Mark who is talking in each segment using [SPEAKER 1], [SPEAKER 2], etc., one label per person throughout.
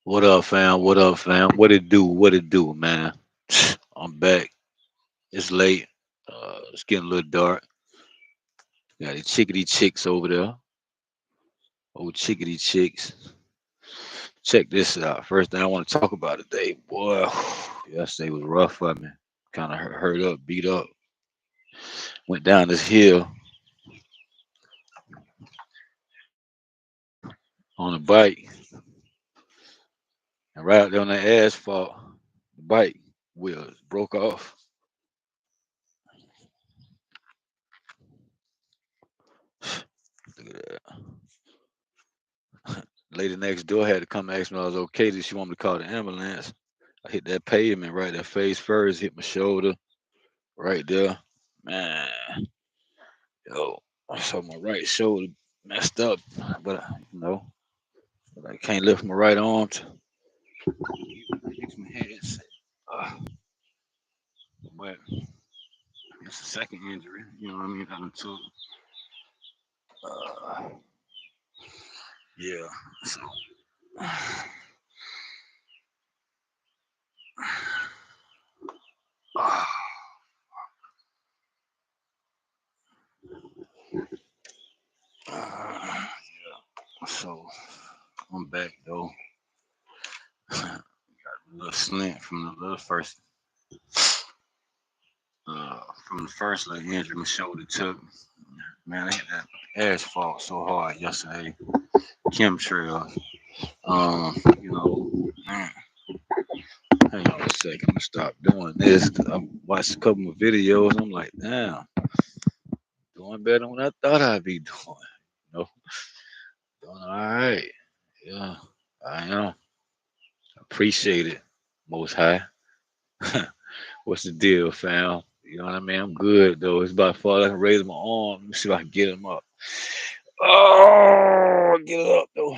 [SPEAKER 1] What up, fam? What up, fam? What it do? What it do, man? I'm back. It's late. It's getting a little dark. Got the chickadee chicks over there. Old chickadee chicks. Check this out. First thing I want to talk about today, boy. Yesterday was rough for me. Kind of hurt up, beat up. Went down this hill on a bike, and right out there on the asphalt, the bike wheels broke off. Look at that. Lady next door had to come ask me if I was okay. Did she want me to call the ambulance? I hit that pavement right there, face first, hit my shoulder right there. Man, yo, I saw my right shoulder messed up, but but I can't lift my right arm to fix my head. Uh, but it's a second injury, you know what I mean? I done took. Uh, yeah, so uh, yeah. So I'm back though. Got a little slint from the little first, from the first little injury my shoulder took. Man, I hit that asphalt so hard yesterday. Chemtrail. Man, hang on a second. I'm gonna stop doing this. I watched a couple of videos. I'm like, damn, doing better than what I thought I'd be doing. You know, doing all right. Yeah, I am. Appreciate it. Most high. What's the deal, fam? You know what I mean? I'm good though. It's about far I can raise my arm. Let me see if I can get him up. Oh, get it up though.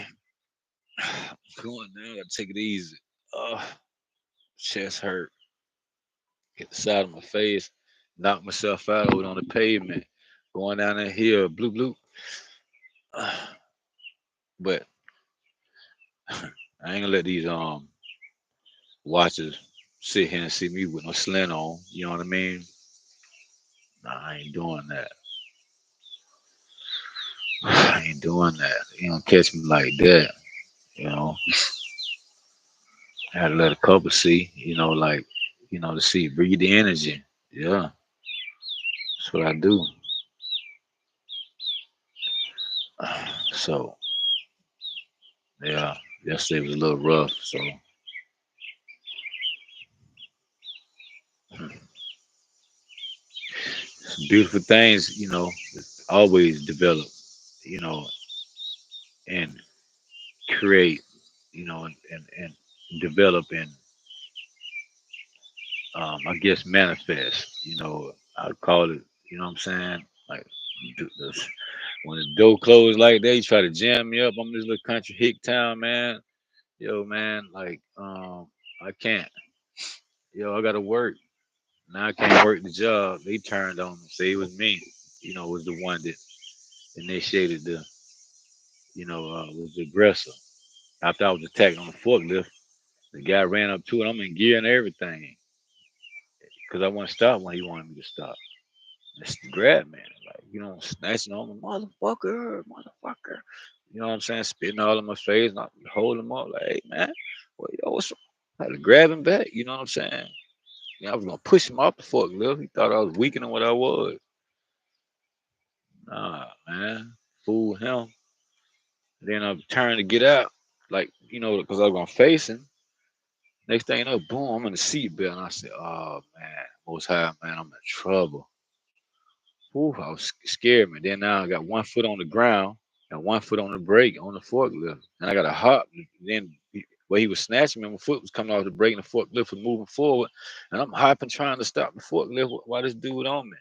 [SPEAKER 1] Going down, gotta take it easy. Chest hurt. Hit the side of my face. Knocked myself out over on the pavement. Going down that hill, blue blue. But I ain't gonna let these watchers sit here and see me with no slant on. You know what I mean? Nah, I ain't doing that. I ain't doing that. You don't catch me like that. You know, I had to let a couple see. To see, breathe the energy. Yeah, that's what I do. So yeah, yesterday was a little rough. So some beautiful things, always develop, you know, and create, and develop and I guess manifest. I call it. You know what I'm saying? Like this, when the door closed like that, you try to jam me up. I'm this little country hick town, man. Yo, man, like I can't. Yo, I gotta work. Now I can't work the job. They turned on me. Say it was me. Was the one that initiated was the aggressor. After I was attacked on the forklift, the guy ran up to it. I'm in gear and everything because I want to stop when he wanted me to stop. That's the grab, man. Like, snatching on the motherfucker. You know what I'm saying? Spitting all in my face, and I hold him up like, hey, man, well, yo, what's up? I had to grab him back. You know what I'm saying? I was gonna push him off the forklift. He thought I was weaker than what I was. Nah, man, fool him. Then I turned to get out, like because I was gonna face him. Next thing you know, boom, I'm in the seat belt, and I said, "Oh man, most high, man, I'm in trouble." Whew, I was scared, man. Then now I got one foot on the ground and one foot on the brake on the forklift, and I got to hop. Then where he was snatching me, my foot was coming off the brake, and the forklift was moving forward, and I'm hopping trying to stop the forklift while this dude on me.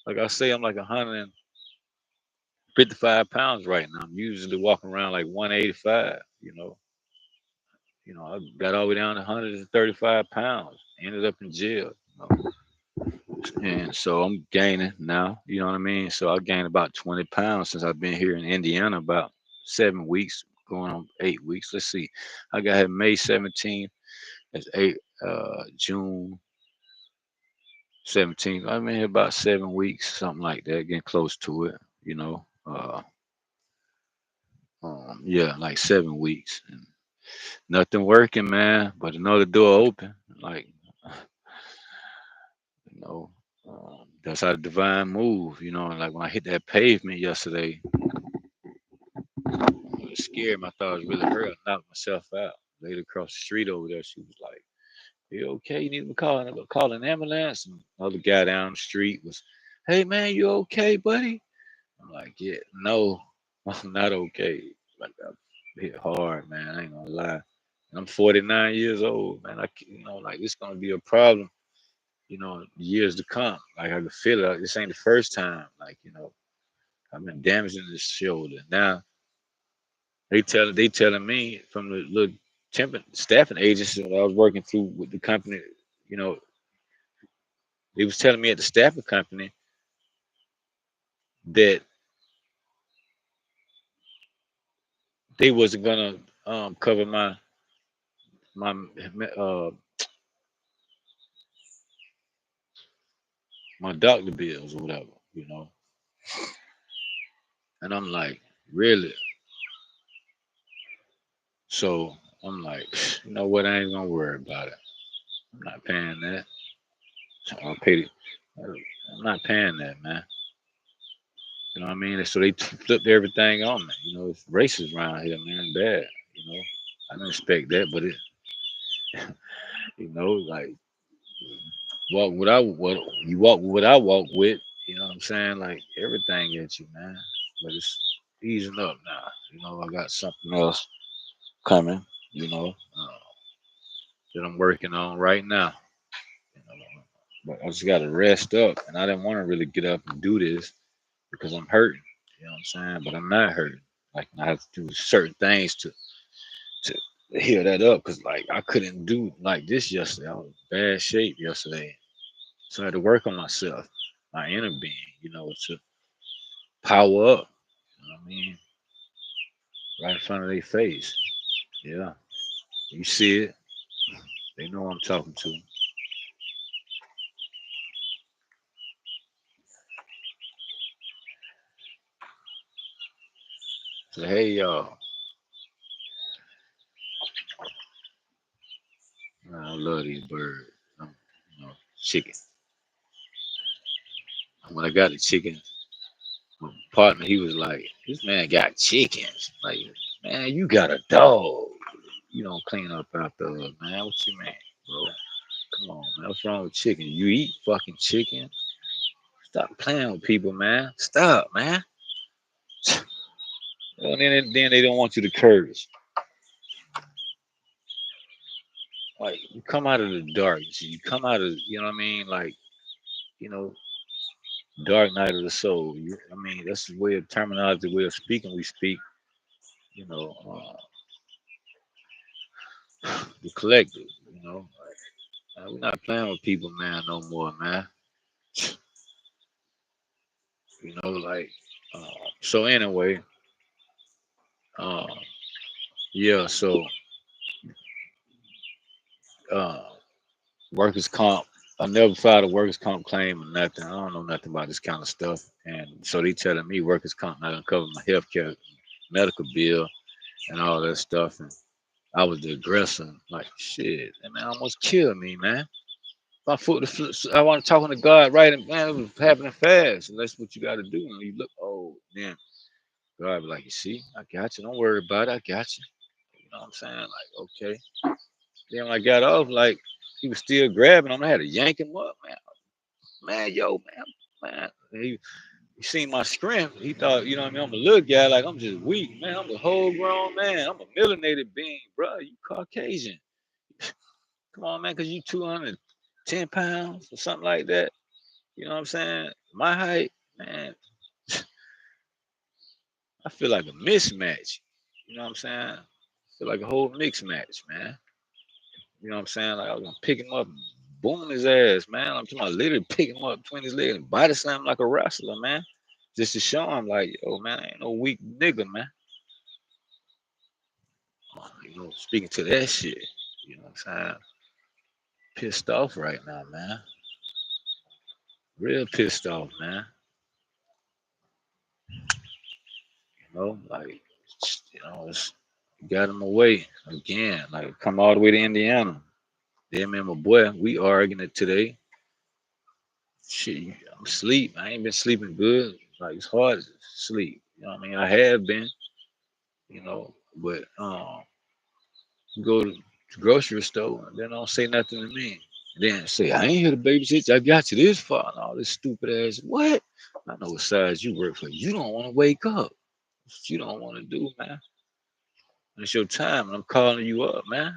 [SPEAKER 1] Like I say, I'm like 155 pounds right now. I'm usually walking around like 185. I got all the way down to 135 pounds. Ended up in jail. And so I'm gaining now. You know what I mean? So I gained about 20 pounds since I've been here in Indiana, about 7 weeks, going on 8 weeks. Let's see. I got here May 17th. That's June 17th. I'm in here about 7 weeks, something like that, getting close to it, you know. Yeah, like 7 weeks. And nothing working, man, but another door open. Like, you know, that's how the divine move, you know. And like when I hit that pavement yesterday, it scared me. I thought it was really hurt. I knocked myself out. Lady across the street over there, she was like, "You okay? You need to call an ambulance." And another guy down the street was, "Hey man, you okay, buddy?" I'm like, "Yeah, no, I'm not okay." Like I hit hard, man. I ain't gonna lie. And I'm 49 years old, man. You know, like it's gonna be a problem, you know, years to come. Like I can feel it. Like, this ain't the first time. Like you know, I've been damaging this shoulder. Now they telling me from the little staffing agency that I was working through with the company, you know, they was telling me at the staffing company that they wasn't gonna cover my uh my doctor bills or whatever, you know. And I'm like, really? So I'm like, you know what? I ain't gonna worry about it. I'm not paying that. So I'll pay it. I'm not paying that, man. You know what I mean? So they flipped everything on me. You know, it's racist around here, man. Bad. You know, I didn't expect that, but it, you know, like what you walk with what I walk with. You know what I'm saying? Like everything at you, man. But it's easing up now. You know, I got something else coming. You know, that I'm working on right now. You know, but I just got to rest up, and I didn't want to really get up and do this because I'm hurting. You know what I'm saying? But I'm not hurting. Like I have to do certain things to heal that up because like I couldn't do like this yesterday. I was in bad shape yesterday, so I had to work on myself, my inner being. You know, to power up. You know what I mean? Right in front of their face. Yeah, you see it. They know I'm talking to. So hey y'all, I love these birds. You know, chicken. When I got the chicken, my partner, he was like, "This man got chickens. Like, man, you got a dog. You don't clean up after us, man. What you mean, bro? Come on, man. What's wrong with chicken? You eat fucking chicken? Stop playing with people, man. Stop, man." Well, then they don't want you to curse. Like, you come out of the dark. You come out of, you know what I mean? Like, you know, dark night of the soul. I mean, that's the way of terminology, the way of speaking we speak. You know, the collective. You know, we're not playing with people, man, no more, man. You know, like, uh, so anyway, uh, yeah, so uh, workers' comp. I never filed a workers' comp claim or nothing. I don't know nothing about this kind of stuff. And so they telling me workers' comp not gonna cover my health care, medical bill, and all that stuff. And I was the aggressor. Like, shit, that man almost killed me, man. My foot, I want to talking to God, right? And man, it was happening fast. And that's what you got to do. And you look, oh, then God be like, you see, I got you. Don't worry about it. I got you. You know what I'm saying? Like, okay. Then when I got off, like, he was still grabbing him. I had to yank him up, man. Man, yo, man. He seen my strength. He thought, you know what I mean? I'm a little guy, like, I'm just weak, man. I'm a whole grown man. I'm a melanated being, bro. You Caucasian. Come on, man, because you 210 pounds or something like that. You know what I'm saying? My height, man, I feel like a mismatch. You know what I'm saying? I feel like a whole mixed match, man. You know what I'm saying? Like I was gonna pick him up and boom his ass, man. I'm talking about literally pick him up between his legs and body slam him like a wrestler, man. Just to show him like, yo, man, I ain't no weak nigga, man. Speaking to that shit, you know what I'm saying? Pissed off right now, man. Real pissed off, man. Like, it's got in the way again. Like, come all the way to Indiana. Them and my boy, we arguing it today. Shit, I'm asleep. I ain't been sleeping good. Like, it's hard to sleep. You know what I mean? I have been, but you go to the grocery store and they don't say nothing to me. Then say, I ain't here to babysit you. I got you this far and all this stupid ass. What? I know what size you work for. You don't want to wake up. You don't want to do, man. It's your time, and I'm calling you up, man.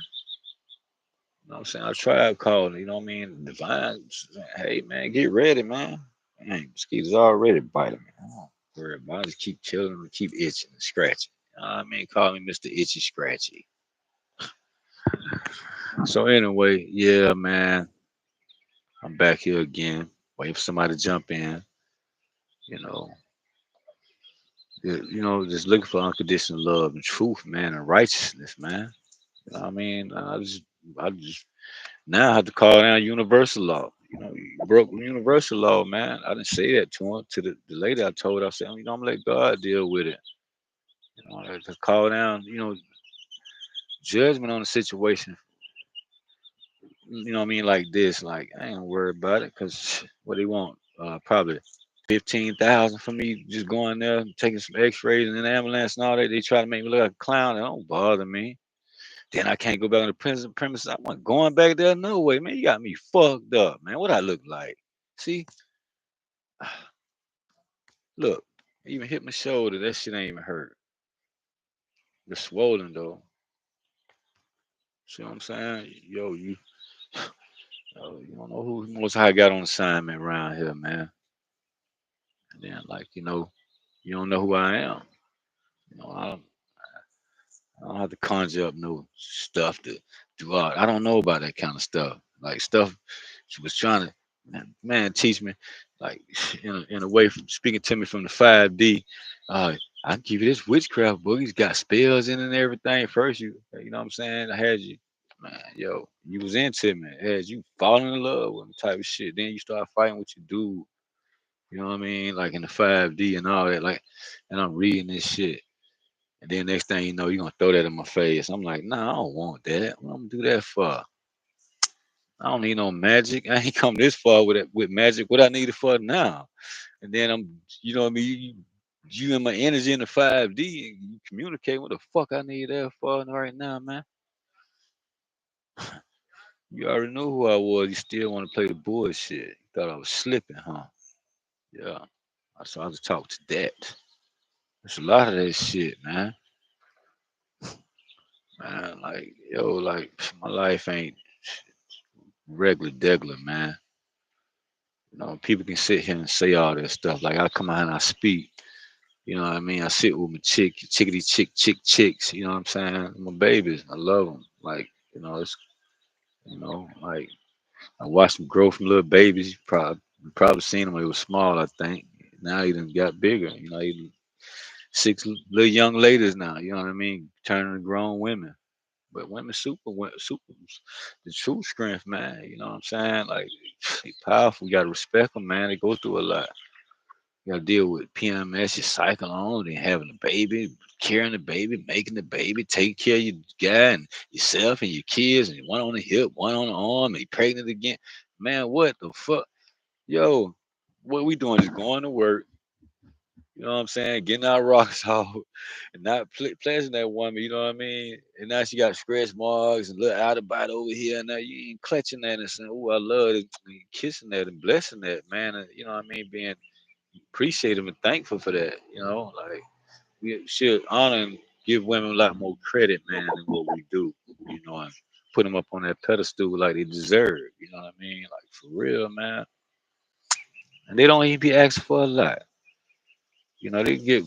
[SPEAKER 1] You know what I'm saying? I tried calling, you know what I mean? Divine, saying, hey, man, get ready, man. Man, mosquitoes already biting me. I don't worry about it. I just keep killing them and keep itching and scratching. You know what I mean? Call me Mr. Itchy Scratchy. So anyway, yeah, man, I'm back here again. Waiting for somebody to jump in. You know, just looking for unconditional love and truth, man, and righteousness, man. You know what I mean? I just now I have to call down universal law. You broke universal law, man. I didn't say that to him. To the lady I told, I said, I'm gonna let God deal with it. I had to call down, judgment on the situation. You know what I mean? Like this, like I ain't gonna worry about it, cause what they want, probably 15,000 for me just going there, taking some X-rays and an ambulance and all that. They try to make me look like a clown. It don't bother me. Then I can't go back on the premises. I want going back there. No way, man. You got me fucked up, man. What I look like? See, look, even hit my shoulder. That shit ain't even hurt. It's swollen though. See what I'm saying? Yo, you don't know who most high got on assignment around here, man. And then like you don't know who I am. You know, I don't have to conjure up no stuff to do art. I don't know about that kind of stuff. Like stuff she was trying to man teach me, like in a way from speaking to me from the 5D. I can give you this witchcraft book. He's got spells in it and everything. First, you know what I'm saying? I had you, man, yo, you was into me. I had you falling in love with me type of shit. Then you start fighting with your dude. You know what I mean? Like in the 5D and all that. Like, and I'm reading this shit. And then next thing you know, you're gonna throw that in my face. I'm like, nah, I don't want that. What I'm gonna do that for? I don't need no magic. I ain't come this far with magic. What I need it for now? And then you know what I mean? You and my energy in the 5D, and you communicate what the fuck I need that for right now, man. You already know who I was. You still want to play the bullshit. You thought I was slipping, huh? Yeah. So I just talk to that. There's a lot of that shit, man. Man, like, yo, like my life ain't regular degular, man. People can sit here and say all that stuff. Like I come out and I speak. You know what I mean? I sit with my chickity chicks. You know what I'm saying? My babies, I love them. Like it's like I watched them grow from little babies. You probably seen them when they were small. I think now he done got bigger. He six little young ladies now. You know what I mean? Turning to grown women. But super, the true strength, man. You know what I'm saying? Like, they powerful. You gotta respect them, man. They go through a lot. You gotta deal with PMS, your cycle on, then having a baby, carrying the baby, making the baby, taking care of your guy and yourself and your kids, and one on the hip, one on the arm, and you pregnant again. Man, what the fuck? Yo, what we doing is going to work, you know what I'm saying? Getting our rocks off and not pleasuring that woman, you know what I mean? And now she got scratch marks and little out of bite over here. And now you ain't clutching that and saying, oh, I love it. And kissing that and blessing that, man. And, you know what I mean? Being appreciative and thankful for that, like we should honor and give women a lot more credit, man, than what we do, and put them up on that pedestal like they deserve, you know what I mean? Like for real, man. And they don't even be asking for a lot. They get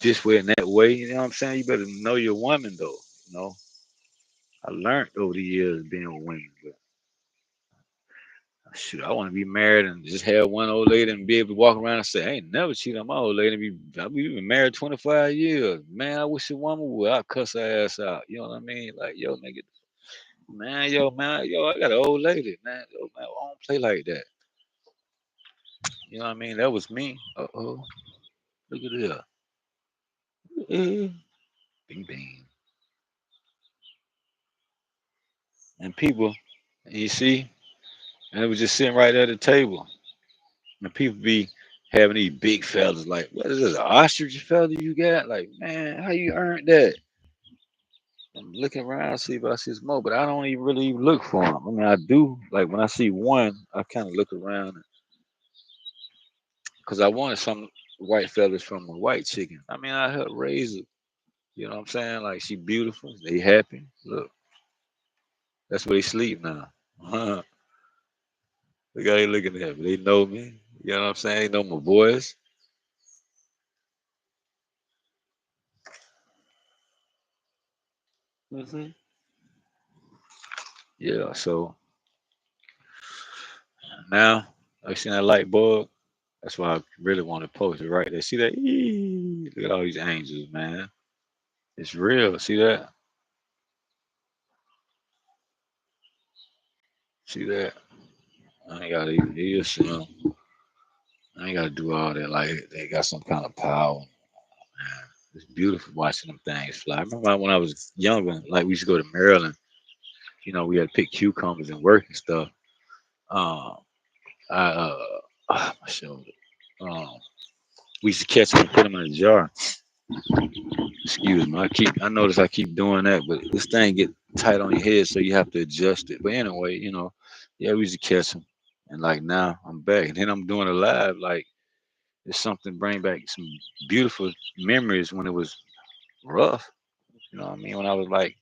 [SPEAKER 1] this way and that way. You know what I'm saying? You better know your woman, though. You know, I learned over the years being with women, but Shoot, I want to be married and just have one old lady and be able to walk around and say, I ain't never cheated on my old lady. I've been married 25 years. Man, I wish a woman would. I cuss her ass out. You know what I mean? Like, yo, nigga, man, yo, I got an old lady, man. Yo, man, I don't play like that. You know what I mean? That was me. Uh-oh. Look at this. Bing, bing. And people, you see, and it was just sitting right there at the table. And people be having these big fellas like, what is this, an ostrich feather you got? Like, man, how you earned that? I'm looking around, see if I see some more, but I don't even really even look for them. I mean, I do. Like when I see one, I kind of look around because I wanted some white feathers from a white chicken. I mean, I helped raise it. You know what I'm saying? Like she beautiful, they happy. Look, that's where they sleep now. Look how they looking at me. They know me. You know what I'm saying? They know my voice. Hmm. Yeah. So now I seen that light bulb. That's why I really want to post it right there. See that? Eee, look at all these angels, man. It's real. See that? See that? I ain't gotta even hear some. I ain't gotta do all that. Like they got some kind of power. Man, it's beautiful watching them things fly. I remember when I was younger, like we used to go to Maryland. You know, we had to pick cucumbers and work and stuff. Um, my shoulder. Um, we used to catch them and put them in a jar. Excuse me. I notice I keep doing that, but this thing get tight on your head, so you have to adjust it. But anyway, yeah, we used to catch them, and like now I'm back, and then I'm doing it live. Like it's something bring back some beautiful memories when it was rough. You know what I mean? When I was like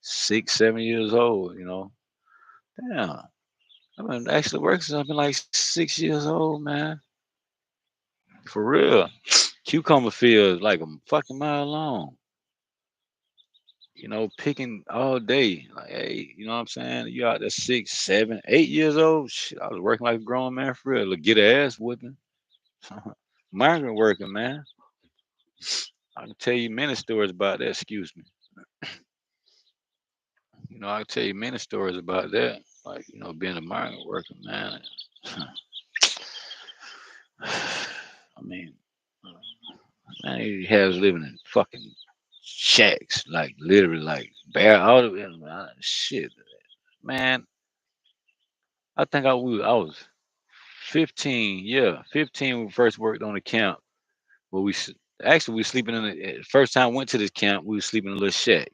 [SPEAKER 1] 6, 7 years old. Damn. I've been actually working since I've been like 6 years old, man. For real. Cucumber field like a fucking mile long. Picking all day. Like, hey, you know what I'm saying? You out there 6, 7, 8 years old? Shit, I was working like a grown man for real. Look, get an ass whipping. Migrant working, man. I can tell you many stories about that. Excuse me. I can tell you many stories about that. Like, being a migrant worker, man. I mean, man, he has living in fucking shacks, like literally, like bare out of it. Shit, man. I was 15. Yeah, 15. When we first worked on the camp. Well, actually we sleeping in the first time I went to this camp. We was sleeping in a little shack,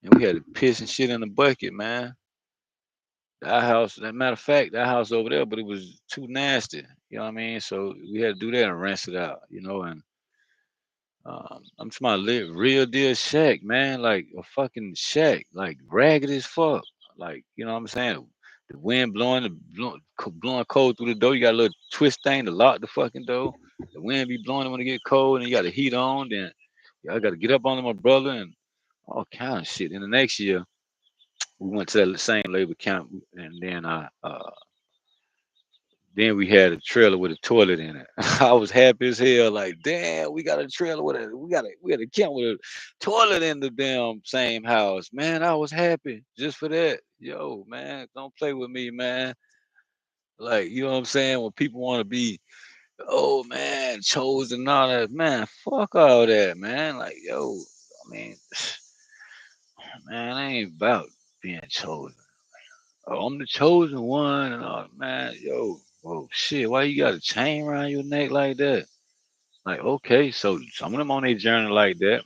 [SPEAKER 1] and we had to piss and shit in the bucket, man. That house, that matter of fact, that house over there, but it was too nasty. You know what I mean? So we had to do that and rinse it out. And I'm talking about real deal shack, man. Like a fucking shack, like ragged as fuck. Like, you know what I'm saying? The wind blowing cold through the door. You got a little twist thing to lock the fucking door. The wind be blowing when it get cold, and you got the heat on. Then I got to get up on my brother and all kind of shit. And the next year, we went to that same labor camp, and then we had a trailer with a toilet in it. I was happy as hell. Like, damn, we got a trailer with a we had a camp with a toilet in the damn same house. Man, I was happy just for that. Yo, man, don't play with me, man. Like, you know what I'm saying? When people want to be, oh man, chosen and all that, man, fuck all that, man. Like, yo, I mean, man, I ain't about being chosen. Oh, I'm the chosen one and all, man. Yo, oh shit, why you got a chain around your neck like that? Like, okay, so some of them on their journey like that.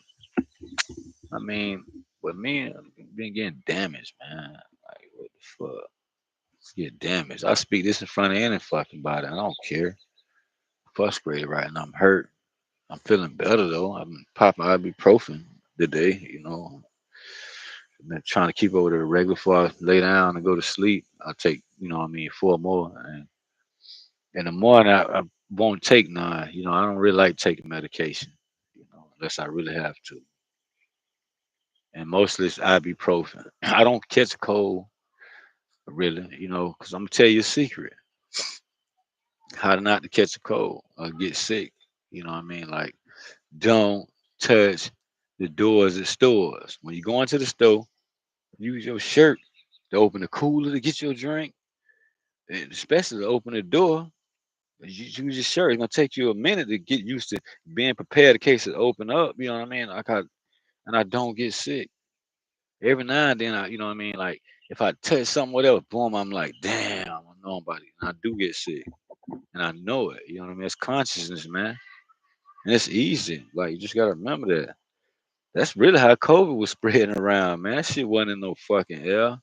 [SPEAKER 1] I mean, but me, I've been getting damaged, man. Like, what the fuck? Get damaged. I speak this in front of any fucking body. I don't care. I'm frustrated right now. I'm hurt. I'm feeling better though. I've been popping ibuprofen today. I've been trying to keep over the regular before I lay down and go to sleep. I'll take, what I mean, 4 more. And in the morning, I won't take none. I don't really like taking medication, unless I really have to. And mostly it's ibuprofen. I don't catch a cold, really, because I'm gonna tell you a secret. how to not to catch a cold or get sick. You know what I mean? Like, don't touch the doors at stores. When you go into the store, use your shirt to open the cooler to get your drink, and especially to open the door. You use your shirt. It's gonna take you a minute to get used to being prepared in case it open up. You know what I mean? And I don't get sick. Every now and then, you know what I mean? Like if I touch something, whatever, boom, I'm like, damn, I know about it. And I do get sick, and I know it. You know what I mean? It's consciousness, man, and it's easy. Like you just gotta remember that. That's really how COVID was spreading around, man. That shit wasn't in no fucking air.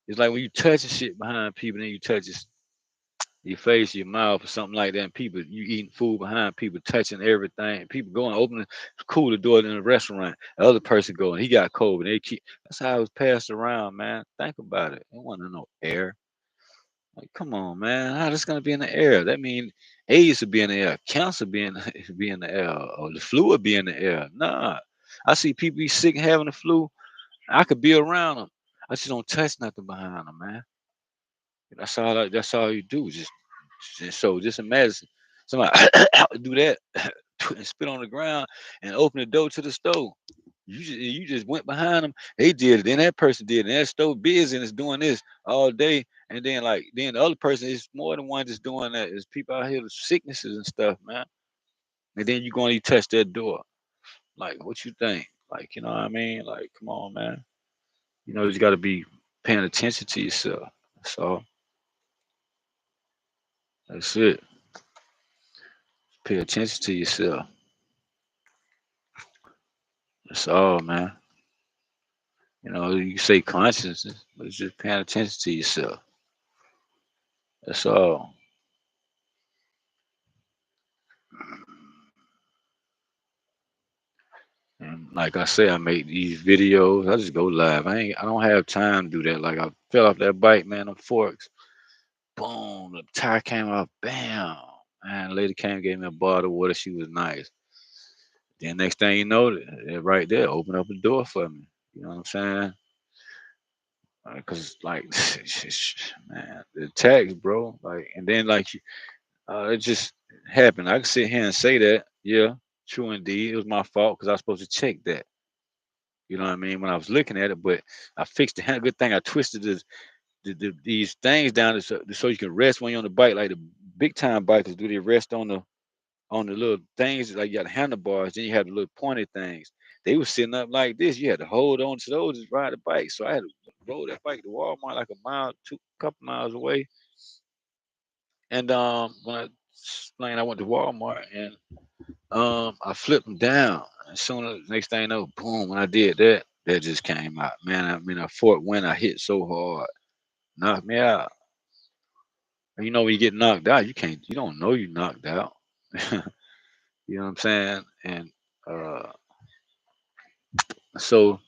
[SPEAKER 1] It's like when you touching shit behind people, then you touch your face, your mouth, or something like that, and people you eating food behind people, touching everything. People going opening cool the door in the restaurant. The other person going, he got COVID. They keep that's how it was passed around, man. Think about it. It wasn't no air. Like, come on, man. How this gonna be in the air? That mean AIDS would be in the air, cancer be in be in the air, or the flu would be in the air. Nah. I see people be sick and having the flu. I could be around them. I just don't touch nothing behind them, man. That's all you do. Just imagine somebody do that and spit on the ground and open the door to the stove. You just went behind them. They did it. Then that person did it. And that stove busy and is doing this all day. And then the other person is more than one just doing that. There's people out here with sicknesses and stuff, man. And then you go and you touch that door. Like, what you think? Like, you know what I mean? Like, come on, man. You just got to be paying attention to yourself. That's all. That's it. Pay attention to yourself. That's all, man. You say consciousness, but it's just paying attention to yourself. That's all. And like I say, I make these videos. I just go live. I don't have time to do that. Like I fell off that bike, man. Them forks. Boom. The tire came off. Bam. Man, the lady came, gave me a bottle of water. She was nice. Then next thing you know, right there, open up the door for me. You know what I'm saying? Cause like, man, the tax, bro. Like, and then like, it just happened. I can sit here and say that, yeah, true indeed. It was my fault because I was supposed to check that. You know what I mean? When I was looking at it, but I fixed it. Good thing I twisted these things down so you can rest when you're on the bike. Like the big time bikers do, they rest on the little things like you got the handlebars, then you have the little pointed things. They were sitting up like this. You had to hold on to those to ride the bike. So I had to roll that bike to Walmart like a mile, couple miles away. And when I explained, I went to Walmart and I flipped them down. As soon as next thing you know, boom! When I did that, that just came out. Man, I mean, a fork when I hit so hard, knocked me out. And when you get knocked out, you don't know you knocked out. You know what I'm saying? And uh, so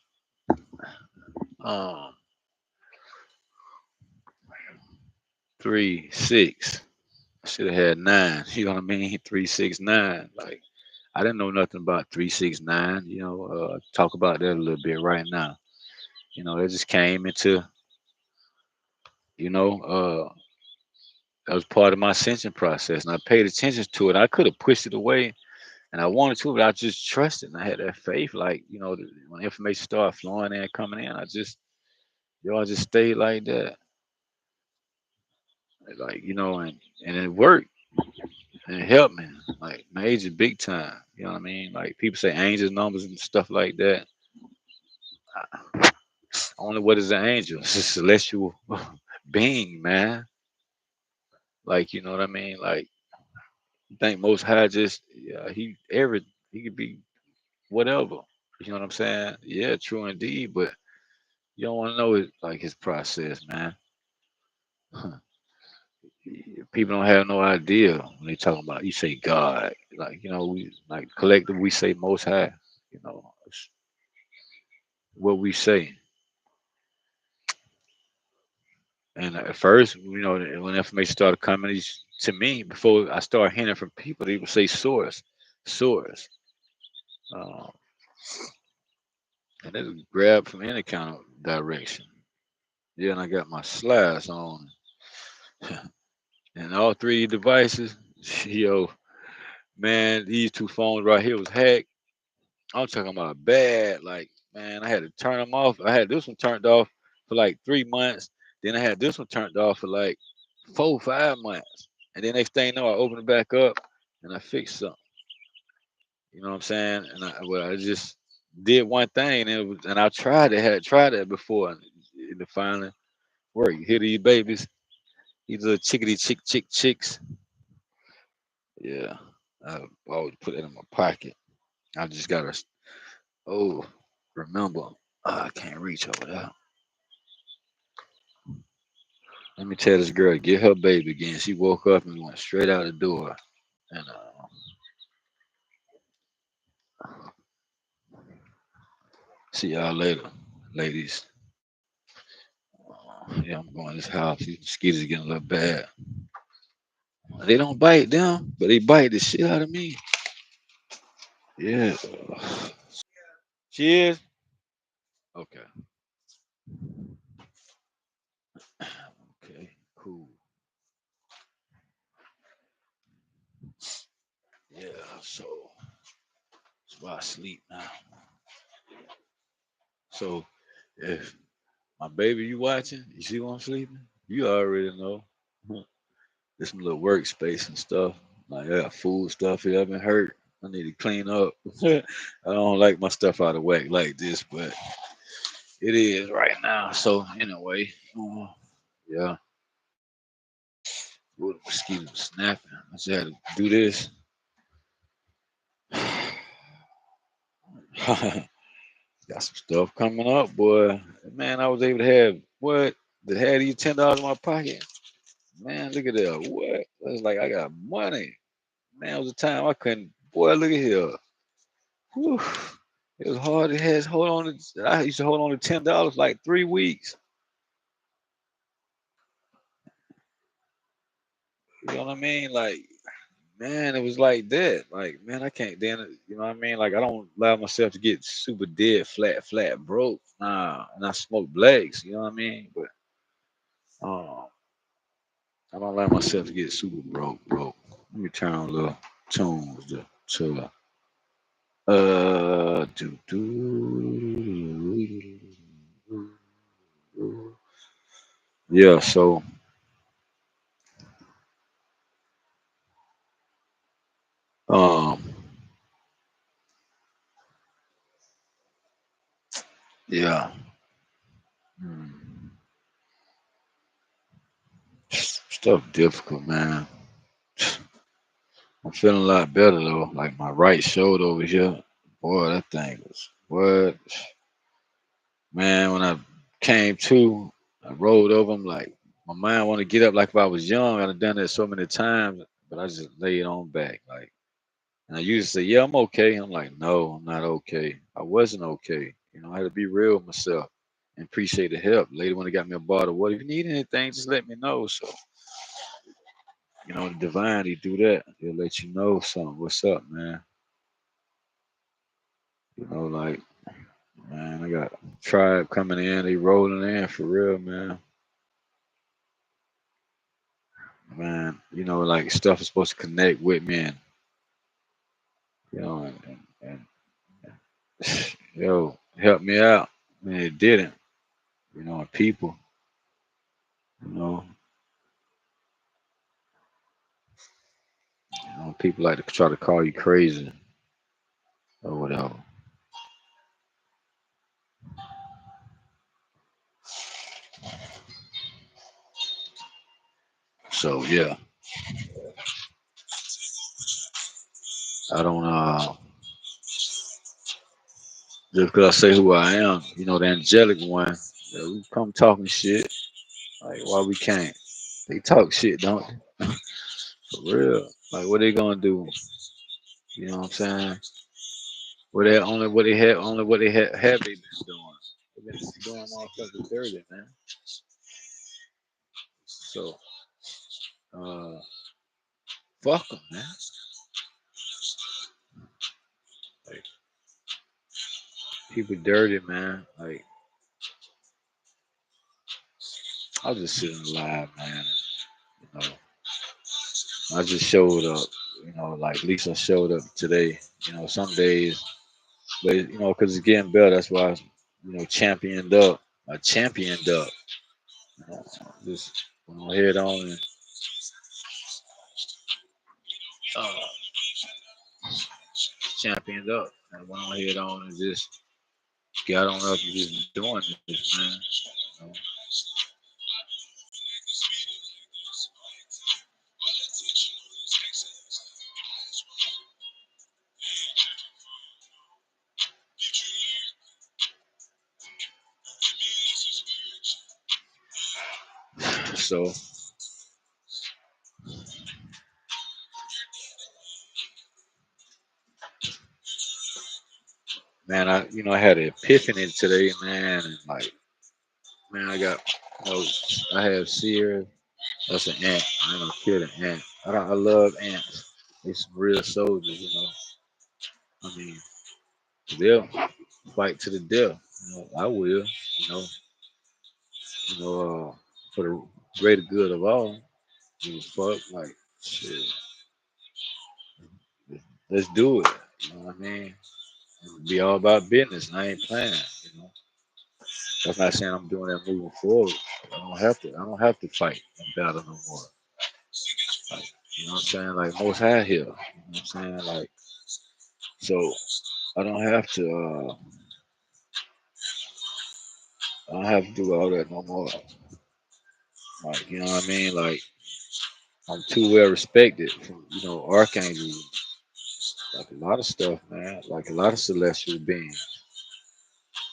[SPEAKER 1] um, 3 6. I should have had 9. You know what I mean? 3 6 9. Like I didn't know nothing about 3 6 9. Talk about that a little bit right now. That just came into you know that was part of my ascension process, and I paid attention to it. I could have pushed it away, and I wanted to, but I just trusted, and I had that faith. Like when information started flowing in, coming in, I just stayed like that, like and it worked, and it helped me, like major, big time. You know what I mean? Like people say angels numbers and stuff like that. Only what is an angel? It's a celestial being, man. Like you know what I mean? Like you think Most High just he could be whatever. You know what I'm saying? Yeah, true indeed. But you don't want to know it like his process, man. People don't have no idea when they talking about you say God. Like we like collective we say Most High. It's what we say. And at first, when information started coming to me, before I started hearing from people, they would say source, source. Um, and it was grab from any kind of direction. Yeah, and I got my slides on. And all three devices, yo, man, these two phones right here was hacked. I'm talking about bad. Like, man, I had to turn them off. I had this one turned off for like 3 months. Then I had this one turned off for like 4, 5 months. And then next thing you know, I opened it back up and I fixed something. You know what I'm saying? And I just did one thing and I tried it, had tried that before and it finally worked. You hear these babies? These little chickadee chicks. Yeah. I always put that in my pocket. I just gotta remember. I can't reach over there. Let me tell this girl to get her baby again. She woke up and went straight out the door. And see y'all later, ladies. Yeah, I'm going to this house. These mosquitoes are getting a little bad. They don't bite them, but they bite the shit out of me. Yeah. She is? Okay. Okay. Cool. Yeah. So that's why I sleep now. So if my baby, you watching? You see why I'm sleeping? You already know. There's some little workspace and stuff. Like I got food stuff here. I've been hurt. I need to clean up. I don't like my stuff out of whack like this, but it is right now. So anyway, yeah. Ooh, the mosquitoes snapping. I just had to do this. Got some stuff coming up, boy. Man, I was able to have what? To have these $10 in my pocket. Man, look at that. What? It's like I got money. Man, it was a time I couldn't. Boy, look at here. Whew. It was hard. It has hold on. I used to hold on to $10 like 3 weeks. You know what I mean? Like, man, it was like that. Like, man, I can't. Then, you know what I mean? Like, I don't allow myself to get super dead, flat broke. Nah, and I smoke blacks. You know what I mean? But um, I don't allow myself to get super broke. Let me turn on a little tunes to yeah. So um, yeah. Hmm. Stuff difficult, man. I'm feeling a lot better though. Like my right shoulder over here, boy, that thing was what, man. When I came to, I rolled over. I'm like, my mind want to get up like if I was young. I've done that so many times, but I just lay it on back. Like, and I used to say, yeah, I'm okay. I'm like, no, I'm not okay. I wasn't okay. You know, I had to be real with myself and appreciate the help. Later, when they got me a bottle of water, if you need anything, just let me know. So, you know, the divine, he do that. He'll let you know something. What's up, man? You know, like, man, I got tribe coming in. They rolling in for real, man. Man, you know, like stuff is supposed to connect with me, and you know, and yo, help me out. Man, it didn't. You know, and people, you know, people like to try to call you crazy or whatever. So yeah, I don't just because I say who I am, you know, the angelic one. Yeah, we come talking shit. Like why we can't? They talk shit, don't they? For real. Like what they gonna do? You know what I'm saying? What they had have they been doing? They've been doing motherfuckers dirty, man. So uh fuck them, man. Like people dirty, man. Like I was just sitting alive, man. You know. I just showed up. Like Lisa showed up today. Some days, but because it's getting better. That's why championed up. I championed up. Just head on and uh, championed up. And went on head on and just got on up and just doing this, man. You know? So, man, I had an epiphany today, man, and like, man, I have Sierra. That's an ant. I ain't gonna kill an ant. I love ants. They some real soldiers. I mean, they'll fight to the death. I will. Know, for the greater good of all. Give a fuck, like shit. Let's do it. You know what I mean? Be all about business. I ain't playing. You know, that's not saying I'm doing that moving forward. I don't have to. I don't have to fight and battle no more. Like, you know what I'm saying? Like most high here. You know what I'm saying? Like so, I don't have to. I don't have to do all that no more. Like you know what I mean? Like I'm too well respected from archangels. Like a lot of stuff, man. Like a lot of celestial beings.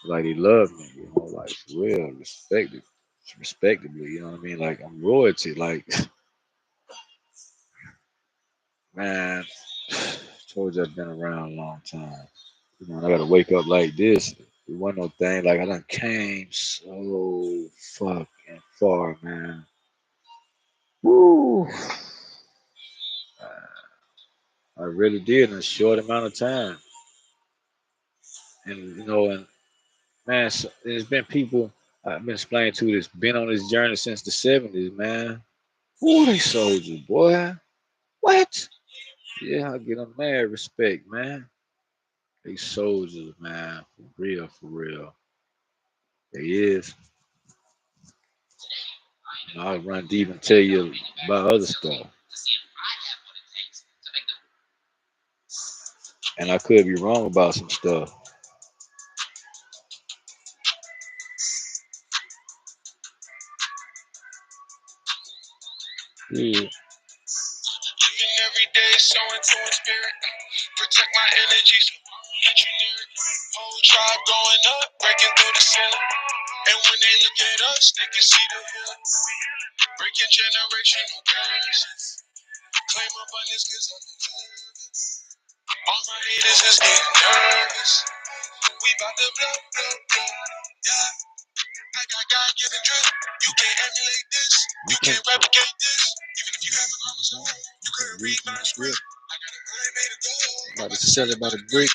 [SPEAKER 1] Like they love me. Like for real, respected, respectably. You know what I mean? Like I'm royalty. Like man, told you I've been around a long time. I gotta wake up like this. It wasn't no thing. Like I done came so fucking far, man. Woo! I really did in a short amount of time. And man, there's been people I've been explaining to that's been on this journey since the '70s, man. Who they soldiers, boy? What? Yeah, I get them mad respect, man. They soldiers, man. For real, for real. They is. I'll run deep and tell you about other stuff. And I could be wrong about some stuff. Yeah. Every day, so into a spirit. Protect my energy, so I won't let you near it. Whole tribe going up, breaking through the ceiling. And when they look at us, they can see the healing. Breaking generational curses. Claim abundance cause I'm deserving. All my haters is getting nervous. We bout to blow, blow, blow. Yeah, I got God given drip. You can't emulate this. You can't replicate this. Even if you have a chromosome, you couldn't read my script. I got a mind made of gold. About to sell it by the brick.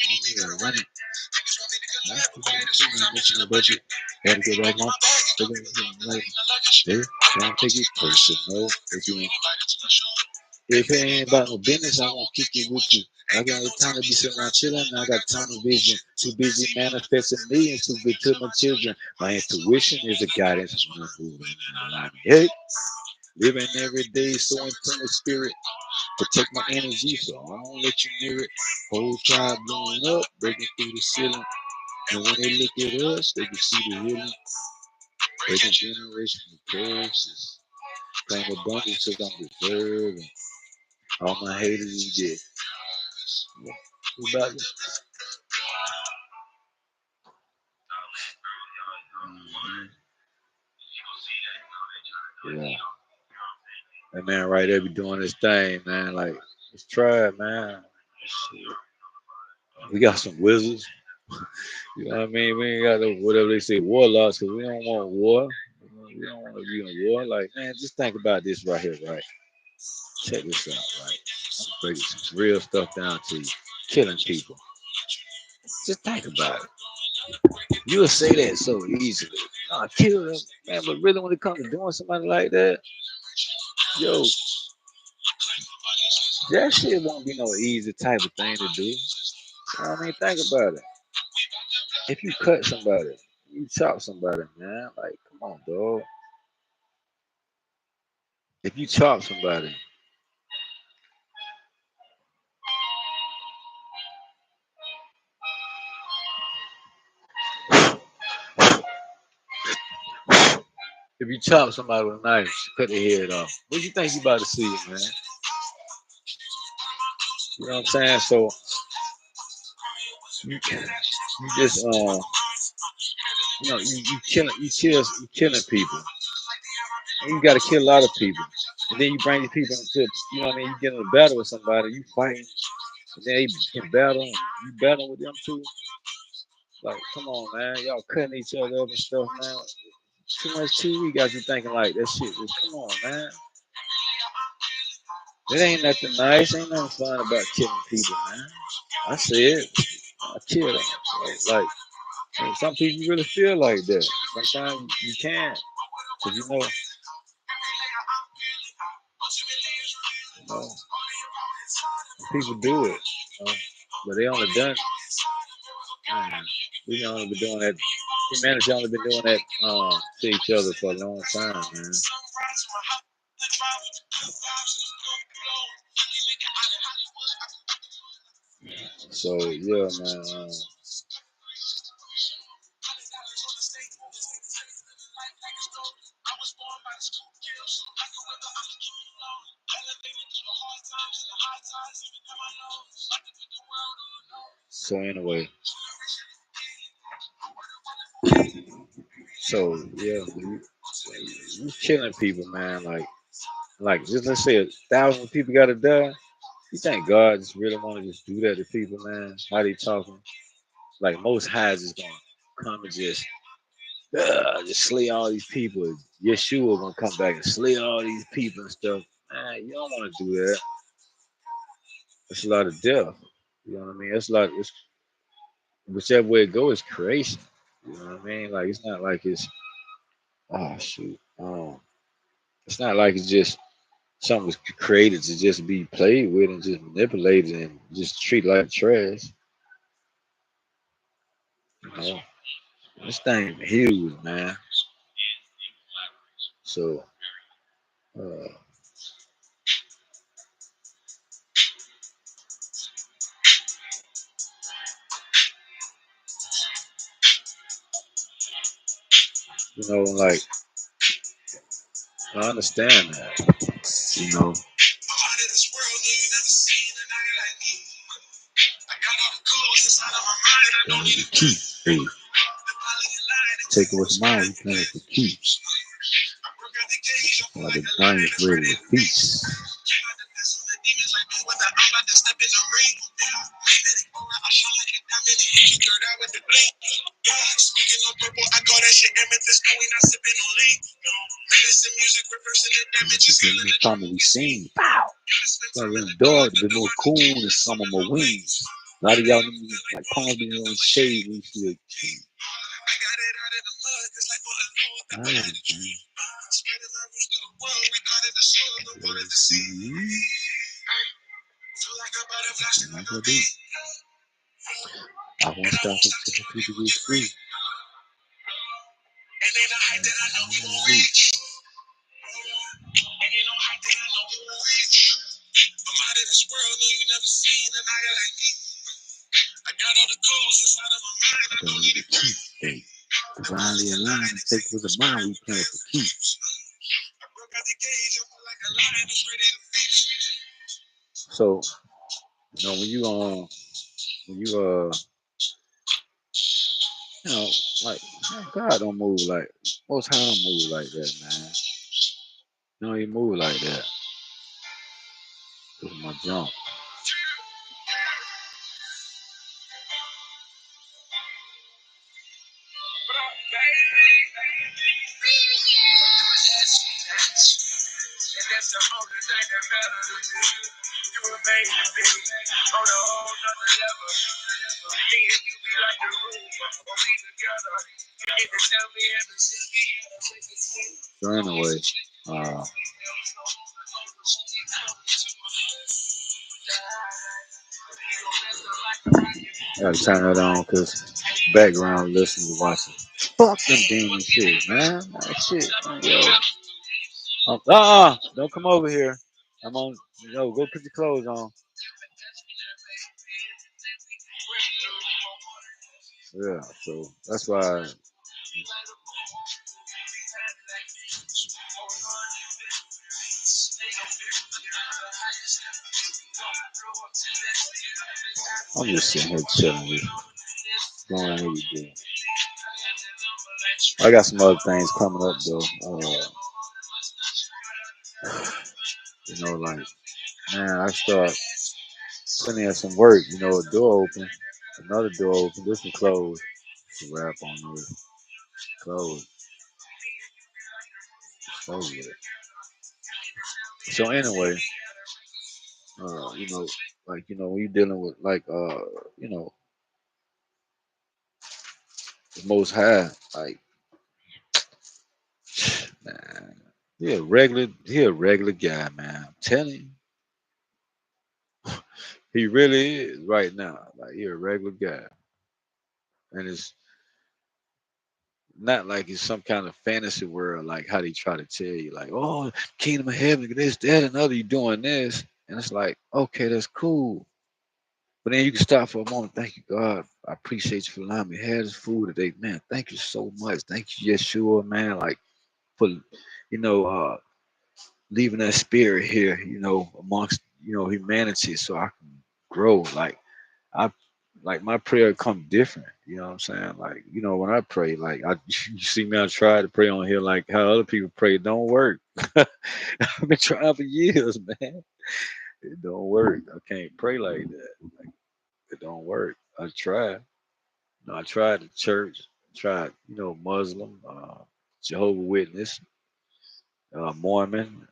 [SPEAKER 1] You gotta run it. I'm missing the budget. Gotta get right now. Hey, don't take it personal. If it ain't about no business, I won't kick it with you. I got no time to be sitting around chilling. I got tunnel vision. Too busy manifesting millions too big to my children. My intuition is a guidance. I'm not moving in alignment. Hey, living every day so in tune with spirit. Protect my energy so I won't let you near it. Whole tribe blowing up, breaking through the ceiling. And when they look at us, they can see the healing. Breaking generational curses. Claim abundance because I'm deserving. All my haters is dead. Who about it? Yeah. That man right there be doing his thing, man. Like, let's try it, man. Shit. We got some wizards. You know what I mean? We ain't got no, whatever they say, warlocks, because we don't want war. We don't want to be in war. Like, man, just think about this right here, right? Check this out, right? I'm breaking some real stuff down to you. Killing people. Just think about it. You'll say that so easily. Kill them, man. But really, when it comes to doing somebody like that, Yo, that shit won't be no easy type of thing to do. You know what I mean? Think about it. If you cut somebody, you chop somebody, man. Like, come on, dog. If you chop somebody, if you chop somebody with a knife, cut their head off. What you think you about to see, man? You know what I'm saying? So you just you killing people. And you gotta kill a lot of people. And then you bring these people into, you know what I mean, you get in a battle with somebody, you fighting, and then they can battle, you battle with them too. Like, come on, man, y'all cutting each other up and stuff, man. Too much TV got you thinking like that shit. Just come on, man. It ain't nothing nice, ain't nothing fun about killing people, man. I said, I kill them. Like, and some people really feel like that. Sometimes you can't, cause you know people do it, you know, but they only done. Man, we only been doing that. Humanity only been doing that to each other for a long time, man. So yeah, man. So anyway, so yeah, you killing people, man. Like just let's say 1,000 people got to die. You think God just really want to just do that to people, man? How they talking? Like most highs is gonna come and just slay all these people. Yeshua gonna come back and slay all these people and stuff. Man, you don't want to do that. It's a lot of death. You know what I mean? It's a lot. It's whichever way it goes, it's creation. You know what I mean? Like it's not like it's oh shoot. It's not like it's just something was created to just be played with and just manipulated and just treated like trash. You know, this thing huge, man. So, uh, like I understand that. You know, keep hey, take what's mine, we playing for keeps. While the blind is ready to feast. Probably seen. Pow. Like in the dog, the more cool and some of my wings. A lot of y'all like palm being on shade when you see a king. Ah, man. Let's see. Like I do. I won't stop until the people get free. Hey, divinely aligned and take with the mind we playing for keeps. So, when you know, like God don't move like most high don't move like that, man. You know, he move like that. This is my jump. So anyway, uh, Gotta turn that on because background listening to watching. Fuck them demon shit, man. That shit, man, yo. Don't come over here. I'm on. Yo, go put your clothes on. Yeah, so that's why I'm just sitting here chilling with doing what we do. I got some other things coming up though. Like man, I start putting in some work. A door open, another door open. This one closed. It's a wrap on this. Closed. Closed with it. So anyway, when you're dealing with you know, the Most High, like man, he a regular guy, man. I'm telling you, he really is right now. Like he a regular guy, and it's not like it's some kind of fantasy world, like how they try to tell you, like, oh, kingdom of heaven, this, that, and other. You doing this, and it's like, okay, that's cool. But then you can stop for a moment. Thank you, God. I appreciate you for allowing me to have this food today, man. Thank you so much. Thank you, Yeshua, man. Like for leaving that spirit here, amongst humanity, so I can grow. I like my prayer come different. You know what I'm saying? Like, when I pray, like you see me, I try to pray on here like how other people pray. It don't work. I've been trying for years, man. It don't work. I can't pray like that. Like, it don't work. I tried. I tried the church, tried, Muslim, Jehovah Witness, Mormon.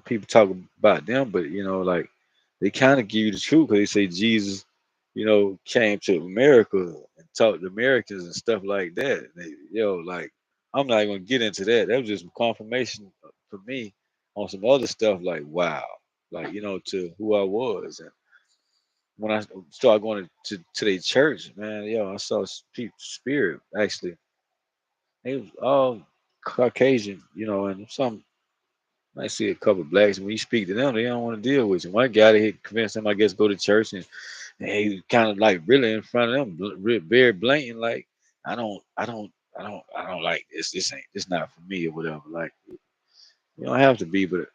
[SPEAKER 1] People talk about them, but like they kind of give you the truth because they say Jesus, came to America and taught the Americans and stuff like that. Like I'm not gonna get into that. That was just some confirmation for me on some other stuff. Like wow, like to who I was. And when I started going to their church, man, I saw spirit actually. They was all Caucasian, and some I see a couple of blacks. When you speak to them, they don't want to deal with you. One guy, they convinced him, I guess, go to church, and he kind of like really in front of them, very blatant, like, I don't like this. This not for me or whatever. Like, you don't have to be, but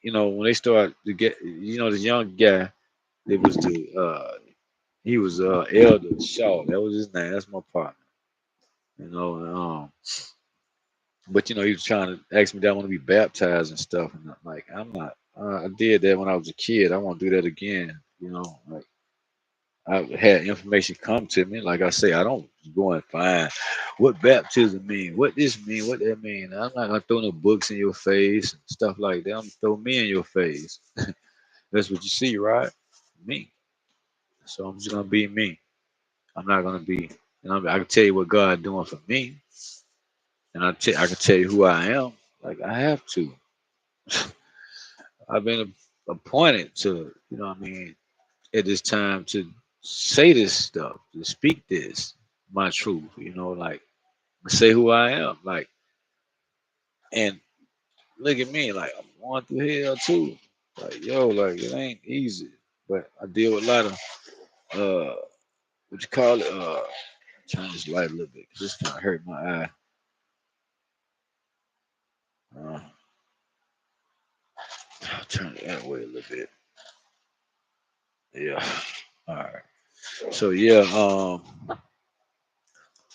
[SPEAKER 1] when they start to get, this young guy, it was he was Elder Shaw. That was his name. That's my partner. You know, but he was trying to ask me that I want to be baptized and stuff, and I'm not. I did that when I was a kid. I want to do that again. Like I had information come to me. Like I say, I don't go and find what baptism mean, what this mean, what that mean. I'm not gonna throw no books in your face and stuff like that. I'm gonna throw me in your face. That's what you see, right? Me. So I'm just gonna be me. I'm not gonna be. I can tell you what God doing for me, and I can tell you who I am. Like I have to. I've been appointed to, what I mean, at this time to say this stuff, to speak this, my truth, like say who I am. Like, and look at me, like I'm going through hell too. Like, like it ain't easy. But I deal with a lot of what you call it, turn this light a little bit, 'cause this kind of hurt my eye. Uh, turn it that way a little bit. Yeah. All right. So yeah,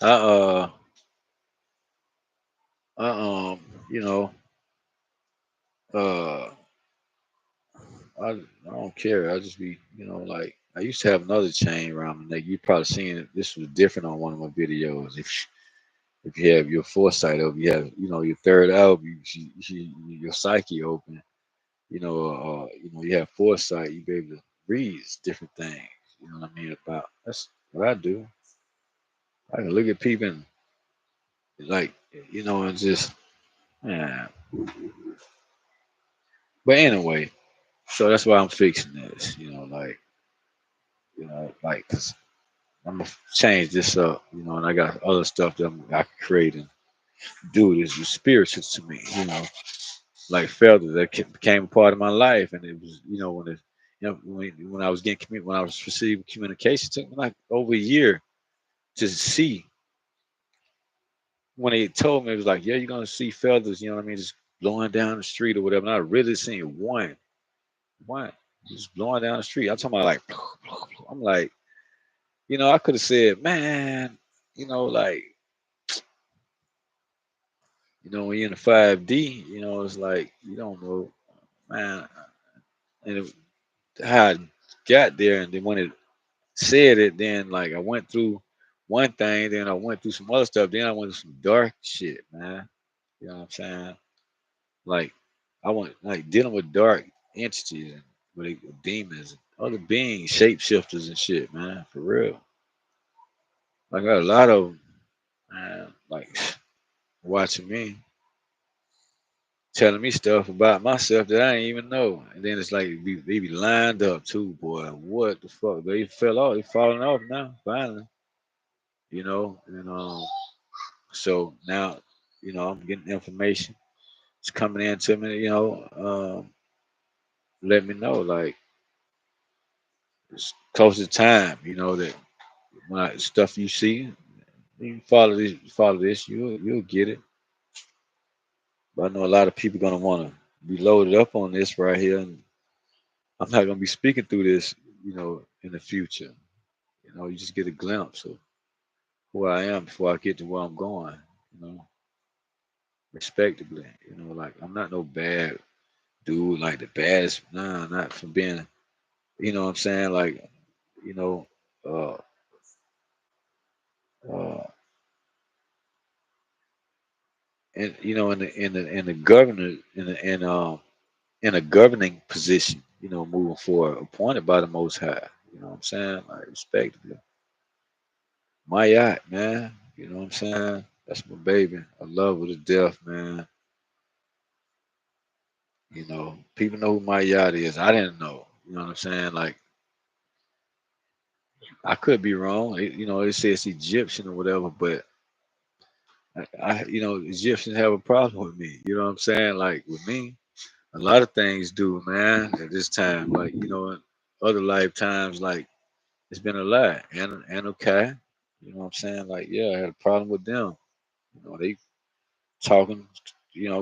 [SPEAKER 1] I I you know, uh I don't care. I just be, like I used to have another chain around my neck. You probably seen it. This was different on one of my videos. If you have your foresight open, you have, your third eye, your psyche open. You have foresight. You be able to read different things. You know what I mean? About that's what I do. I can look at people and like, and just yeah. But anyway, so that's why I'm fixing this. Like 'cause I'm gonna change this up, and I got other stuff that I can create and do. This is spiritual to me, like feathers that became a part of my life, and it was, when it, when I was when I was receiving communication, it took me like over a year to see. When they told me, it was like, yeah, you're gonna see feathers, what I mean, just blowing down the street or whatever. And I really seen one, just blowing down the street. I'm talking about like, I'm like, I could have said, man, like, when you're in the 5D, it's like you don't know, man, and how I got there, and then when it said it, then like I went through one thing, then I went through some other stuff, then I went through some dark shit, man. You know what I'm saying? Like I went like dealing with dark entities and with demons and other beings, shapeshifters and shit, man. For real. Like I got a lot of them, man, like watching me, telling me stuff about myself that I didn't even know. And then it's like they be lined up too, boy. What the fuck? They fell off. They falling off now, finally. And so now, I'm getting information. It's coming in to me, let me know like it's close to time, that when stuff you see, you follow this, you'll get it. But I know a lot of people gonna want to be loaded up on this right here, and I'm not gonna be speaking through this, in the future. You just get a glimpse of who I am before I get to where I'm going. You know, respectably. Like I'm not no bad dude, like the baddest. Nah, not from being. You know what I'm saying? Like, you know, uh, uh, and in the governor in a governing position, moving forward, appointed by the Most High. You know what I'm saying? Like respectably. My yacht, man. You know what I'm saying? That's my baby. I love her to death, man. People know who my yacht is. I didn't know. You know what I'm saying? Like I could be wrong. It says Egyptian or whatever, but Egyptians have a problem with me. You know what I'm saying? Like with me, a lot of things do, man. At this time, like in other lifetimes, like it's been a lot. And okay, you know what I'm saying? Like yeah, I had a problem with them. They talking,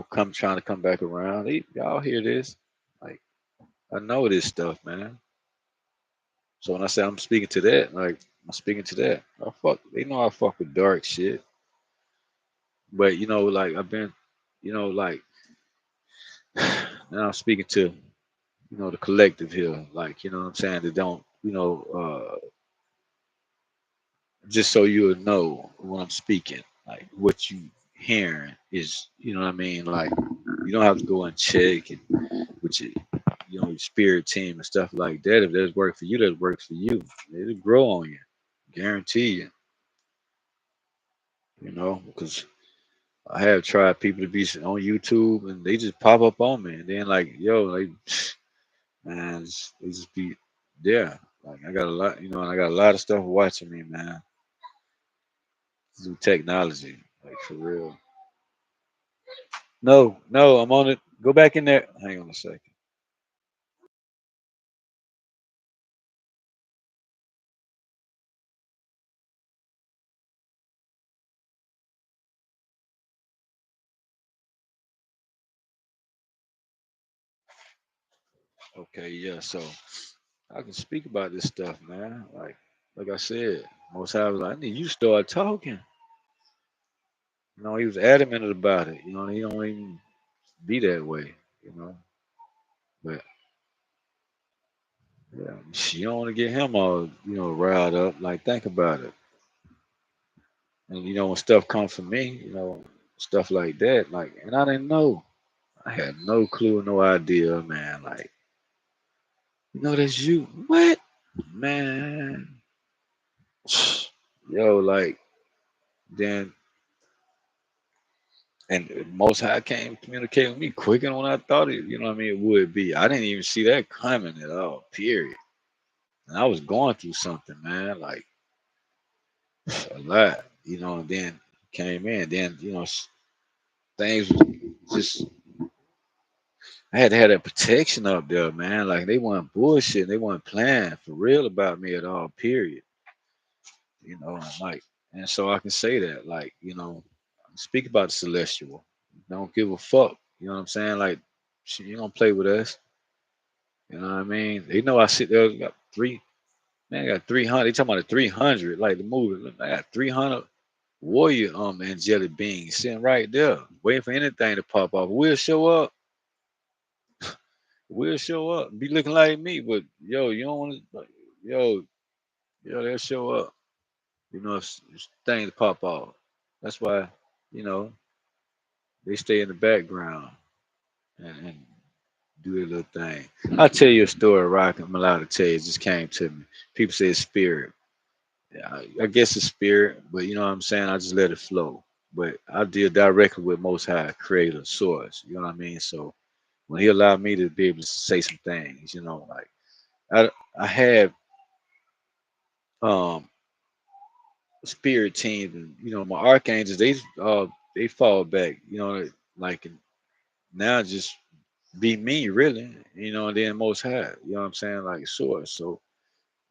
[SPEAKER 1] come trying to come back around. Y'all hear this? Like I know this stuff, man. So when I say I'm speaking to that, like I'm speaking to that. They know I fuck with dark shit. But like I've been, like now I'm speaking to, the collective here. Like, you know what I'm saying? They don't, just so you'll know when I'm speaking, like what you hearing is, you know what I mean? Like you don't have to go and check and with your spirit team and stuff like that. If there's work for you, that works for you. It'll grow on you. Guarantee you, because I have tried people to be on YouTube and they just pop up on me and then like, yo, like man, they just be there. Like I got a lot, and I got a lot of stuff watching me, man. Through technology, like for real. No, no, I'm on it. Go back in there. Hang on a second. Okay, yeah. So I can speak about this stuff, man. Like I said, most I was like, I need you to start talking. He was adamant about it. He don't even be that way. But yeah, you don't want to get him all, riled up. Like think about it. And when stuff comes from me, stuff like that, like, and I didn't know. I had no clue, no idea, man. Like, that's you. What? Man. Yo, like, then, and most high came communicate with me quicker than when I thought it, what I mean, it would be. I didn't even see that coming at all, period. And I was going through something, man. Like, a lot, and then came in. Then things was just I had to have that protection up there, man. Like they weren't bullshit, they weren't playing for real about me at all. Period. And like, and so I can say that, like, speak about the celestial. Don't give a fuck. You know what I'm saying? Like, she you don't play with us. You know what I mean? They know I sit there. Got three. Man, I got 300. They talking about the 300, like the movie. Look, I got 300 warrior angelic beings sitting right there, waiting for anything to pop off. We'll show up. We'll show up. Be looking like me, but yo, you don't want to. Yo, they'll show up. If things pop off. That's why, you know, they stay in the background and do their little thing. I'll tell you a story, Rock. I'm allowed to tell you. It just came to me. People say it's spirit. Yeah, I guess it's spirit, but you know what I'm saying? I just let it flow. But I deal directly with Most High, Creator, Source. You know what I mean? So when He allowed me to be able to say some things, like I have um spirit teams, and my archangels, they fall back. Like now just be me, really. And then Most High. You know what I'm saying? Like Source. So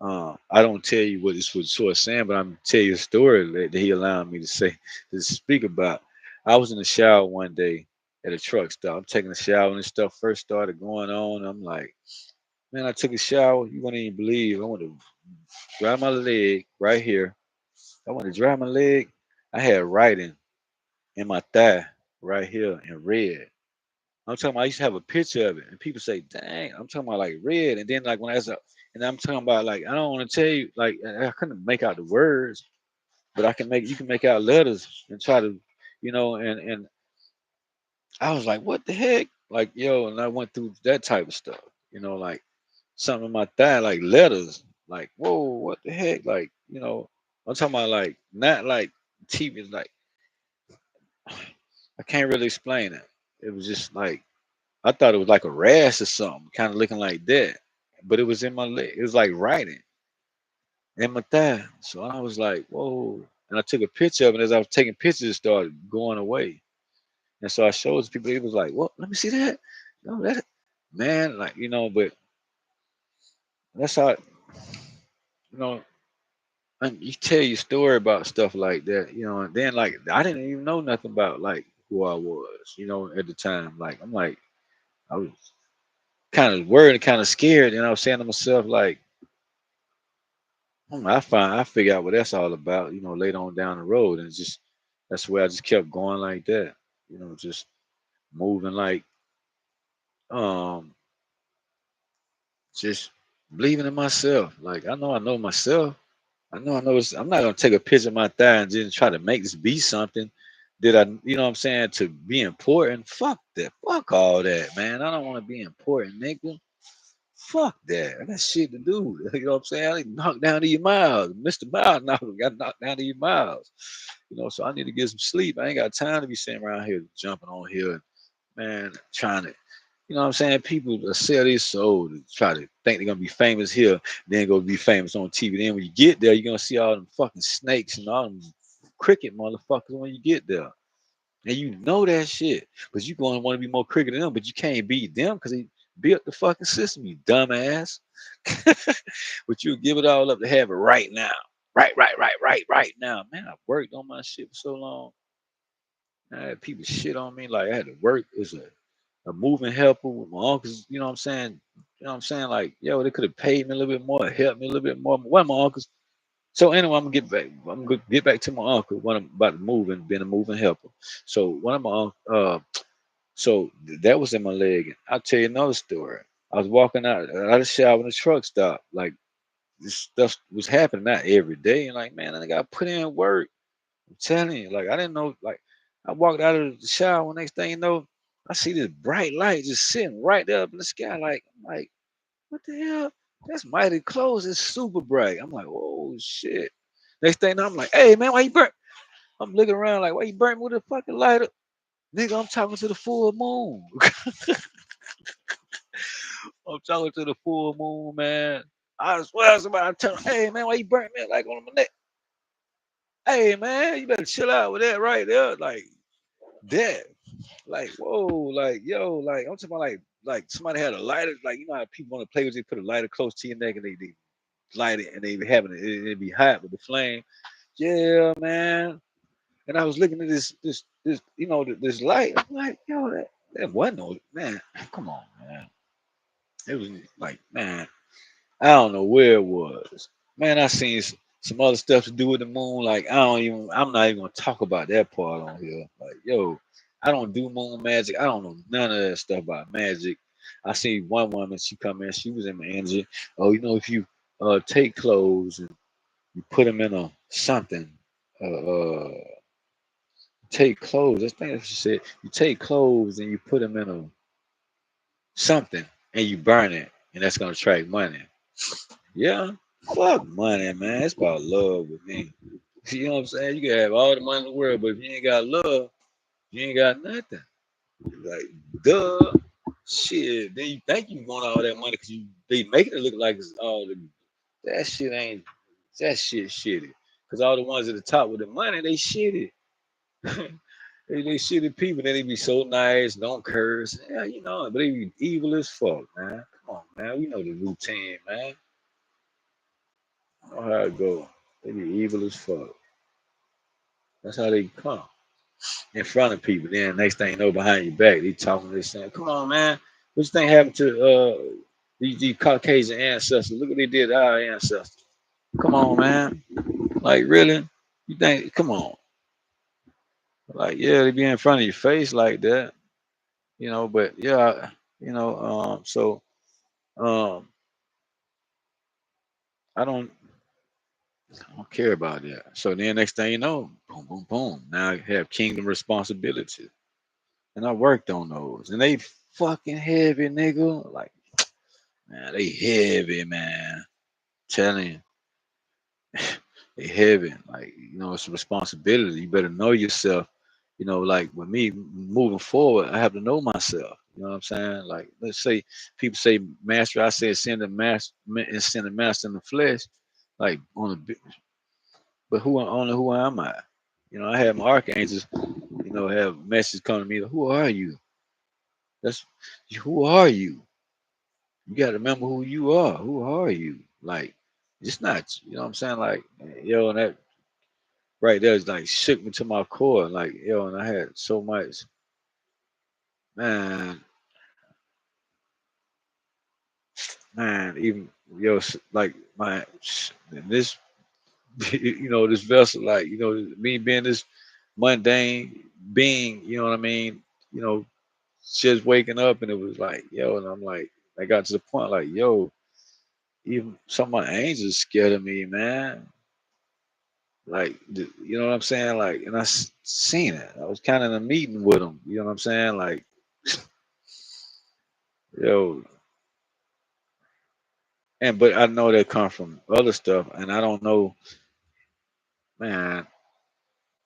[SPEAKER 1] I don't tell you what this was sort of saying, but I'm tell you a story that he allowed me to speak about. I was in the shower one day at a truck stop. I'm taking a shower and this stuff first started going on. I'm like, man, I took a shower. You wouldn't even believe. I want to dry my leg right here. I want to dry my leg. I had writing in my thigh right here in red. I'm talking about I used to have a picture of it, and people say, "Dang!" I'm talking about like red, and then like when I was, and I'm talking about like I don't want to tell you like I couldn't make out the words, but you can make out letters and try to, and I was like, "What the heck?" Like and I went through that type of stuff, like something in my thigh, like letters, like whoa, what the heck, like I'm talking about like not like TV, like I can't really explain it. It was just like I thought it was like a rash or something, kind of looking like that. But it was in my leg. It was like writing in my thigh. So I was like, whoa. And I took a picture of it. As I was taking pictures, it started going away. And so I showed it to people. It was like, what? Let me see that. No, that man, like, but that's how, you know, and you tell your story about stuff like that, and then like I didn't even know nothing about like who I was, at the time. Like I'm like, I was kind of worried and kind of scared. And I was saying to myself, like, I figure out what that's all about, later on down the road, and just that's where I just kept going like that, just moving like um, just believing in myself. Like I know myself. I know. I'm not gonna take a picture of my thigh and just try to make this be something that you know what I'm saying, to be important. Fuck that. Fuck all that, man. I don't want to be important, nigga. Fuck that. I got shit to do. You know what I'm saying? I need to knock down to your miles. Mr. Miles got knocked down to your miles. So I need to get some sleep. I ain't got time to be sitting around here jumping on here, man, trying to, what I'm saying? People sell their soul to try to think they're gonna be famous here, then go be famous on TV. Then when you get there, you're gonna see all them fucking snakes and all them cricket motherfuckers when you get there. And you know that shit. But you gonna want to be more cricket than them, but you can't beat them because they built the fucking system, you dumbass. But you give it all up to have it right now. Right now. Man, I've worked on my shit for so long. I had people shit on me like I had to work as a moving helper with my uncles, you know what I'm saying? You know what I'm saying? Like, yo, they could have paid me a little bit more, helped me a little bit more. One of my uncles. So anyway, I'm gonna get back to my uncle when I'm about to move and being a moving helper. So one of my that was in my leg. I'll tell you another story. I was walking out of the shower in the truck stop. Like this stuff was happening not every day. And like, man, I got put in work. I'm telling you, like I didn't know. Like I walked out of the shower. Next thing you know, I see this bright light just sitting right there up in the sky. Like I'm like, what the hell? That's mighty close. It's super bright. I'm like, oh shit. Next thing I'm like, hey man, why you burn? I'm looking around like, why you burn with a fucking lighter? Nigga, I'm talking to the full moon. I'm talking to the full moon, man. I swear somebody tell me, hey man, why you burnt me like on my neck? Hey man, you better chill out with that right there. Like that. Like, whoa, like yo, like I'm talking about like somebody had a lighter, like you know how people want to play with they put a lighter close to your neck and they light it and they be having it be hot with the flame. Yeah, man. And I was looking at this this light. I'm like, yo, that wasn't no man. Come on, man. It was like, man, I don't know where it was. Man, I seen some other stuff to do with the moon. Like, I'm not even gonna talk about that part on here. Like, yo, I don't do moon magic. I don't know none of that stuff about magic. I see one woman, she come in, she was in my energy. Oh, if you take clothes and you put them in a something, uh, uh take clothes. That's thing that she said. You take clothes and you put them in a something and you burn it, and that's gonna attract money. Yeah, fuck money, man. It's about love with me. You know what I'm saying? You can have all the money in the world, but if you ain't got love, you ain't got nothing. Like, duh. Shit. Then you think you want all that money because they making it look like it's all the that shit ain't that shit shitty. Cause all the ones at the top with the money, they shitty. They shitty people. Then they be so nice, don't curse. Yeah, but they be evil as fuck, man. Come on, man. We know the routine, man. Know how it go. They be evil as fuck. That's how they come in front of people. Then next thing you know, behind your back, they talking. They saying, "Come on, man, what you think happened to these Caucasian ancestors? Look what they did to our ancestors. Come on, man. Like really? You think? Come on. Like yeah, they be in front of your face like that. But yeah, so um, I don't care about that. So then next thing you know, boom, boom, boom. Now I have kingdom responsibility. And I worked on those. And they fucking heavy, nigga. Like, man, they heavy, man. Telling you, they heavy. Like, it's a responsibility. You better know yourself. Like with me moving forward, I have to know myself. You know what I'm saying? Like, let's say people say master, I said send a master and send a master in the flesh. Like on the but who am I? I have my archangels, have messages come to me. Who are you? That's who are you? You got to remember who you are. Who are you? Like, it's not, you know what I'm saying? Like, yo, and that right there is like shook me to my core. Like, yo, and I had so much, man, man, even, like this, this vessel, like, me being this mundane being, you know what I mean? You know, just waking up and it was like, yo, and I'm like, I got to the point like, yo, even some of my angels scared of me, man. Like, you know what I'm saying? Like, and seen it. I was kind of in a meeting with them. You know what I'm saying? Like, yo, but I know they come from other stuff, and I don't know, man.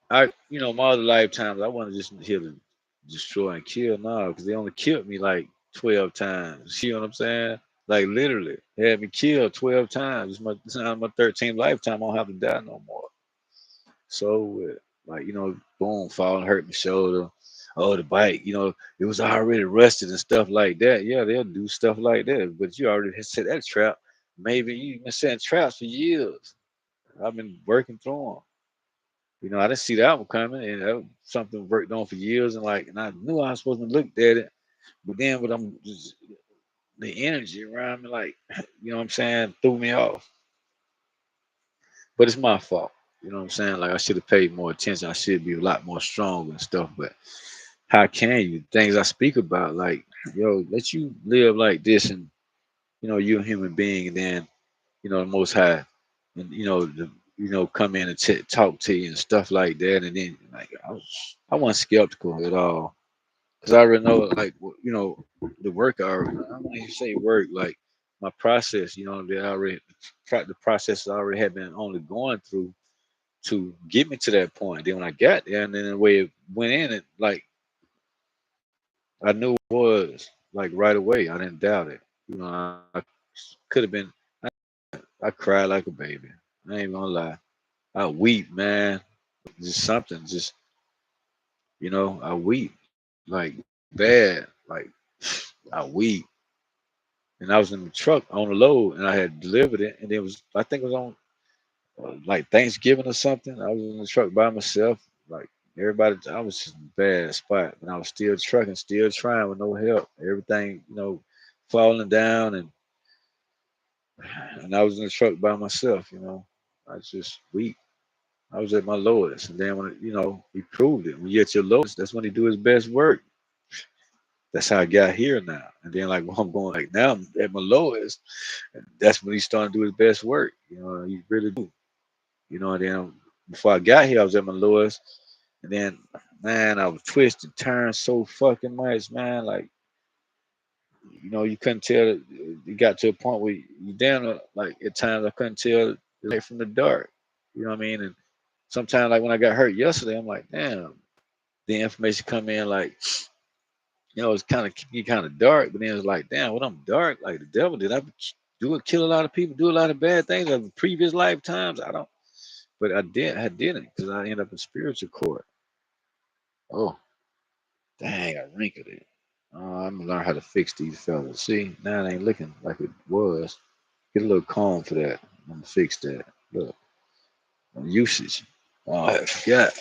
[SPEAKER 1] My other lifetimes, I wasn't just here to destroy and kill, no, because they only killed me like 12 times. You know what I'm saying? Like, literally, they had me killed 12 times. It's not my 13th lifetime. I don't have to die no more. So, like, boom, fall and hurt my shoulder. Oh, the bike, it was already rusted and stuff like that. Yeah, they'll do stuff like that. But you already had set that trap. Maybe you've been setting traps for years. I've been working through them. I didn't see that one coming, and that was something worked on for years. And I knew I was supposed to look at it, but then with them, just the energy around me, like, what I'm saying, threw me off. But it's my fault. You know what I'm saying? Like I should have paid more attention. I should be a lot more strong and stuff. But how can you? Things I speak about, like, yo, let you live like this, and you're a human being, and then the Most High, and come in and talk to you and stuff like that, and then like I wasn't skeptical at all because I already know, like, the work I already. I don't even say work, like my process. That I already the process I already had been only going through to get me to that point. Then when I got there, and then the way it went in, it like I knew it was like right away. I didn't doubt it. I could have been. I cried like a baby. I ain't gonna lie. I weep, man. just something, just I weep like bad, like I weep. And I was in the truck on the load, and I had delivered it, and it was I think it was on like Thanksgiving or something. I was in the truck by myself, like everybody. I was just in a bad spot, and I was still trucking, still trying with no help. Everything, falling down, and I was in the truck by myself. I was just weak. I was at my lowest, and then when he proved it. When you're at your lowest, that's when he do his best work. That's how I got here now. And then like when I'm going like now I'm at my lowest, and that's when he's starting to do his best work. He really do. And then before I got here, I was at my lowest, and then man, I was twisted, turned so fucking much, man. Like you couldn't tell. You got to a point where you down. Like at times, I couldn't tell the light from the dark. You know what I mean? And sometimes, like when I got hurt yesterday, I'm like, damn. The information come in like, it's kind of dark, but then it's like, damn, when I'm dark, like the devil did I kill a lot of people, do a lot of bad things of previous lifetimes? I don't, but I didn't because I ended up in spiritual court. Oh, dang, I wrinkled it. I'm gonna learn how to fix these fellas. See, now it ain't looking like it was. Get a little calm for that. I'm gonna fix that. Look, usage. Oh, I forgot.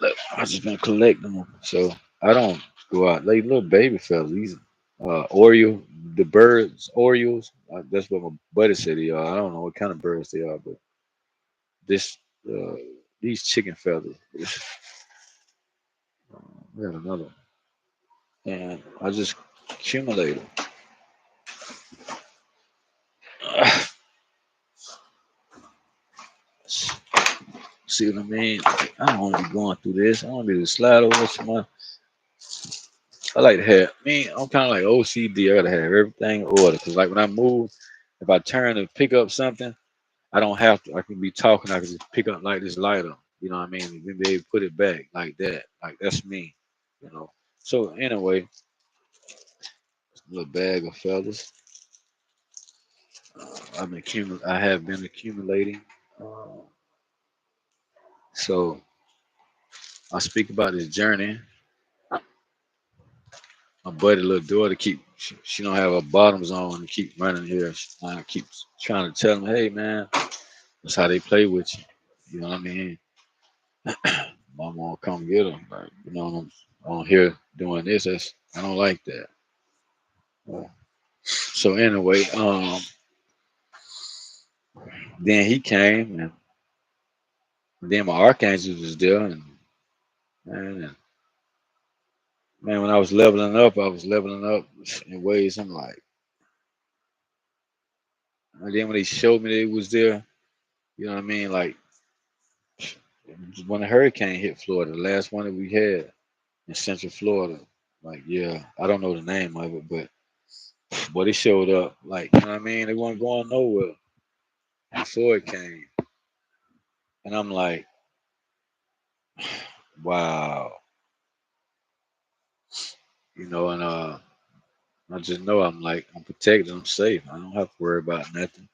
[SPEAKER 1] Look, I just been collecting them, so I don't go out. Like little baby fellas, these Oreo, the birds, Orioles. That's what my buddy said they are. I don't know what kind of birds they are, but this uh, these chicken feathers. We have another one, and I just accumulate them. See what I mean? I don't want to be going through this. I want to be able to slide over to my. I like to have. Me, I'm kind of like OCD. I gotta have everything in order because, like, when I move, if I turn to pick up something, I don't have to. I can be talking. I can just pick up like this lighter. You know what I mean? And then be able to put it back like that. Like that's me. You know. So anyway, little bag of feathers. I have been accumulating. Uh, so I speak about this journey. My buddy, little daughter, she don't have her bottoms on and keep running here. I keep trying to tell him, hey man, that's how they play with you. You know what I mean? Mama won't come get them. Like, I'm on here doing this. I don't like that. So anyway, then he came, and then my archangel was there, and man, when I was leveling up, I was leveling up in ways I'm like, and then when they showed me that it was there, you know what I mean? Like when the hurricane hit Florida, the last one that we had in Central Florida, like yeah, I don't know the name of it, but boy, they showed up. Like you know what I mean? They weren't going nowhere before it came, and I'm like, wow, and I just know I'm protected, I'm safe. I don't have to worry about nothing.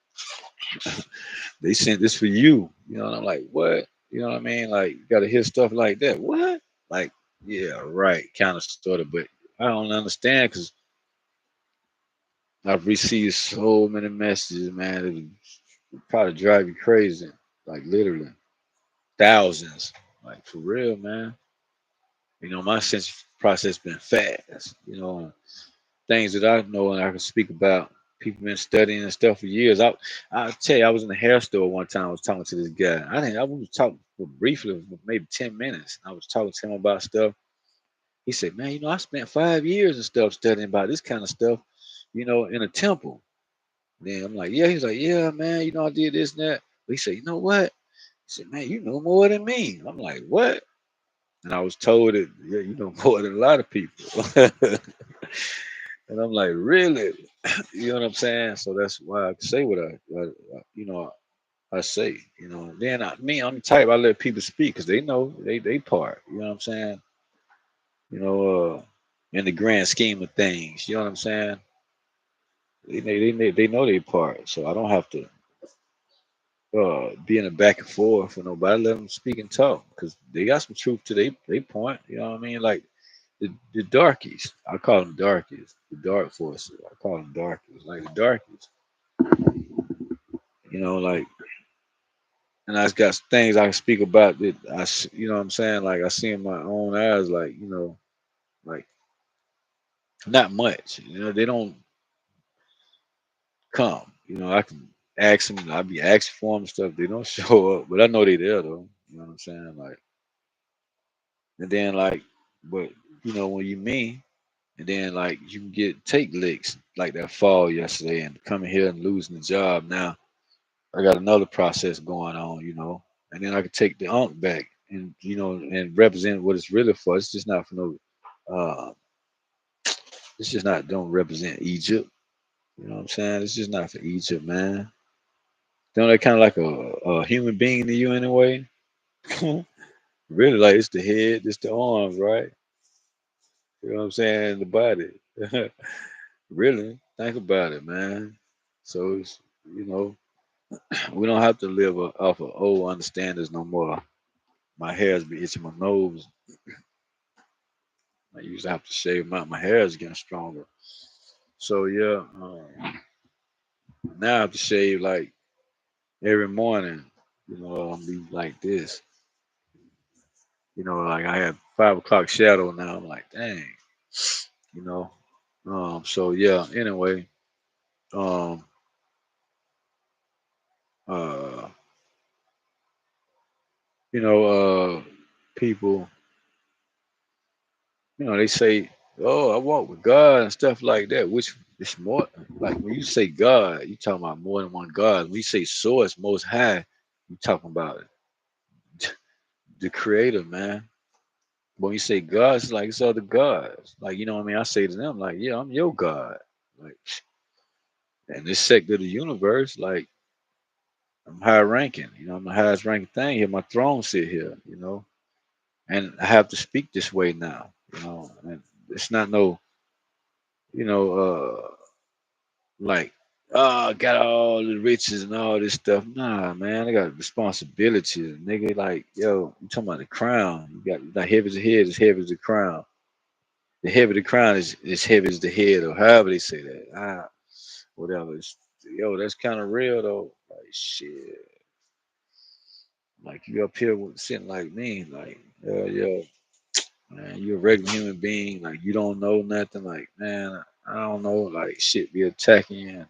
[SPEAKER 1] They sent this for you, and I'm like, what? You know what I mean? Like, you gotta hear stuff like that. What? Like, yeah, right, kind of, sort of, but I don't understand because I've received so many messages, man. It would probably drive you crazy, like literally thousands, like for real, man. My sense process been fast, things that I know and I can speak about. People been studying and stuff for years. I tell you, I was in the hair store one time. I was talking to this guy. I was talking for briefly, for maybe 10 minutes. I was talking to him about stuff. He said, "Man, I spent 5 years and stuff studying about this kind of stuff, in a temple." Then I'm like, "Yeah." He's like, "Yeah, man. I did this and that." But he said, "You know what?" He said, "Man, you know more than me." I'm like, "What?" And I was told that, yeah, you know more than a lot of people. And I'm like, really? You know what I'm saying? So that's why I say what I say. Then I'm the type I let people speak because they know they part. You know what I'm saying? You know, in the grand scheme of things, you know what I'm saying? They know they part, so I don't have to. being a back and forth for nobody. Let them speak and talk because they got some truth to they point. You know what I mean? Like the darkies, I call them darkies, the dark forces. I call them darkies, like the darkies. You know, like, and I got things I can speak about that you know what I'm saying? Like I see in my own eyes, like like not much. You know, they don't come. You know, I can ask them. I be asking for them and stuff. They don't show up, but I know they there though. You know what I'm saying? Like, and then like, but you know when you mean, and then like you can take licks like that fall yesterday and coming here and losing the job. Now I got another process going on. You know, and then I could take the unk back and and represent what it's really for. It's just not for no. Uh, it's just not don't represent Egypt. You know what I'm saying? It's just not for Egypt, man. Don't that kind of like a human being to you anyway? Really, like it's the head, it's the arms, right? You know what I'm saying? The body. Really, think about it, man. So it's, you know, we don't have to live off of old understandings no more. My hairs be itching my nose. I used to have to shave my hair is getting stronger. So yeah, now I have to shave like every morning. You know, I'll be like this. You know, like I have 5 o'clock shadow now. I'm like, dang, you know. So yeah, anyway, um, uh, you know, people, they say, oh, I walk with God and stuff like that, which is more like when you say God, you talking about more than one God. When you say source, most high, you talking about the creator, man. When you say God, it's like it's other gods. Like, you know what I mean? I say to them, like, yeah, I'm your God. Like, and this sector of the universe, like, I'm high ranking, I'm the highest ranking thing here. My throne sit here, and I have to speak this way now, and it's not no, you know, like, oh, I got all the riches and all this stuff. Nah, man, I got responsibilities, nigga. Like, yo, you talking about the crown? You got the heavy as the head is heavy as the crown. The heavy the crown is heavy as the head, or however they say that. Whatever. Yo, that's kind of real though. Like shit. Like you up here with sitting like me, like yo, man, you're a regular human being, like you don't know nothing, like man, I don't know, like shit be attacking you, and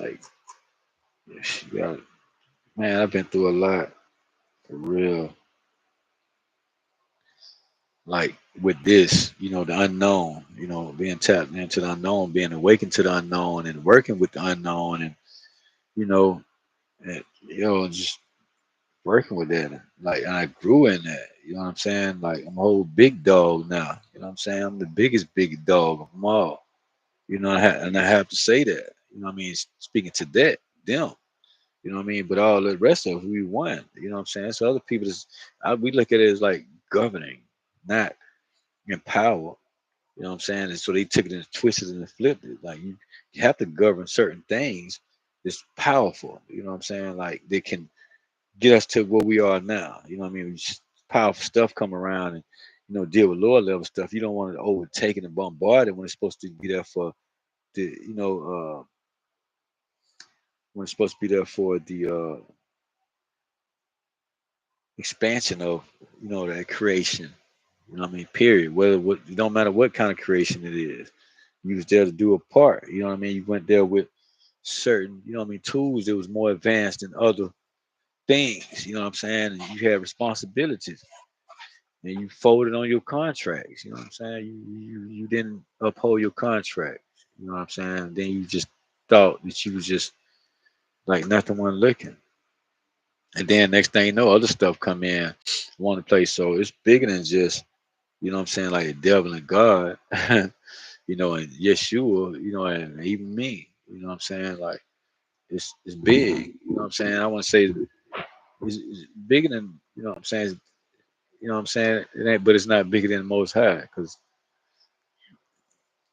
[SPEAKER 1] like you got, man, I've been through a lot for real. Like with this, the unknown, being tapped into the unknown, being awakened to the unknown, and working with the unknown, and you know, just working with that. Like, and I grew in that. You know what I'm saying? Like, I'm a whole big dog now. You know what I'm saying? I'm the biggest big dog of them all. And I have to say that. You know what I mean? Speaking to them. You know what I mean? But all the rest of us, we won. You know what I'm saying? So other people, we look at it as like governing, not in power. You know what I'm saying? And so they took it and twisted it and flipped it. Like you have to govern certain things. It's powerful. You know what I'm saying? Like they can get us to where we are now. You know what I mean? Just powerful stuff come around and deal with lower level stuff. You don't want to overtake it and bombard it when it's supposed to be there for the when it's supposed to be there for the expansion of that creation. You know what I mean? Period. Whether what it don't matter what kind of creation it is. You was there to do a part. You know what I mean? You went there with certain, tools that was more advanced than other things. You know what I'm saying? And you had responsibilities. And you folded on your contracts. You know what I'm saying? You didn't uphold your contract. You know what I'm saying? Then you just thought that you was just like nothing one looking. And then next thing you know, other stuff come in, want to play. So it's bigger than just, what I'm saying, like the devil and God, and Yeshua, and even me. You know what I'm saying? Like it's big. You know what I'm saying? I want to say it's bigger than, what I'm saying. You know what I'm saying? It ain't, but it's not bigger than the Most High because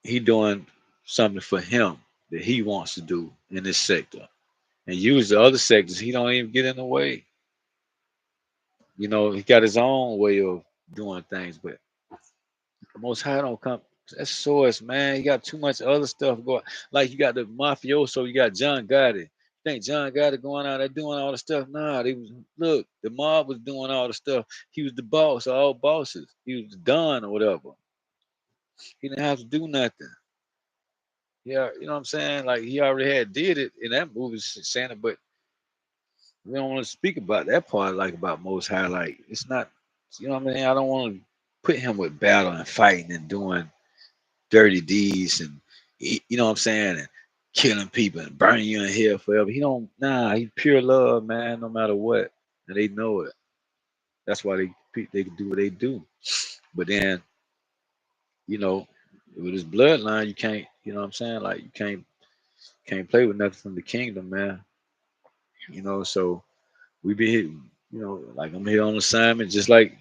[SPEAKER 1] he doing something for him that he wants to do in this sector. and use the other sectors. He don't even get in the way. You know, he got his own way of doing things, but the Most High don't come. That's source, man. You got too much other stuff going. Like you got the mafioso, you got John Gotti. Think John Gotti going out there doing all the stuff? Nah, they was look. The mob was doing all the stuff. He was the boss of all bosses. He was the don or whatever. He didn't have to do nothing. Yeah, you know what I'm saying? Like he already had did it in that movie, Santa. But we don't want to speak about that part, like about Most High. Like it's not. You know what I mean? I don't want to put him with battle and fighting and doing dirty deeds and you know what I'm saying, and killing people and burning you in hell forever. He don't. Nah, he pure love, man. No matter what, and they know it. That's why they can do what they do. But then you know, with his bloodline, you can't. You know what I'm saying? Like you can't play with nothing from the kingdom, man. You know, so we be here. You know, like I'm here on assignment, just like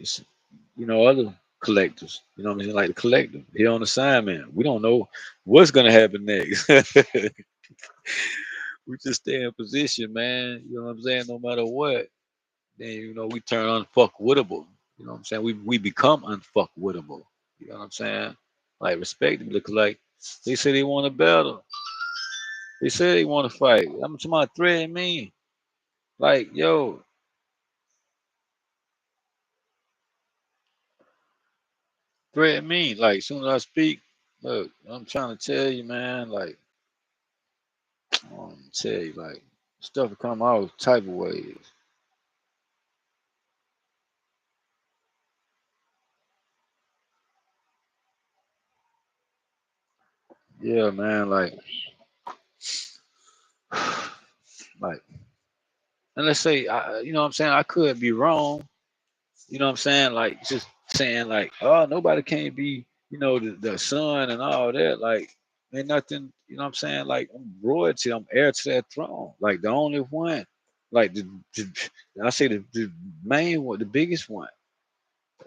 [SPEAKER 1] other collectors. You know what I'm saying? Like the collector here on assignment. We don't know what's gonna happen next. We just stay in position, man. You know what I'm saying? No matter what, then we turn unfuckwittable. You know what I'm saying? We become unfuckwittable. You know what I'm saying? Like respect look like they say they want to battle. They say they want to fight. I'm talking about threatening me. Like, yo, threaten me. Like, as soon as I speak, look, I'm trying to tell you, man. Like, I'm tell you, like, stuff will come out type of ways. Yeah, man. Like, and let's say, you know what I'm saying? I could be wrong. You know what I'm saying? Like, just saying, like, oh, nobody can't be, the son and all that. Like, ain't nothing, you know what I'm saying? Like, I'm royalty, I'm heir to that throne. Like, the only one. Like, I say the main one, the biggest one.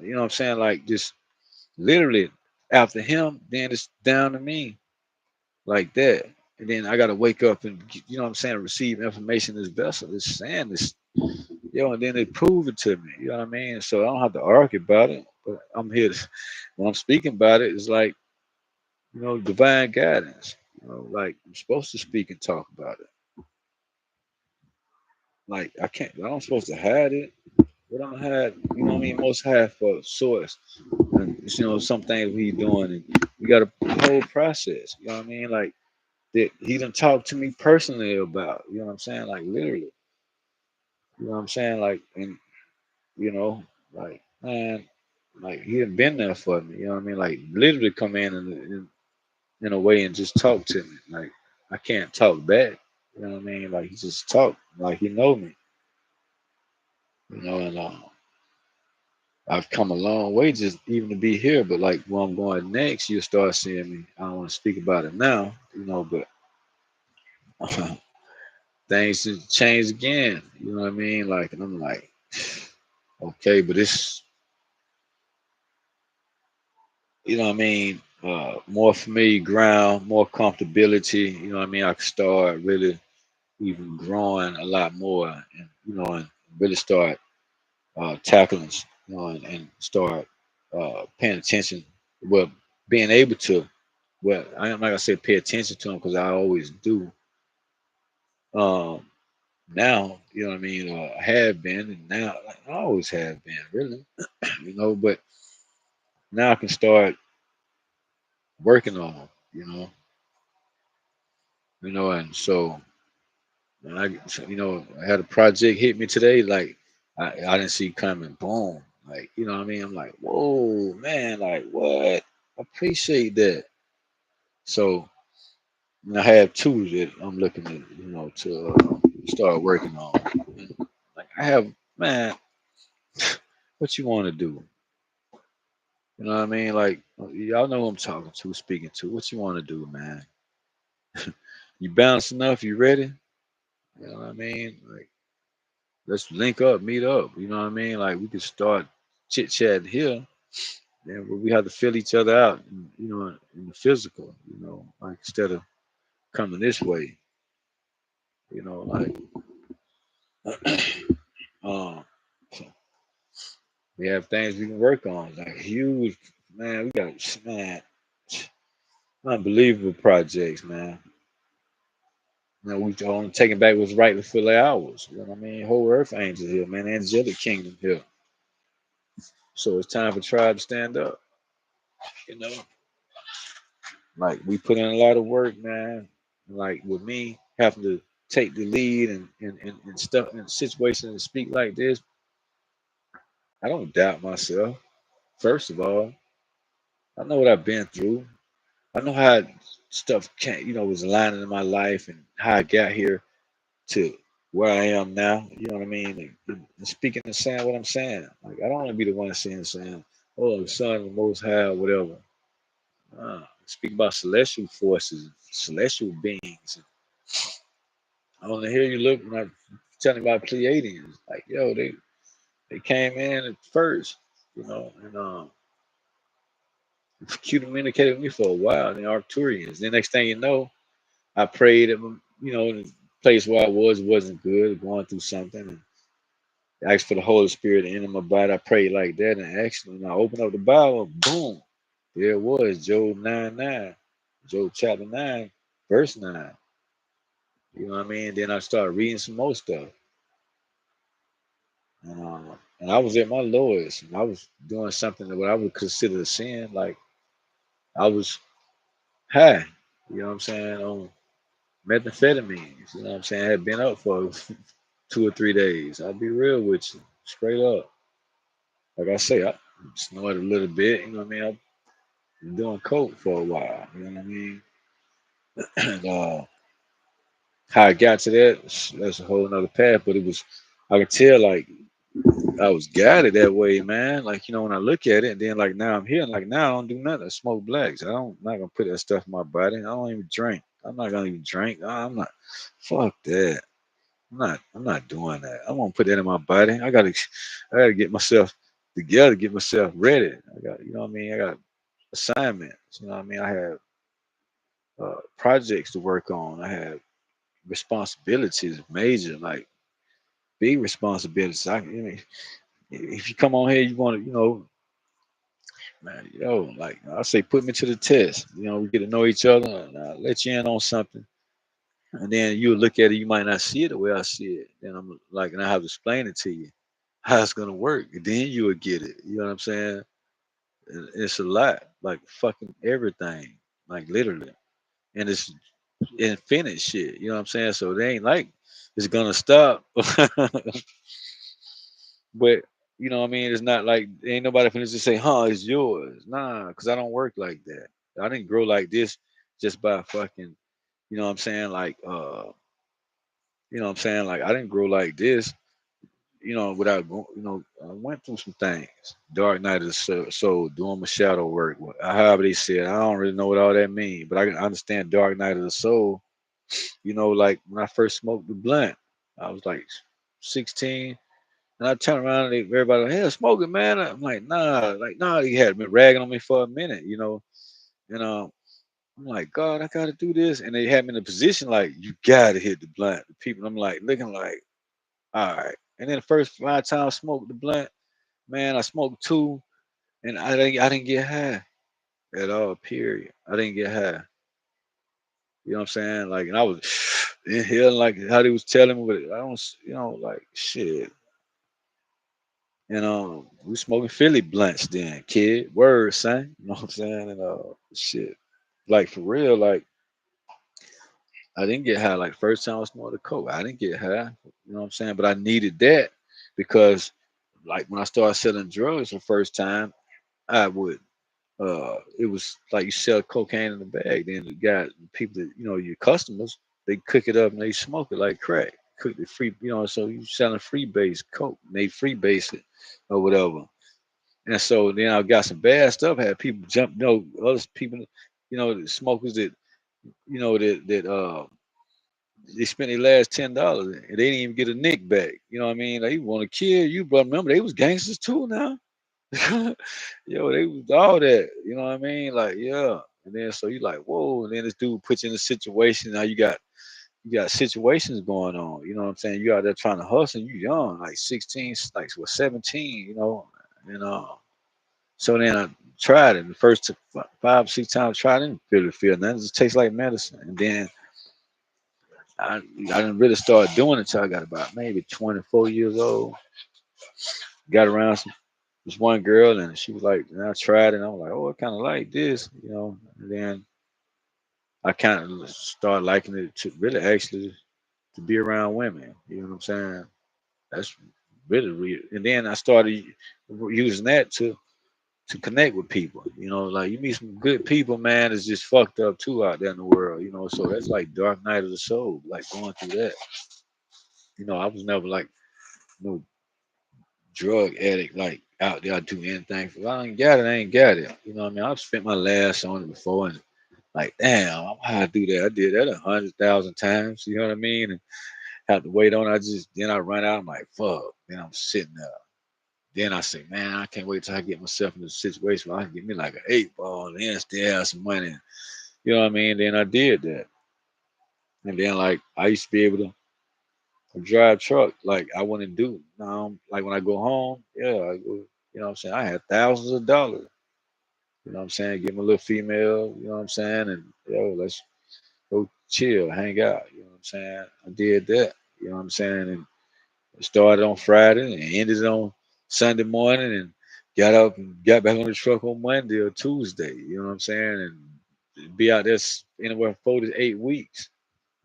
[SPEAKER 1] You know what I'm saying? Like, just literally after him, then it's down to me like that. And then I got to wake up and, you know what I'm saying, receive information this vessel is saying this. And then they prove it to me. You know what I mean? So I don't have to argue about it. But I'm here to, when I'm speaking about it, it's like, divine guidance. Like I'm supposed to speak and talk about it. Like I don't supposed to hide it. But I'm hide, what I mean, most high for source. And some things we doing and we got a whole process. You know what I mean? Like that he done talked to me personally about, you know what I'm saying? Like literally. You know what I'm saying? Like and you know, like man, like he had been there for me. You know what I mean? Like literally come in a way and just talk to me. Like I can't talk back. You know what I mean? Like he just talk like he know me. And I've come a long way just even to be here. But like where I'm going next, you'll start seeing me. I don't want to speak about it now, but things just change again. You know what I mean? Like, and I'm like, okay, but it's you know what I mean, more familiar ground, more comfortability. You know what I mean? I can start really even growing a lot more, and and really start tackling, and start paying attention. Well, being able to, well, I'm not gonna say pay attention to them because I always do. Um, Now, you know what I mean, I have been, and now like, I always have been, really, but now I can start working on them, and so when I had a project hit me today, like I didn't see coming, boom, like you know what I mean. I'm like, whoa, man, like what? I appreciate that. So I have two that I'm looking at, to start working on. And, like I have, man, what you want to do? You know what I mean? Like y'all know who I'm talking to, speaking to. What you want to do, man? You balanced enough? You ready? You know what I mean? Like let's link up, meet up. You know what I mean? Like we could start chit chatting here. Then we have to fill each other out, in the physical. Like instead of coming this way. You know, like um, we have things we can work on, like huge, man. We got man, unbelievable projects, man. You know, we only taking back what's right for the hours. You know what I mean? Whole earth angels here, man. Angelic kingdom here. So it's time for tribe to stand up. You know, like we put in a lot of work, man. Like with me having to take the lead and stuff in situations and speak like this, I don't doubt myself. First of all, I know what I've been through. I know how stuff can was aligning in my life and how I got here to where I am now. You know what I mean? And speaking and saying what I'm saying. Like I don't want to be the one saying, "Oh, the Son of the Most High," or whatever. Speak about celestial forces, celestial beings. I want to hear you look when I'm telling about Pleiadians. Like, yo, they came in at first, and communicated with me for a while. The Arcturians. The next thing you know, I prayed at the place where I was wasn't good, going through something, and asked for the Holy Spirit to enter my body. I prayed like that, and actually, when I opened up the Bible, boom, there it was, Job 9:9, Job chapter 9, verse 9. You know what I mean? Then I started reading some more stuff, and I was at my lowest. And I was doing something that what I would consider a sin. Like I was high. You know what I'm saying? On methamphetamines. You know what I'm saying? I had been up for 2 or 3 days. I'll be real with you, straight up. Like I say, I snorted a little bit. You know what I mean? I've been doing coke for a while. You know what I mean? And how I got to that's a whole nother path. But it was, I could tell like I was guided that way, man. Like when I look at it, and then like now I'm here, and like now I don't do nothing. I smoke blacks. I'm not gonna put that stuff in my body. I don't even drink. I'm not gonna even drink. I'm not. Fuck that. I'm not doing that. I'm gonna put that in my body. I gotta get myself together, get myself ready. I got, what I mean. I got assignments. You know what I mean. I have projects to work on. I have responsibilities, major, like big responsibilities. If you come on here, you want to, man, like I say, put me to the test. We get to know each other, and I'll let you in on something, and then you look at it. You might not see it the way I see it. Then I'm like, and I have to explain it to you how it's gonna work. And then you will get it. You know what I'm saying? It's a lot, like fucking everything, like literally, and it's infinite shit. You know what I'm saying? So they ain't like it's gonna stop. But what I mean, it's not like ain't nobody finna just say, "Huh, it's yours." Nah, because I don't work like that. I didn't grow like this just by fucking. You know what I'm saying? Like, what I'm saying? Like, I didn't grow like this. Without I went through some things. Dark night of the soul, doing my shadow work. However they said, I don't really know what all that means, but I can understand dark night of the soul. Like when I first smoked the blunt, I was like 16. And I turn around and everybody like, "Hey, smoking, man." I'm like, "Nah, like, nah." He had been ragging on me for a minute, and I'm like, "God, I gotta do this." And they had me in a position like, "You gotta hit the blunt." The people, I'm like, looking like, "All right." And then the first 5 times I smoked the blunt, man, I smoked two, and I didn't get high at all. Period. I didn't get high. You know what I'm saying? Like, and I was inhaling like how they was telling me, but I don't, like shit. We smoking Philly blunts then, kid. Word, son. You know what I'm saying? And shit. Like for real, like I didn't get high. Like first time I smoked the coke, I didn't get high. You know what I'm saying? But I needed that because like when I started selling drugs the first time, I would it was like you sell cocaine in the bag. Then the guy, people that your customers, they cook it up and they smoke it like crack. Cook the free, so you selling free base coke, and they free base it or whatever. And so then I got some bad stuff. Had people jump, other people, the smokers that, that they spent their last $10 and they didn't even get a nick back. You know what I mean? They want to kill you, but remember they was gangsters too now. They was all that. You know what I mean? Like, yeah. And then so you like, whoa. And then this dude puts you in a situation. Now you got, you got situations going on. You know what I'm saying? You out there trying to hustle. You young, like 16, like what 17. You know, and so then I tried it. The first 5, 6 times I tried it, didn't really feel nothing. It just tastes like medicine. And then I didn't really start doing it until I got about maybe 24 years old. Got around this one girl, and she was like, and I tried it, and I was like, oh, I kind of like this, you know. And then I kind of started liking it to really actually to be around women. You know what I'm saying? That's really real. And then I started using that to connect with people. You know, like you meet some good people, man. It's just fucked up too out there in the world. You know, so that's like dark night of the soul, like going through that. You know, I was never like no drug addict, like out there do anything. If I ain't got it, I ain't got it. You know what I mean? I've spent my last on it before, and like, damn, I'm how I do that. I did that 100,000 times. You know what I mean? And have to wait on. Then I run out. I'm like, fuck. Then I'm sitting there. Then I say, man, I can't wait till I get myself in a situation where I can get me like an 8 ball and then still have some money. You know what I mean? Then I did that. And then like I used to be able to drive truck like I wouldn't do. Now like when I go home, yeah, I go, you know what I'm saying? I had thousands of dollars. You know what I'm saying? Get my little female, you know what I'm saying? And yo, let's go chill, hang out. You know what I'm saying? I did that. You know what I'm saying? And it started on Friday and ended on Sunday morning and got up and got back on the truck on Monday or Tuesday. You know what I'm saying? And be out there anywhere from 4 to 8 weeks.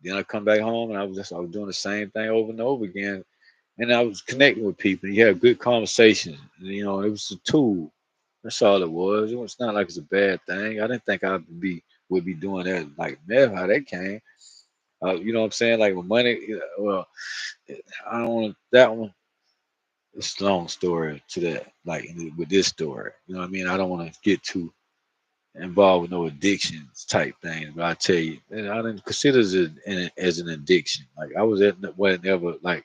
[SPEAKER 1] Then I come back home and I was doing the same thing over and over again. And I was connecting with people. You had good conversations. You know, it was a tool. That's all it was. It was not like it's a bad thing. I didn't think would be doing that like meth. How that came. You know what I'm saying? Like with money. Well, I don't want that one. It's a long story to that. Like with this story, you know what I mean. I don't want to get too involved with no addictions type things. But I tell you, and I didn't consider as an addiction. Like I was at whatever. Like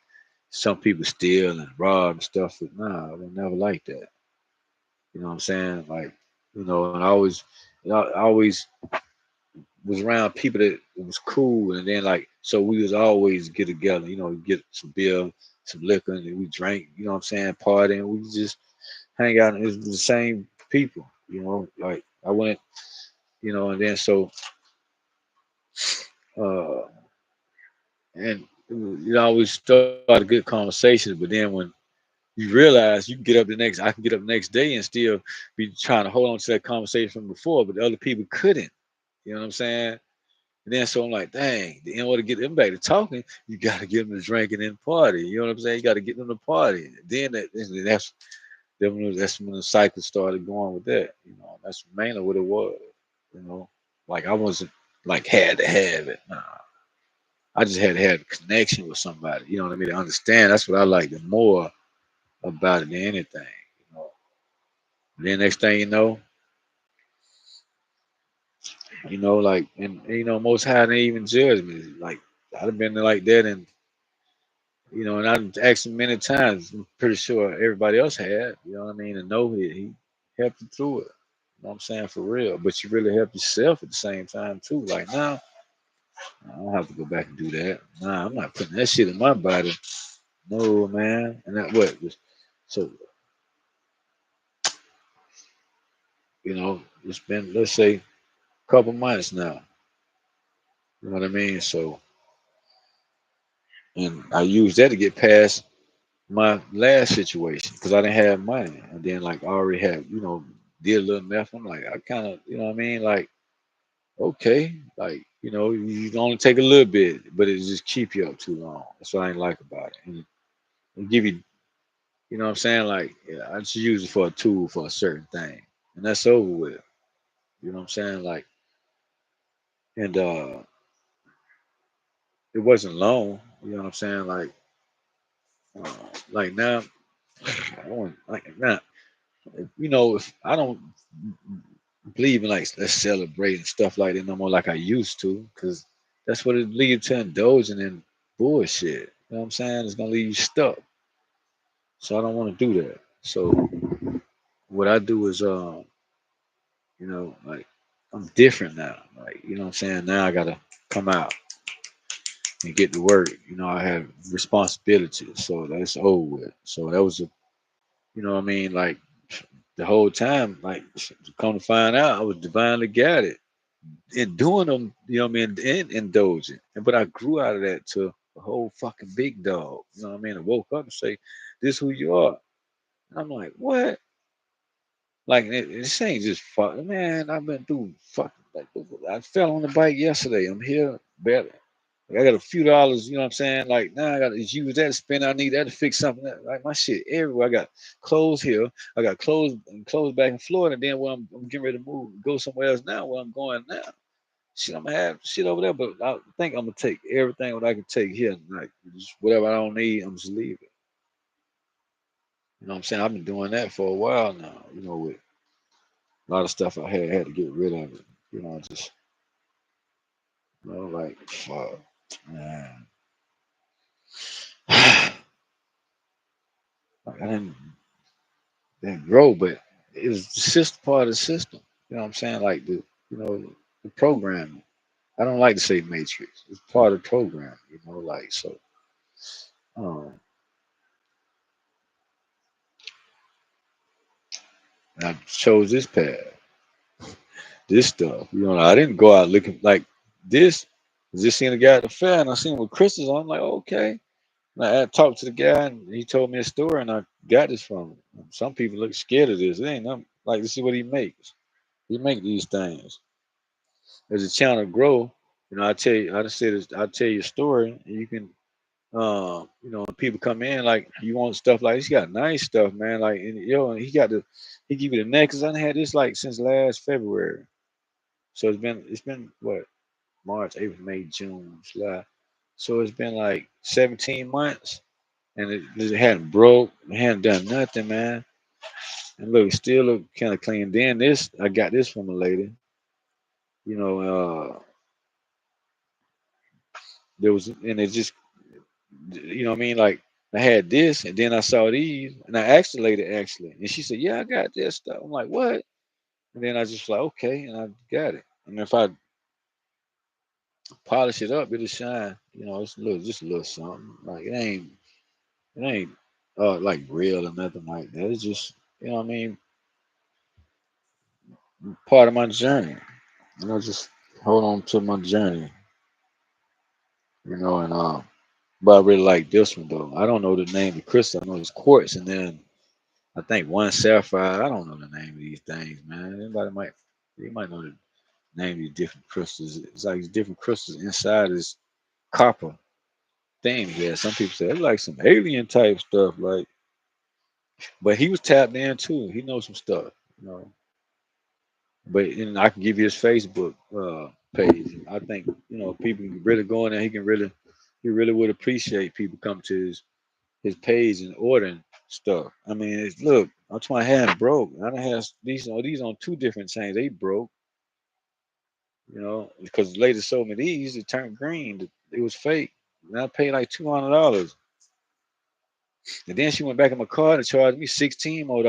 [SPEAKER 1] some people steal and rob and stuff. But nah, I was never like that. You know what I'm saying? Like, you know, and I always was around people that was cool, and then like, so we was always get together, you know, get some beer, some liquor, and we drank, you know what I'm saying, party, and we just hang out, and it was the same people, you know, like I went, you know, and then so, uh, and you know, always started good conversations, but then when you realize you can get up I can get up the next day and still be trying to hold on to that conversation from before, but the other people couldn't. You know what I'm saying? And then so I'm like, dang, in order to get them back to talking, you got to get them to drink and then party. You know what I'm saying? You got to get them to party. Then that's when the cycle started going with that. You know, that's mainly what it was. You know, like I wasn't like had to have it. Nah, I just had to have a connection with somebody. You know what I mean? To understand. That's what I like the more about it than anything. You know. Then next thing you know, like, and you know, most high didn't even judge me. Like I'd have been like that, and you know, and I've asked him many times. I'm pretty sure everybody else had. You know what I mean? And know he helped you through it. You know what I'm saying? For real. But you really help yourself at the same time too. Like now, I don't have to go back and do that. Nah, I'm not putting that shit in my body. No, man. And that what? So you know, it's been let's say a couple months now. You know what I mean? So, and I used that to get past my last situation because I didn't have money, and then like I already had, you know, did a little meth. I'm like, I kind of, you know what I mean? Like, okay, like you know, you can only take a little bit, but it just keep you up too long. That's what I ain't like about it. And it give you, you know what I'm saying? Like, yeah, I just use it for a tool for a certain thing, and that's over with. You know what I'm saying? Like, and it wasn't long. You know what I'm saying? Uh, like now, I want like now. You know, if I don't believe in like let's celebrate and stuff like that no more like I used to, because that's what it leads to indulging in bullshit. You know what I'm saying? It's gonna leave you stuck. So I don't want to do that. So what I do is you know, like I'm different now. Like, you know what I'm saying? Now I gotta come out. and get to work. I had responsibilities, so that's over with. So that was what I mean, like the whole time, like come to find out, I was divinely guided in doing them. I mean, and indulging. But I grew out of that to a whole fucking big dog. You know what I mean? I woke up and say, "This who you are." And I'm like, "What?" Like this ain't just fuck, man. I've been through fucking. Like, I fell on the bike yesterday. I'm here better. Like, I got a few dollars. You know what I'm saying? Like now I got to use that to spend. I need that to fix something. Like my shit everywhere. I got clothes here. I got clothes back in Florida. And then when I'm getting ready to move, go somewhere else now. Where I'm going now. Shit, I'm gonna have shit over there. But I think I'm gonna take everything what I can take here. Like just whatever I don't need, I'm just leaving. You know what I'm saying? I've been doing that for a while now. With a lot of stuff I had to get rid of it. Just like fuck, man. Like I didn't grow, but it was just part of the system. You know what I'm saying? Like the programming. I don't like to say matrix. It's part of the program. Like so. Um, and I chose this path, this stuff. I didn't go out looking like this. I just seen a guy at the fair, and I seen with crystals on. I'm like, okay. I talked to the guy and he told me a story and I got this from him. Some people look scared of this. It ain't nothing. Like this is what he makes. He make these things. As a channel grow, I tell you, I just said this, I'll tell you a story and you can when people come in like you want stuff like he's got nice stuff, man. Like and he give you the necklace. I done had this like since last February. So it's been what? March, April, May, June, July. So it's been like 17 months and it hadn't broke, it hadn't done nothing, man. And look, it still look kind of clean. Then this, I got this from a lady. You know, there was, and it just, what I mean, like I had this, and then I saw these, and I asked the lady actually, and she said, "Yeah, I got this stuff." I'm like, "What?" And then I just like, okay, and I got it. And if I polish it up, it'll shine. It's just a little something. Like it ain't like real or nothing like that. It's just, what I mean, part of my journey. Just hold on to my journey, and but I really like this one though. I don't know the name of crystal. I know it's quartz, and then I think one sapphire. I don't know the name of these things, man. You might know the name of these different crystals. It's like these different crystals inside this copper thing. Yeah, some people say it's like some alien type stuff. Like, but he was tapped in too. He knows some stuff, you know. But and I can give you his Facebook page. I think people can really go in there. He really would appreciate people come to his page and ordering stuff. I mean, look, I'm my hand broke. I don't have these on two different chains. They broke, because the lady sold me these. It turned green. It was fake, and I paid like $200. And then she went back in my card and charged me $16 more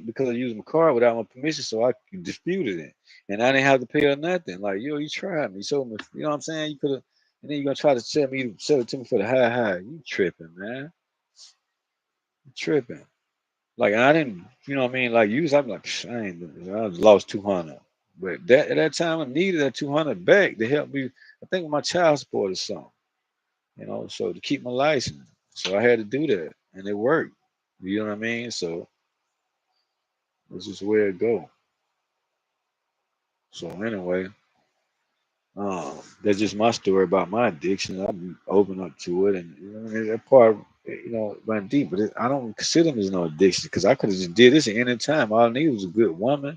[SPEAKER 1] because I used my card without my permission, so I disputed it, and I didn't have to pay her nothing. Like, yo, you tried me, you sold me. You know what I'm saying? You could have, and then you're gonna try to sell it to me for the high. You tripping, man? You tripping? Like I didn't, what I mean? Like use, I'm like, I ain't, I lost 200. But that at that time I needed that 200 back to help me. I think with my child support or something, so to keep my license. So I had to do that, and it worked. You know what I mean? So this is where it go. So anyway, that's just my story about my addiction. I'm open up to it, and that part, run deep. But I don't consider them as no addiction because I could have just did this at any time. All I need was a good woman,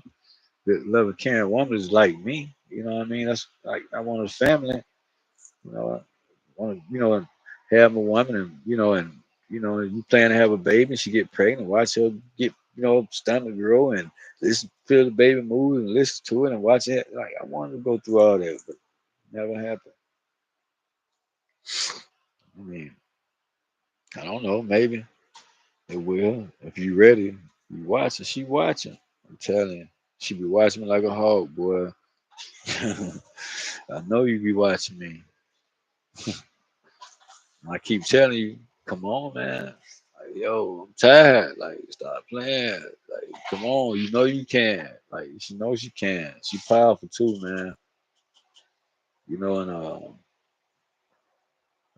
[SPEAKER 1] good loving, caring woman is like me. You know what I mean? That's like I want a family. I want to, have a woman, and you plan to have a baby, and she get pregnant, watch her get, stomach grow, and listen, feel the baby move, and listen to it, and watch it. Like I wanted to go through all that, but never happened. I mean, I don't know. Maybe it will if you ready. You watching? She watching. I'm telling you, she be watching me like a hawk, boy. I know you be watching me. I keep telling you, come on, man. Like, yo, I'm tired. Like, stop playing. Like, come on. You know you can. Like, she knows she can. She powerful too, man. You know, and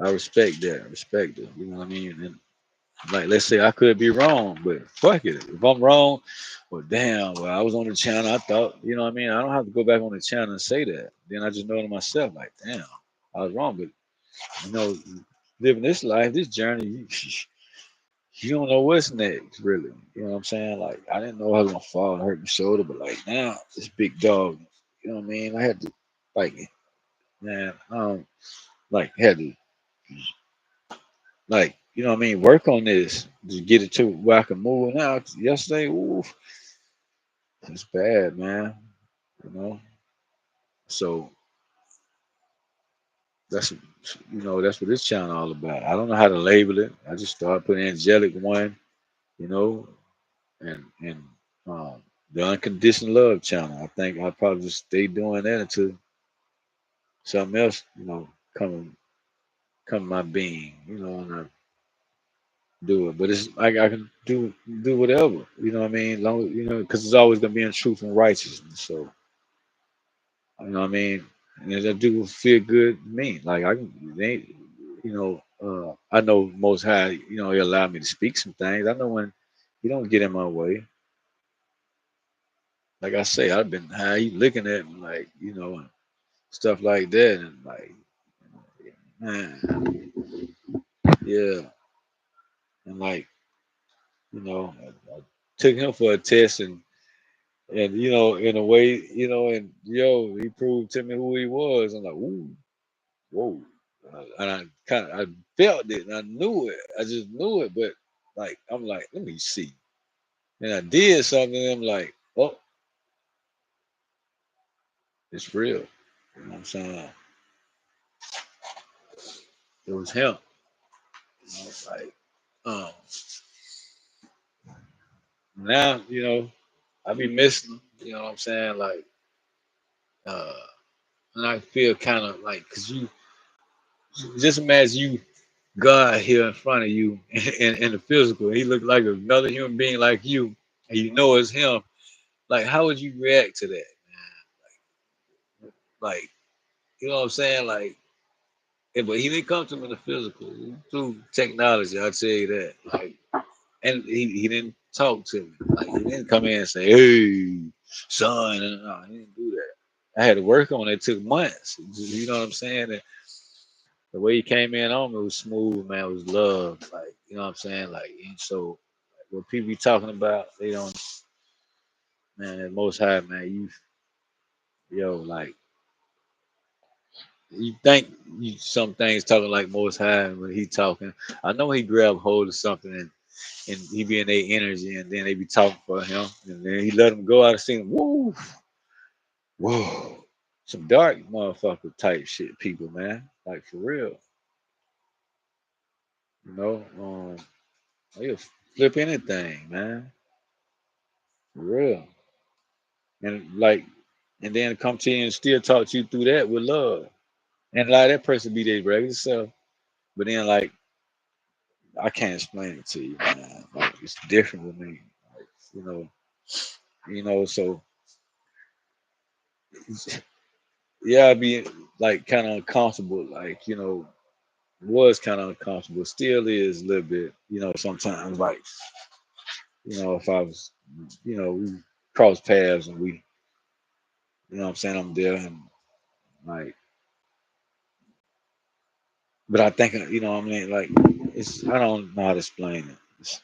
[SPEAKER 1] I respect that. I respect it. You know what I mean? And like, let's say I could be wrong, but fuck it. If I'm wrong, well, damn. Well, I was on the channel. I thought, you know what I mean? I don't have to go back on the channel and say that. Then I just know to myself, like, damn, I was wrong. But you know, living this life, this journey, you don't know what's next, really. You know what I'm saying? Like, I didn't know I was gonna fall and hurt my shoulder, but like now, this big dog, you know what I mean? I had to, like, man, like, had to, like, you know what I mean, work on this to get it to where I can move now. 'Cause yesterday, ooh, it's bad, man. You know, so that's, that's what this channel all about. I don't know how to label it. I just started putting Angelic One, you know, and um, the Unconditional Love channel. I think I'll probably just stay doing that until something else, come come my being, and I do it. But it's like I can do whatever, you know what I mean? Long, because it's always gonna be in truth and righteousness. So you know what I mean? And that do feel good to me. Like I can, they ain't, I know Most High, He allowed me to speak some things. I know when He don't get in my way. Like I say, I've been high. He looking at me like, and stuff like that, and like, man, yeah, and like, I took him for a test, and in a way, and he proved to me who he was. I'm like, ooh, whoa, and I I felt it, and I knew it. I just knew it, but like, I'm like, let me see, and I did something. And I'm like, oh, it's real. You know what I'm saying? It was him. Like, um, now, I be missing him. You know what I'm saying? Like, uh, and I feel kind of like, cause you just imagine you God here in front of you in the physical. He looked like another human being like you, and you know it's him. Like, how would you react to that? Like, you know what I'm saying? Like, but he didn't come to me in the physical through technology. I'll tell you that. Like, and he didn't talk to me. Like, he didn't come in and say, "Hey, son," and no, he didn't do that. I had to work on it. It took months. You know what I'm saying? And the way he came in on me was smooth, man. It was love. Like, you know what I'm saying? Like, and so like, what people be talking about, they don't, man, Most High, man, like, you think some things talking like Most High when he talking. I know he grabbed hold of something and he be in their energy and then they be talking for him and then he let them go out of scene. Woo, whoa. Some dark motherfucker type shit people, man. Like for real. You know, they'll flip anything, man. For real. And like, and then come to you and still talk to you through that with love. And like that person be their regular self. But then like I can't explain it to you, man. Like it's different with me. Like, so yeah, I'd be like kind of uncomfortable, like, was kind of uncomfortable, still is a little bit, sometimes like, if I was, we cross paths and we, what I'm saying, I'm there and like, but I think, what I mean, like, I don't know how to explain it. It's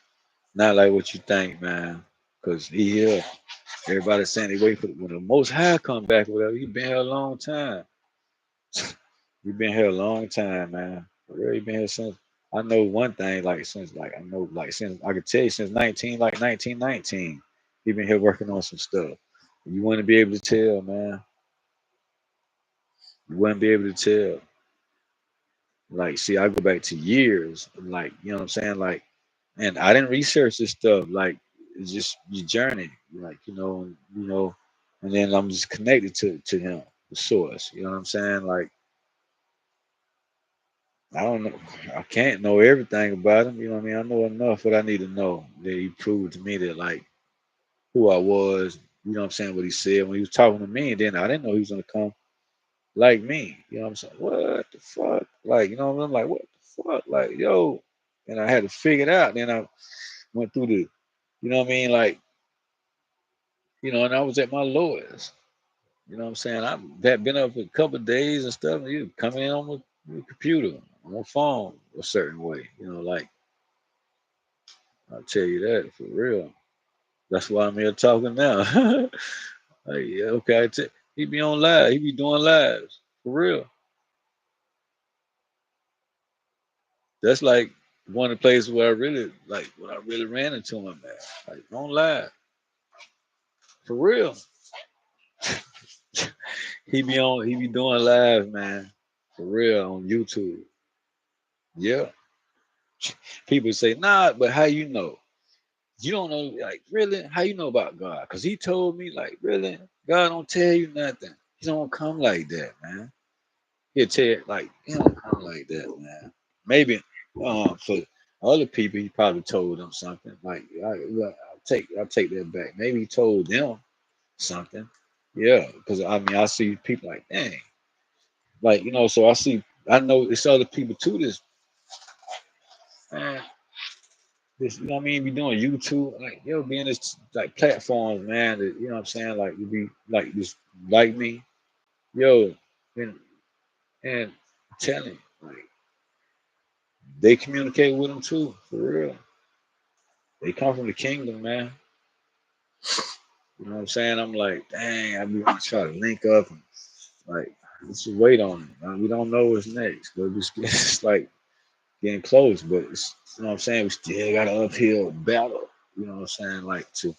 [SPEAKER 1] not like what you think, man, because he here. Everybody's saying they wait for when the Most High come back or whatever. He been here a long time. He been here a long time, man. For real, he been here since. I know one thing, like since, like I know, like since I could tell you since 1919. He been here working on some stuff. You wouldn't be able to tell, man. You wouldn't be able to tell. Like, see, I go back to years, like, you know what I'm saying? Like, and I didn't research this stuff. Like, it's just your journey, like, and then I'm just connected to him, the source. You know what I'm saying? Like, I don't know. I can't know everything about him. You know what I mean? I know enough what I need to know. That he proved to me that like who I was. You know what I'm saying? What he said when he was talking to me, and then I didn't know he was gonna come like me. You know what I'm saying? What the fuck? Like, you know what I'm like? What the fuck? Like, yo. And I had to figure it out. Then I went through the, you know what I mean? Like, and I was at my lowest. You know what I'm saying? I've had been up a couple of days and stuff, and you come in on the computer, on my phone a certain way. Like I'll tell you that for real. That's why I'm here talking now. Like, yeah, okay, he be on live, he be doing lives for real. That's like one of the places where I really like when I really ran into him, man. Like on live for real. He be doing live, man, for real on YouTube. Yeah, people say, nah, but how you know? You don't know, like, really? How you know about God? Because he told me, like, really? God don't tell you nothing. He don't come like that, man. He'll tell you, like, he don't come like that, man. Maybe for other people, he probably told them something. Like, I'll take that back. Maybe he told them something. Yeah, because I mean, I see people like, dang, like, so I know it's other people too. Man, you know what I mean? Be doing YouTube, like, be in this like platforms, man. That, you know what I'm saying? Like, you be like just like me, yo, and and I'm telling you, like, they communicate with them too, for real. They come from the kingdom, man. You know what I'm saying? I'm like, dang, I be want to try to link up and like, let's just wait on it. We don't know what's next, but it's like getting close. But you know what I'm saying? We still got an uphill battle. You know what I'm saying? Like to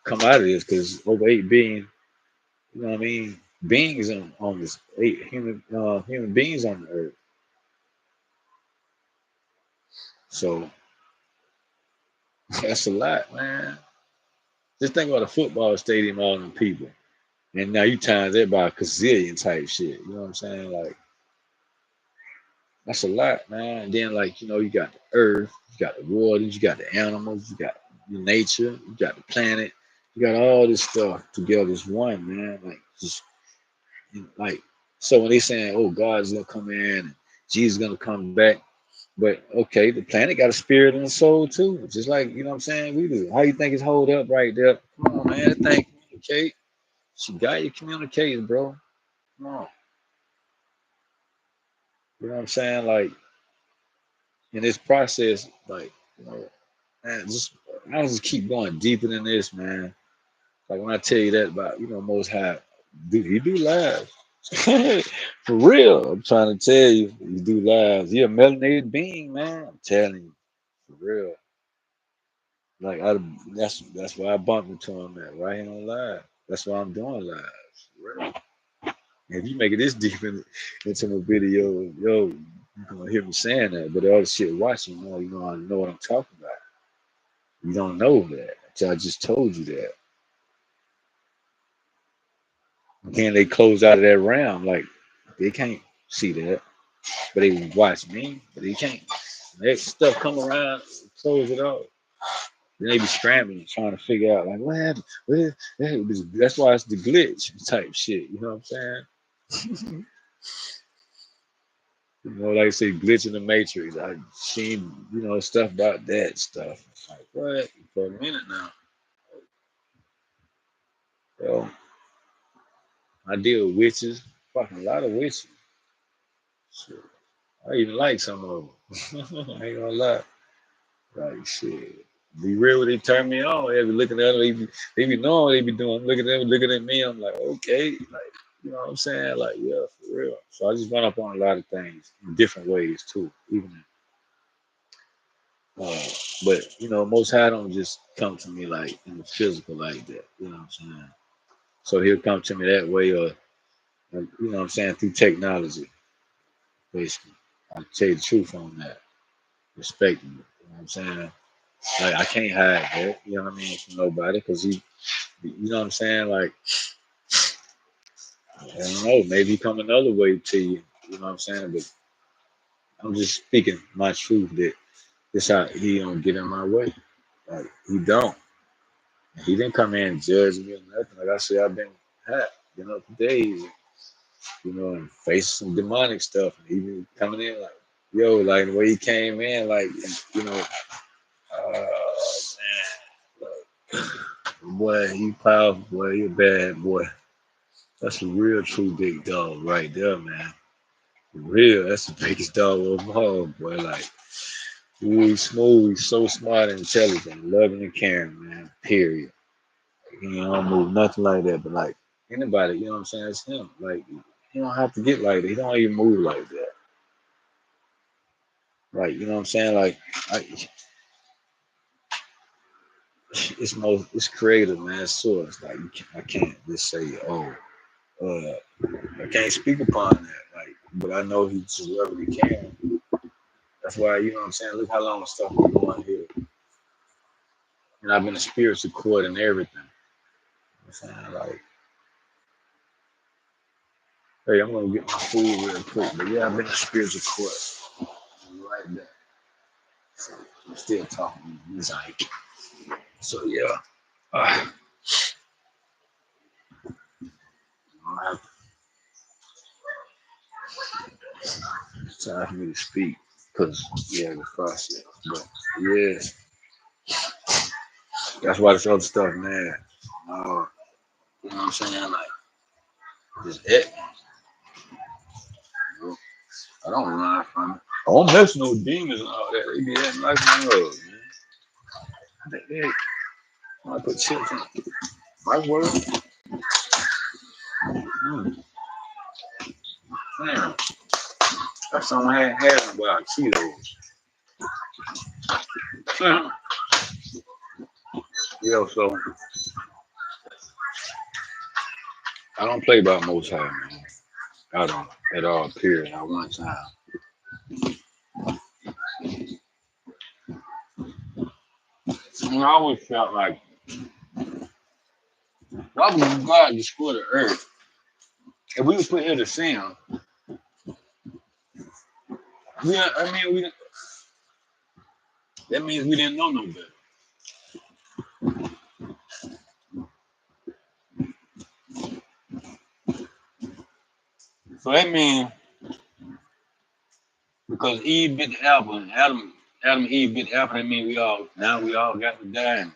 [SPEAKER 1] come out of this because over 8 billion, you know what I mean, beings on this human beings on the earth. So that's a lot, man. Just think about a football stadium, all them people. And now you times that by a gazillion type shit. You know what I'm saying? Like that's a lot, man. And then like, you got the earth, you got the waters, you got the animals, you got the nature, you got the planet, you got all this stuff together as one, man. Like just like so when they saying, oh, God's gonna come in and Jesus is gonna come back. But okay, the planet got a spirit and a soul too. Just like, you know what I'm saying, we do. How you think it's hold up right there? Come on, man. That thing communicate. She got you communicating, bro. Come on. You know what I'm saying? Like in this process, like, man, I just keep going deeper than this, man. Like when I tell you that about, Most High, he do live. For real. I'm trying to tell you, he do live. He a melanated being, man. I'm telling you. For real. Like that's why I bumped into him at right here on live. That's why I'm doing live. For real. If you make it this deep into my video, yo, you gonna hear me saying that. But the other shit watching, I know what I'm talking about. You don't know that. So I just told you that. Then they close out of that round, like they can't see that, but they can watch me, but they can't. That stuff come around, close it off. Then they be scrambling, trying to figure out like what happened. That's why it's the glitch type shit. You know what I'm saying? Like I say, glitch in the matrix. I seen, stuff about that stuff. It's like what for a minute now. Yo, I deal with witches, fucking a lot of witches. Shit. I even like some of them. I ain't gonna lie. Like shit. Be real when they turn me on. They be looking at them, they be knowing what they be doing. Looking at them, looking at me. I'm like, okay, like you know what I'm saying? Like, yeah, for real. So I just run up on a lot of things in different ways too. Even uh, but most high don't just come to me like in the physical like that. You know what I'm saying? So he'll come to me that way or you know what I'm saying, through technology, basically. I'll tell you the truth on that. Respect me. You know what I'm saying? Like I can't hide that, you know what I mean, from nobody because you know what I'm saying? Like, I don't know, maybe come another way to you, you know what I'm saying? But I'm just speaking my truth that this how he don't get in my way. Like he don't. He didn't come in and judge me or nothing. Like I said, I've been hot, for days, and facing some demonic stuff. And he been coming in like, yo, like the way he came in, like, man, boy, he powerful, boy, he a bad boy. That's a real true big dog right there, man. Real, that's the biggest dog of them all, boy. Like, he's smooth, he's so smart and intelligent, loving and caring, man. Period. He don't move nothing like that, but like anybody, you know what I'm saying? It's him. Like, he don't have to get like that. He don't even move like that. Like, you know what I'm saying? Like, I, it's creative, man. It's source. Like, I can't just say, oh, I can't speak upon that. Like, but I know he's just loving and caring. That's why, you know what I'm saying? Look how long stuff been going here. And I've been a spiritual court and everything. You know what I'm saying? Like, hey, I'm gonna get my food real quick. But yeah, I've been a spiritual court. Right there. So I'm still talking this like so yeah. Uh, it's time for me to speak. Cause yeah, the process. But yes, that's why this other stuff, man. You know what I'm saying? Like just it. You know? I don't run from it. I don't mess with no demons and all that. They be acting like man. They I put chips in my word. Man, that's someone had about Cheetos. Yeah, so I don't play by most high, man. I don't at all, period. Not one time. I always felt like, why would God destroy the earth? If we were put here to sin, that means we didn't know no better. So that means because Eve bit the apple and Adam and Eve bit the apple, that means we all got to die and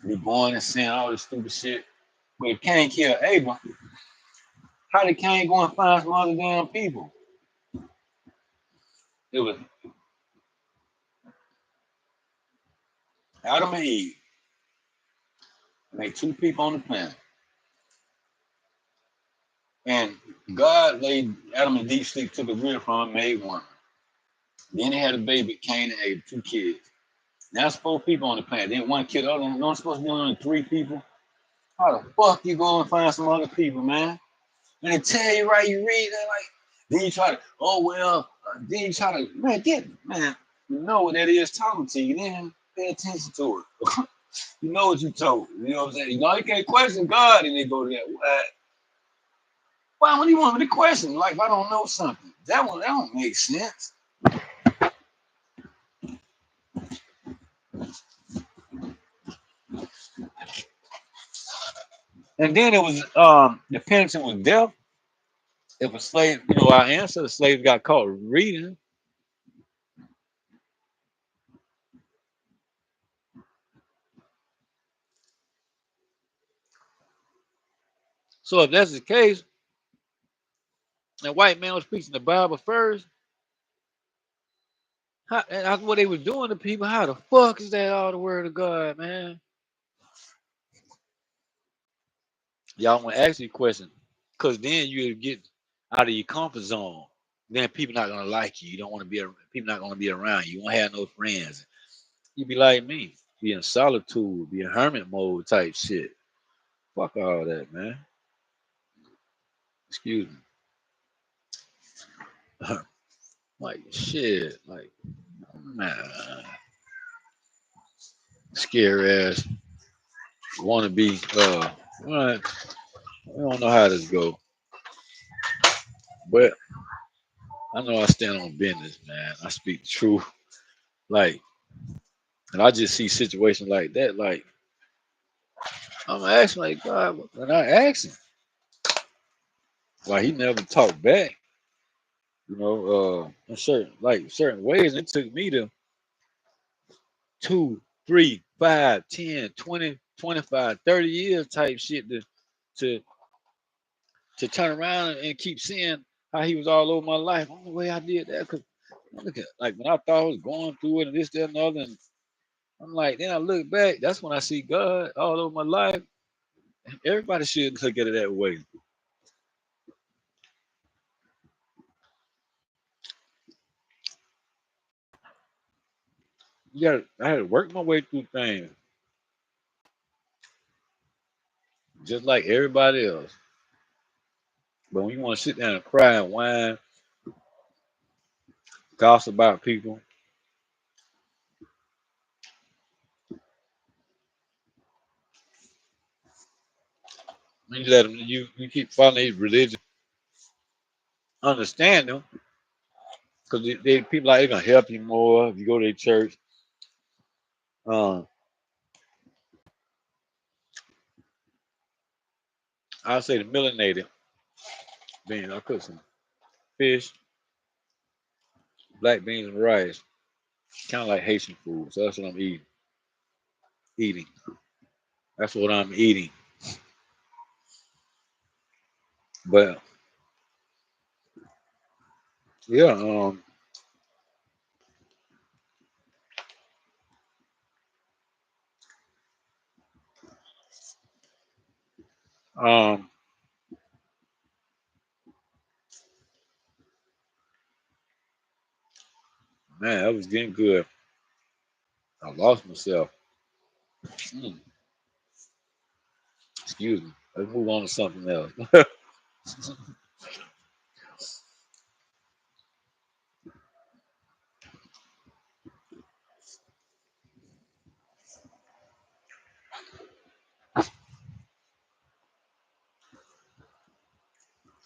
[SPEAKER 1] be born in sin, all this stupid shit. But if Cain killed Abel, how did Cain go and find some other damn people? It was Adam and Eve. Made two people on the planet. And God laid Adam in deep sleep, took a rib from him, made one. Then they had a baby, Cain and Abel, two kids. Now there's four people on the planet. Then one kid, other than not supposed to be only three people. How the fuck you go and find some other people, man? And they tell you right, you read that like, then you try to, oh well, then you try to, man, you know what that is talking to you, then pay attention to it. You know what you told. You know what I'm saying? You know you can't question God and they go to that. What? Why would you want me to question? Like if I don't know something. That don't make sense. And then it was the penalty was death. If a slave, our ancestors, slaves got caught reading. So if that's the case, and white man was preaching the Bible first, that's what they were doing to people. How the fuck is that all the word of God, man? Y'all want to ask you a question, because then you get out of your comfort zone. Then people not gonna like you. You don't want to be people not gonna be around you. You won't have no friends. You be like me, be in solitude, be in hermit mode type shit. Fuck all that, man. Excuse me. Like shit, like man, scary ass. Want to be what? I don't know how this go, but I know I stand on business, man. I speak the truth. Like, and I just see situations like that. Like, I'm asking, like, God, and I ask him, like, he never talked back. In certain ways. It took me to 2, 3, 5, 10, 20, 25, 30 years type shit to to turn around and keep seeing how he was all over my life. Only way I did that because look at like when I thought I was going through it and this, that, and the other, and I'm like, then I look back, that's when I see God all over my life. Everybody should look at it that way. I had to work my way through things just like everybody else. But when you want to sit down and cry and whine, gossip about people, you let them, you keep following these religion, understand them, because people like they gonna help you more if you go to their church. I say the melanated beans. I cook some fish, black beans, and rice. Kind of like Haitian food. So that's what I'm eating. Eating. That's what I'm eating. But yeah, um, man, that was getting good. I lost myself. Mm, excuse me. Let's move on to something else.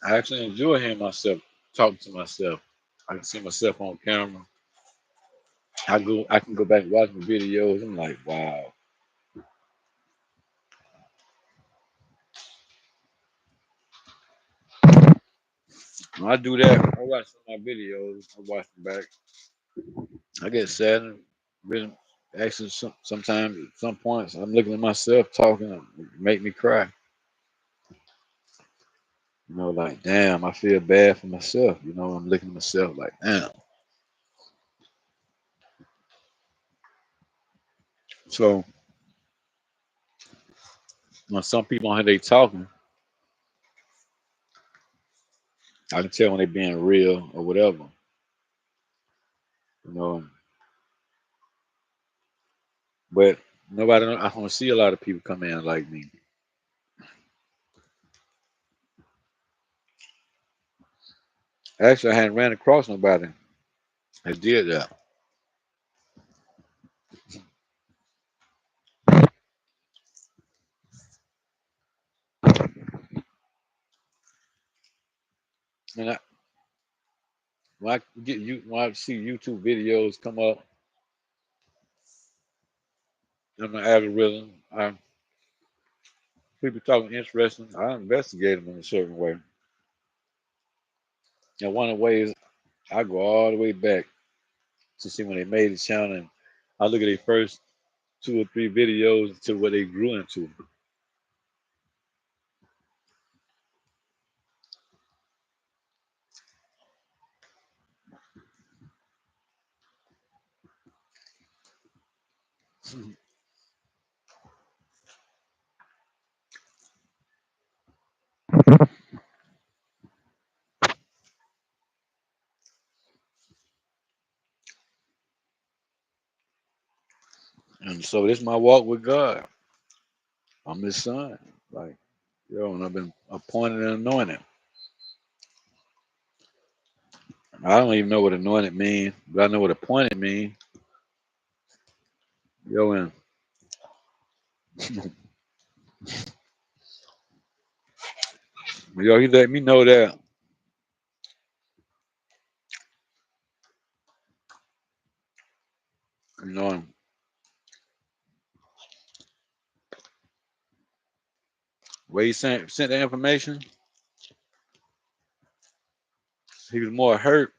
[SPEAKER 1] I actually enjoy hearing myself talking to myself. I can see myself on camera. I can go back and watch my videos. I'm like, wow. When I do that, I watch some of my videos. I watch them back. I get sad and really actually sometimes at some points I'm looking at myself talking, it make me cry. Like damn, I feel bad for myself. I'm looking at myself like damn. So when some people on here they talking, I can tell when they being real or whatever. You know, but nobody. I don't see a lot of people come in like me. Actually, I hadn't ran across nobody that did that. And when I see YouTube videos come up in my algorithm, people talking interesting. I investigate them in a certain way. And one of the ways I go all the way back to see when they made the channel, and I look at their first 2 or 3 videos to what they grew into. And so this is my walk with God. I'm His son. Like, and I've been appointed and anointed. I don't even know what anointed means, but I know what appointed means. And he let me know that You know, where he sent the information, he was more hurt,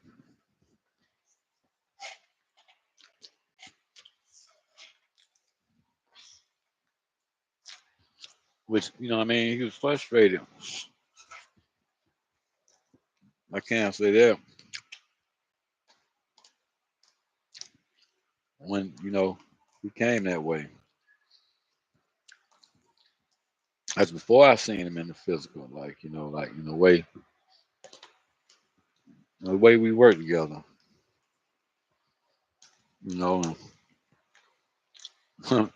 [SPEAKER 1] which what I mean, he was frustrated. I can't say that when he came that way. That's before I seen him in the physical, like the way we work together. You know, I'm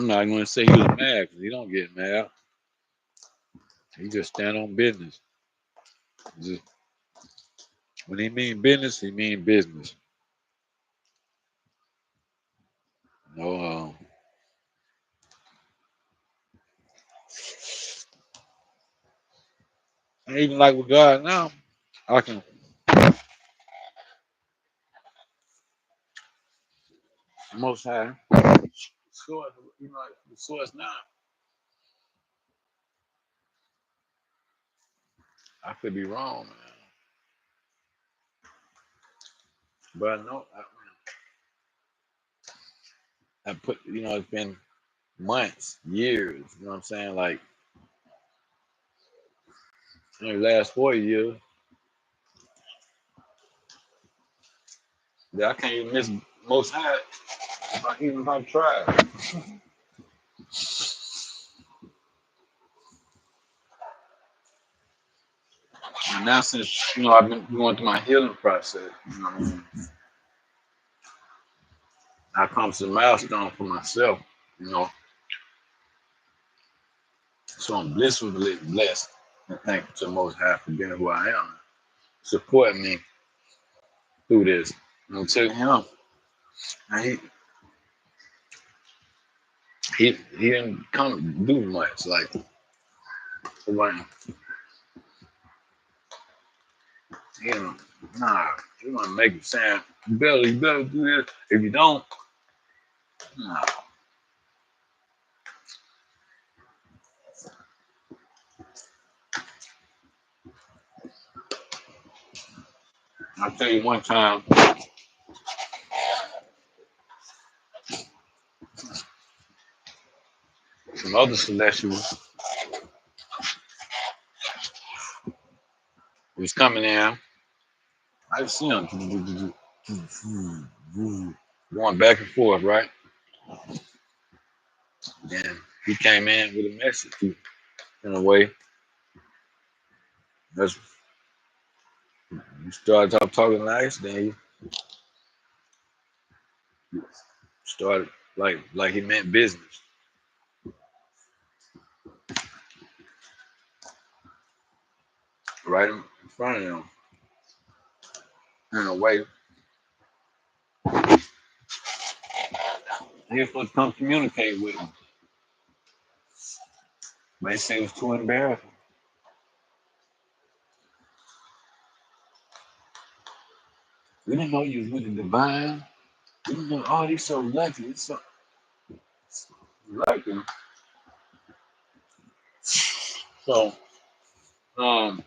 [SPEAKER 1] not going to say he was mad because he don't get mad. He just stand on business. Just when he mean business, he mean business. You know, and even like with God now, I can most high source, the source now. I could be wrong, man, but I know I put it's been months, years. You know what I'm saying? Like in the last 4 years, that I can't even miss most high even if I try. And now since I've been going through my healing process, what I mean? I come to the milestone for myself, you know. So I'm blissfully blessed and thankful to the Most High for being who I am, supporting me through this. And to him, and he didn't come do much. Like, when, you know, nah, he want to make it sound, you better do this. If you don't, nah. I'll tell you one time, some other celestials was coming in. I see him going back and forth, right? Then he came in with a message in a way. That's you started talking nice, then he started like he meant business right in front of him in a way. He was supposed to come communicate with him, but he said it was too embarrassing. We didn't know you was with the divine. We didn't know, oh, he's so lucky. He's so lucky. So, um,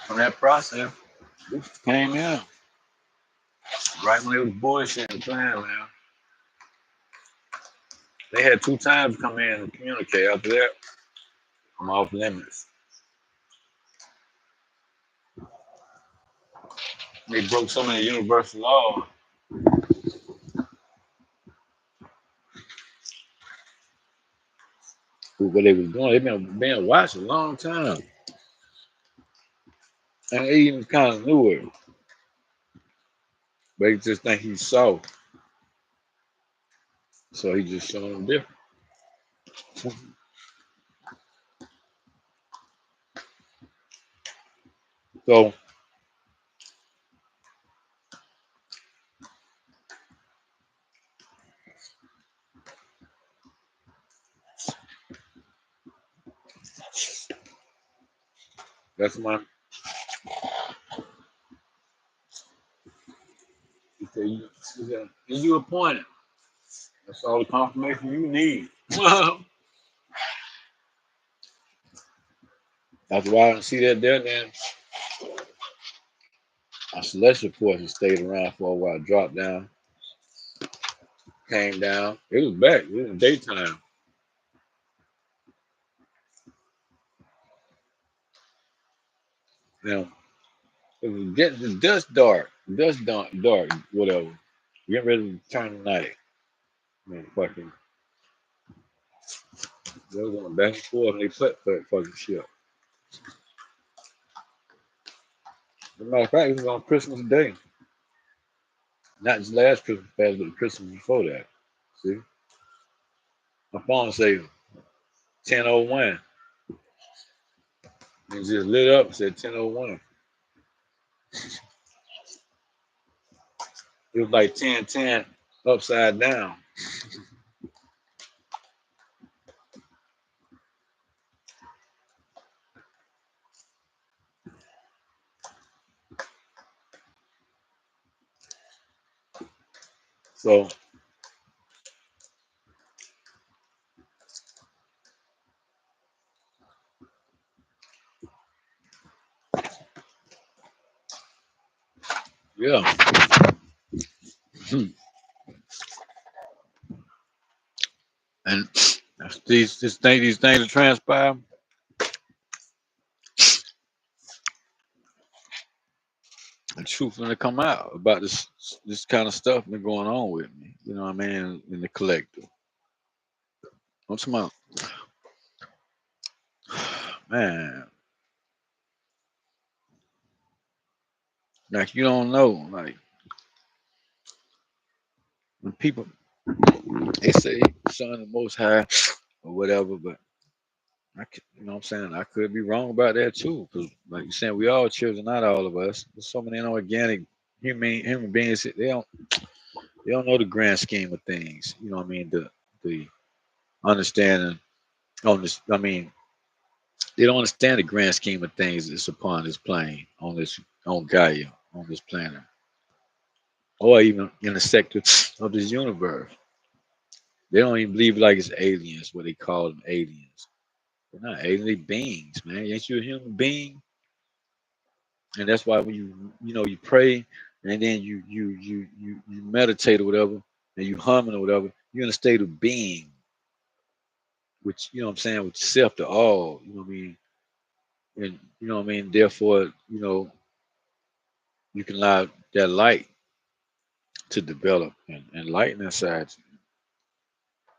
[SPEAKER 1] from that process, this came in right when they was bullshitting playing, man. They had 2 times to come in and communicate. After that, I'm off limits. They broke so many universal laws. What they was doing, they've been being watched a long time. And they even kind of knew it. But he just think he's soft. So he just showing them different. So That's my. He said, you appointed. That's all the confirmation you need. After a while, I see that there, then our celestial portion stayed around for a while, dropped down, came down. It was back. It was daytime. Now, it was getting the dust dark, whatever. Getting ready to turn the night. Man, fucking, they was going back and forth and they put fucking shit. As a matter of fact, it was on Christmas Day. Not just last Christmas past, but the Christmas before that. See? My phone say 10:01. It just lit up and said 10:01. It was like 10:10 upside down. So, yeah. And these things that transpire, the truth when they come out about this kind of stuff been going on with me. You know what I mean? In the collective. I'm talking about, man, like you don't know. Like when people they say son of the most high or whatever, but you know what I'm saying? I could be wrong about that too. Because like you're saying, we all children, not all of us. There's so many inorganic human beings that they don't know the grand scheme of things. You know what I mean? The understanding on this. I mean, they don't understand the grand scheme of things that's upon this plane, on Gaia, on this planet, or even in the sector of this universe. They don't even believe like it's aliens, what they call them aliens. They're not aliens, they beings, man. Ain't you a human being? And that's why when you pray and then you meditate or whatever, and you humming or whatever, you're in a state of being, which you know what I'm saying, with self to all, you know what I mean? And you know what I mean, therefore, you can allow that light to develop and lighten inside you.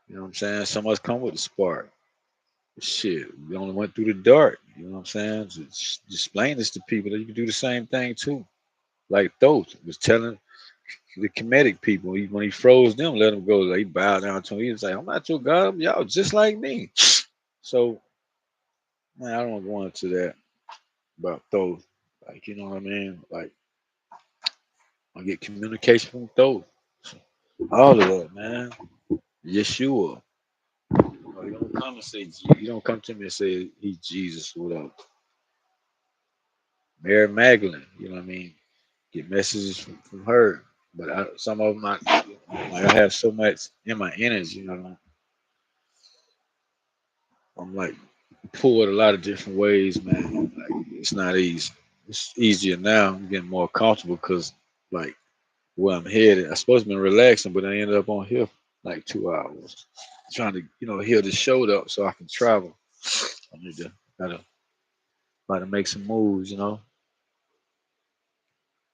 [SPEAKER 1] You know what I'm saying? Some of us come with a spark. Shit, we only went through the dark. You know what I'm saying? Just explain this to people that you can do the same thing too. Like Thoth was telling the Kemetic people, when he froze them, let them go. Like, he bowed down to him. He was like, I'm not your God. Y'all just like me. So, man, I don't want to go into that about Thoth. Like, you know what I mean? Like, I get communication from Thoth. All of that, man. Yeshua. You don't come and say, you don't come to me and say he's Jesus or whatever. Mary Magdalene, you know what I mean? Get messages from her. But some of them, I have so much in my energy, I'm like pulled a lot of different ways, man. Like it's not easy. It's easier now. I'm getting more comfortable because like where I'm headed, I supposed to be relaxing, but I ended up on here like 2 hours trying to heal the shoulder up so I can travel. I need to gotta make some moves,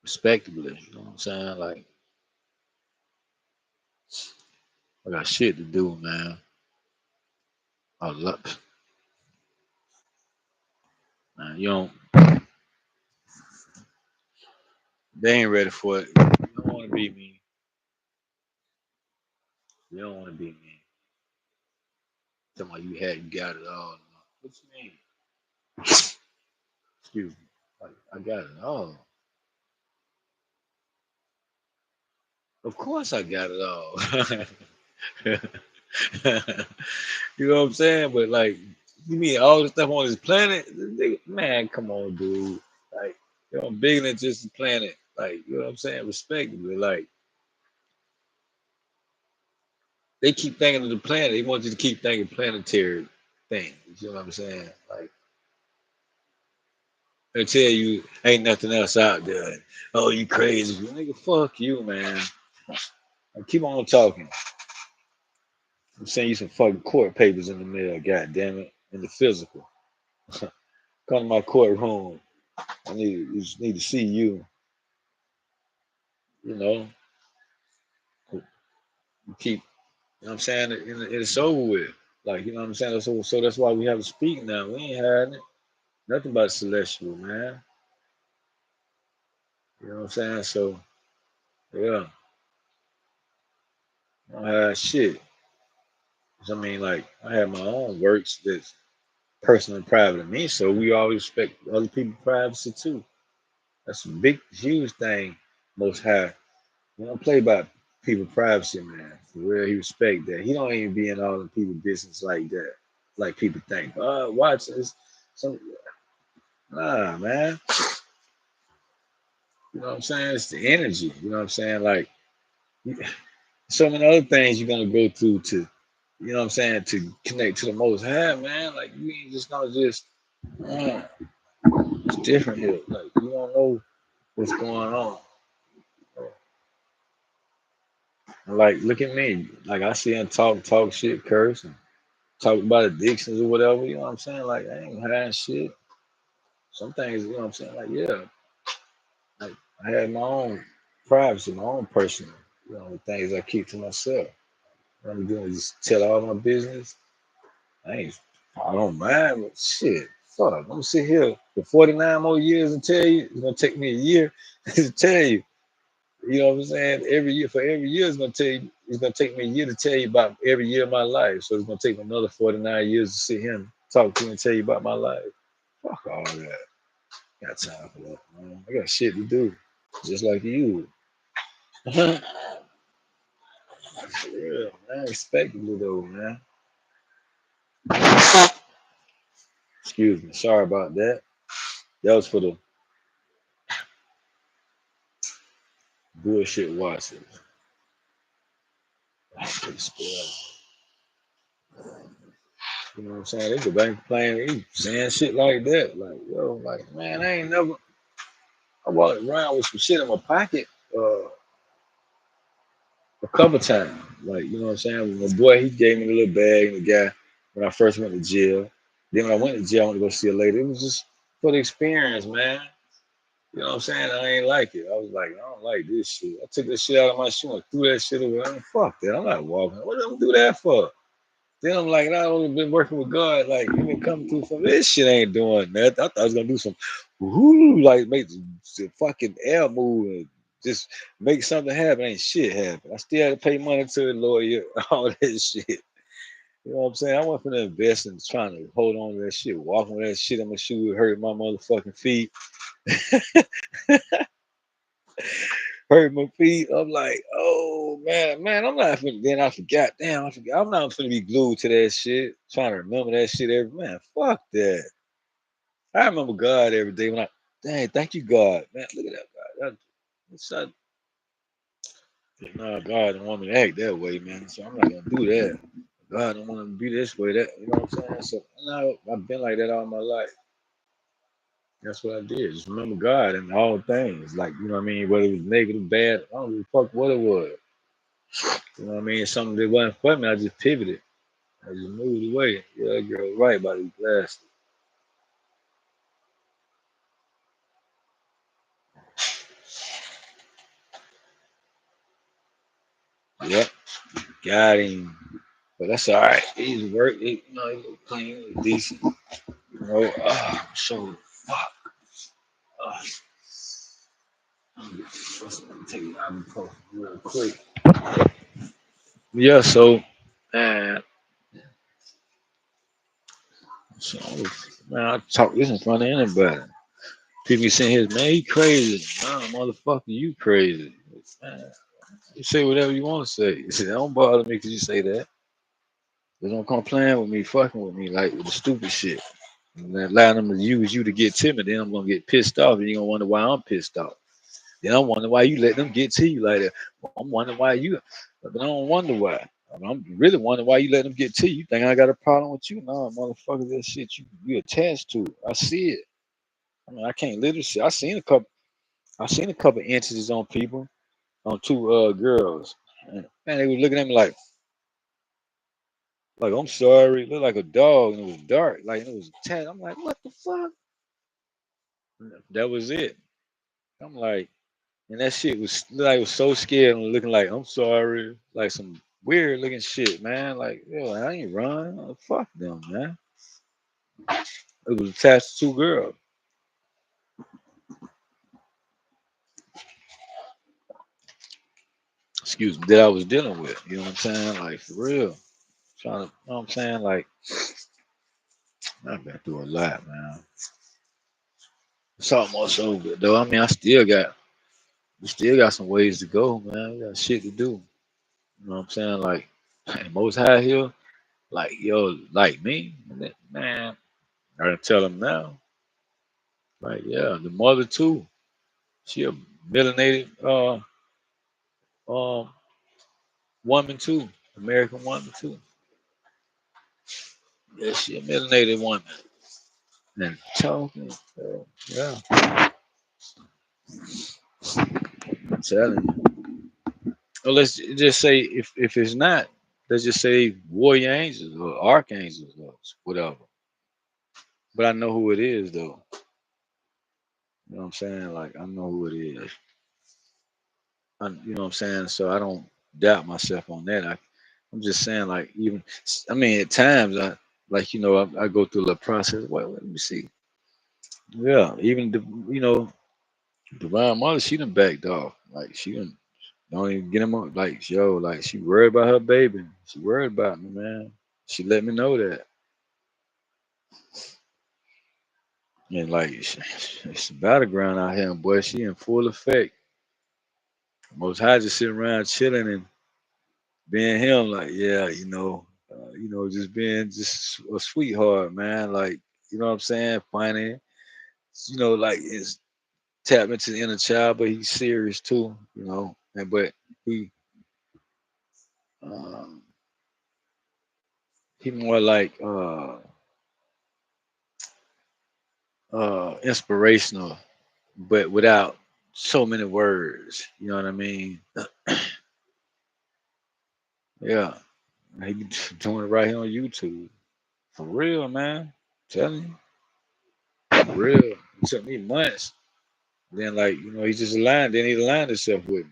[SPEAKER 1] respectably. You know what I'm saying? Like I got shit to do, man. I love, man. They ain't ready for it. You don't want to be me. You don't want to be me. Tell me you got it all. What you mean? Excuse me. Like, I got it all. Of course I got it all. You know what I'm saying? But like,
[SPEAKER 2] You mean all the stuff on this planet? Man, come on, dude. Like, I'm bigger than just the planet. Like, you know what I'm saying? Respectively. Like, they keep thinking of the planet. They want you to keep thinking planetary things. You know what I'm saying? Like, they tell you ain't nothing else out there. Oh, you crazy. Nigga, fuck you, man. Like, keep on talking. I'm sending you some fucking court papers in the mail, god damn it. In the physical. Come to my courtroom. I just need to see you. You know, you keep, you know what I'm saying? It's over with. Like, you know what I'm saying? So that's why we have to speak now. We ain't had it. Nothing but celestial, man. You know what I'm saying? So, yeah, I don't have shit. I mean, like, I have my own works that's personal and private to me. So we always respect other people's privacy too. That's a big, huge thing. Most high. We don't play by people's privacy, man. For real, he respect that. He don't even be in all the people's business like that. Like people think. Watch this. Some Nah, man. You know what I'm saying? It's the energy. You know what I'm saying? Like so many other things you're gonna go through to, you know what I'm saying, to connect to the most high, man. Like you ain't just gonna just man, it's different here. Like you don't know what's going on. And like look at me. Like I see him talk shit, curse and talk about addictions or whatever, you know what I'm saying? Like I ain't hiding shit. Some things, you know what I'm saying? Like, yeah, like I had my own privacy, my own personal, the things I keep to myself. What I'm doing is just tell all my business. I don't mind, but shit, fuck. I'm gonna sit here for 49 more years and tell you it's gonna take me a year to tell you. You know what I'm saying? Every year for every year it's gonna take me a year to tell you about every year of my life. So it's gonna take me another 49 years to sit here and talk to you and tell you about my life. Fuck all that. Got time for that, man. I got shit to do. Just like you. For real, man. Respectable though, man. Excuse me. Sorry about that. That was for the bullshit watchers. You know what I'm saying? They go back and playing, they saying shit like that. Like, yo, like, man, I walked around with some shit in my pocket a couple times. Like, you know what I'm saying? My boy, he gave me a little bag, and the guy, when I first went to jail. Then when I went to jail, I went to go see a lady. It was just for the experience, man. You know what I'm saying? I ain't like it. I was like, I don't like this shit. I took this shit out of my shoe and threw that shit away. I mean, fuck that. I'm not walking. What am I do that for? Then I'm like, I only been working with God. Like, you been coming through for this shit ain't doing nothing. I thought I was gonna do some whoo, like make the fucking air move and just make something happen. Ain't shit happen. I still had to pay money to the lawyer, all that shit. You know what I'm saying? I went for the invest and trying to hold on to that shit, walking with that shit on my shoe, would hurt my motherfucking feet. Hurt my feet. I'm like, oh man, I'm not finna. Then I forgot. Damn, I forgot. I'm not finna be glued to that shit. Trying to remember that shit every man. Fuck that. I remember God every day when I. Dang, thank you, God. Man, look at that God. That's not, nah, God don't want me to act that way, man. So I'm not gonna do that. God don't want to be this way. That you know what I'm saying? So no, I've been like that all my life. That's what I did. Just remember God and all things. Like, you know what I mean? Whether it was negative, bad, I don't give a fuck what it was. You know what I mean? Something that wasn't for me, I just pivoted. I just moved away. Yeah, that girl was right about these glasses. Yep, got him. But that's all right. He's work. He was clean, he was decent. So fuck. Uh, I'm take it ibuprofen real quick. Yeah, so man, so, man, I talk this in front of anybody. People be saying here, man, he crazy. Nah, motherfucker, you crazy. Man, you say whatever you want to say. It don't bother me because you say that.
[SPEAKER 1] They don't come playing with me, fucking with me, like with the stupid shit. And then allowing them to use you to get timid. Then I'm gonna get pissed off, and you're gonna wonder why I'm pissed off. Then I'm wondering why you let them get to you like that. Well, I'm wondering why you, but I don't wonder why. I'm really wondering why you let them get to you. You think I got a problem with you? No, motherfucker, that shit you attached to. I see it. I mean, I can't literally see. I seen a couple instances on people, on two girls. And, man, they were looking at me like I'm sorry. It looked like a dog, and it was dark, like it was attached. I'm like, what the fuck? That was it. I'm like, and that shit was like was so scared and looking like I'm sorry, like some weird looking shit, man. Like, yo, I ain't run. Oh, fuck them, man. It was attached to two girls. Excuse me, that I was dealing with. You know what I'm saying? Like for real. Trying to, you know what I'm saying? Like I've been through a lot, man. It's almost over though. I mean, we still got some ways to go, man. We got shit to do. You know what I'm saying? Like most high here, like yo, like me, man. I can tell them now. Like yeah, the mother too. She a melanated um woman too, American woman too. Yeah, she a melanated woman. And talking, yeah, I'm telling you. Well, let's just say if it's not, let's just say warrior angels or archangels or whatever. But I know who it is though. You know what I'm saying? Like I know who it is. You know what I'm saying? So I don't doubt myself on that. I'm just saying, like, even I mean, at times like I go through the process. Well, let me see. Yeah, even the Divine Mother, she done backed off. Like she done don't even get him up. Like yo, like she worried about her baby. She worried about me, man. She let me know that. And like it's the battleground out here, and boy, she in full effect. Most High just sitting around chilling and being him, like yeah, just being just a sweetheart, man. Like you know what I'm saying, funny. Like it's tap into the inner child, but he's serious too, And but he um, he more like inspirational, but without so many words. You know what I mean? Yeah, he be doing it right here on YouTube for real, man. Telling you, for real. It took me months. Then like he just aligned. Then he aligned himself with me.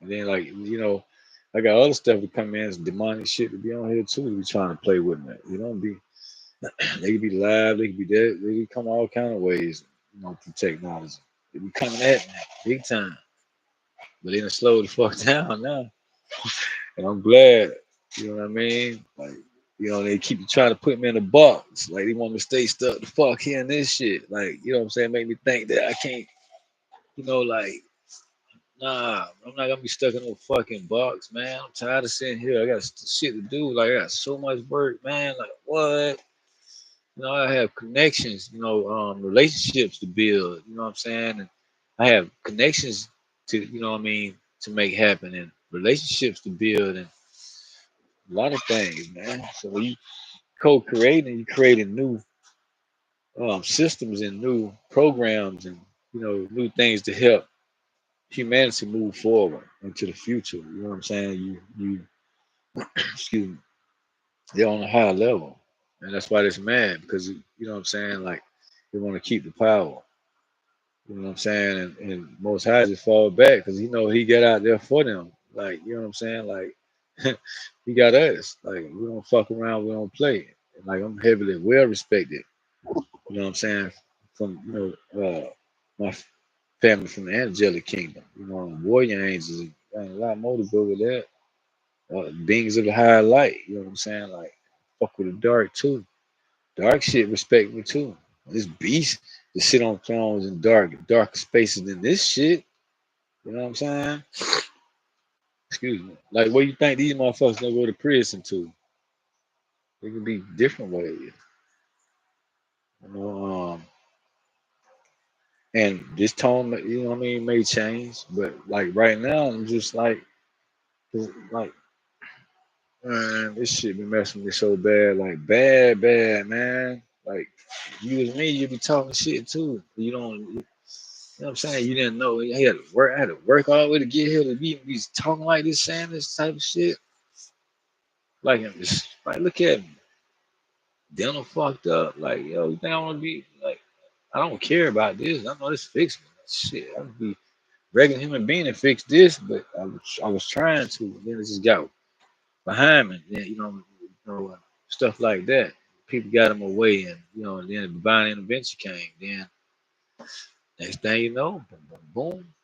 [SPEAKER 1] And then like I got other stuff to come in, some demonic shit to be on here too. To be trying to play with me. Be they could be live, they could be dead, they could come all kind of ways. Through technology. They be coming at me big time. But they done slow the fuck down now. And I'm glad. You know what I mean? Like, they keep trying to put me in a box. Like they want me to stay stuck the fuck here in this shit. Like, you know what I'm saying? Make me think that I can't, like, nah, I'm not gonna be stuck in no fucking box, man. I'm tired of sitting here. I got shit to do. Like I got so much work, man. Like what? I have connections, relationships to build, you know what I'm saying? And I have connections to, what I mean, to make happen and relationships to build and a lot of things, man. So when you co-creating, you creating new systems and new programs and, new things to help humanity move forward into the future. You know what I'm saying? Excuse me, they're on a higher level. And that's why they're mad because, what I'm saying? Like, they want to keep the power. You know what I'm saying? And most high just fall back because he got out there for them. Like, you know what I'm saying? Like he got us. Like we don't fuck around, we don't play. And like I'm heavily well respected. You know what I'm saying? From my family from the angelic kingdom. Warrior angels and a lot more to go with that. Beings of the higher light. You know what I'm saying? Like fuck with the dark too. Dark shit respect me too. This beast to sit on thrones in darker spaces than this shit. You know what I'm saying? Excuse me. Like, what you think these motherfuckers gonna go to prison to?
[SPEAKER 2] It can be different ways. You know, and this tone, you know what I mean, may change, but like right now, I'm just like, man, this shit been messing with me so bad, like bad, bad, man. Like you as me, you be talking shit too. You don't, you know what I'm saying? You didn't know. I had to work all the way to get here to be talking like this, saying this type of shit. Like I'm just like, look at me, dental fucked up. Like, yo, you think I want to be like? I don't care about this. I know this fix me. Shit, I would be regular human being and fix this, but I was trying to. And then it just got behind me. Then stuff like that. People got them away, and and then the divine intervention came. Then next thing you know, boom, boom, boom.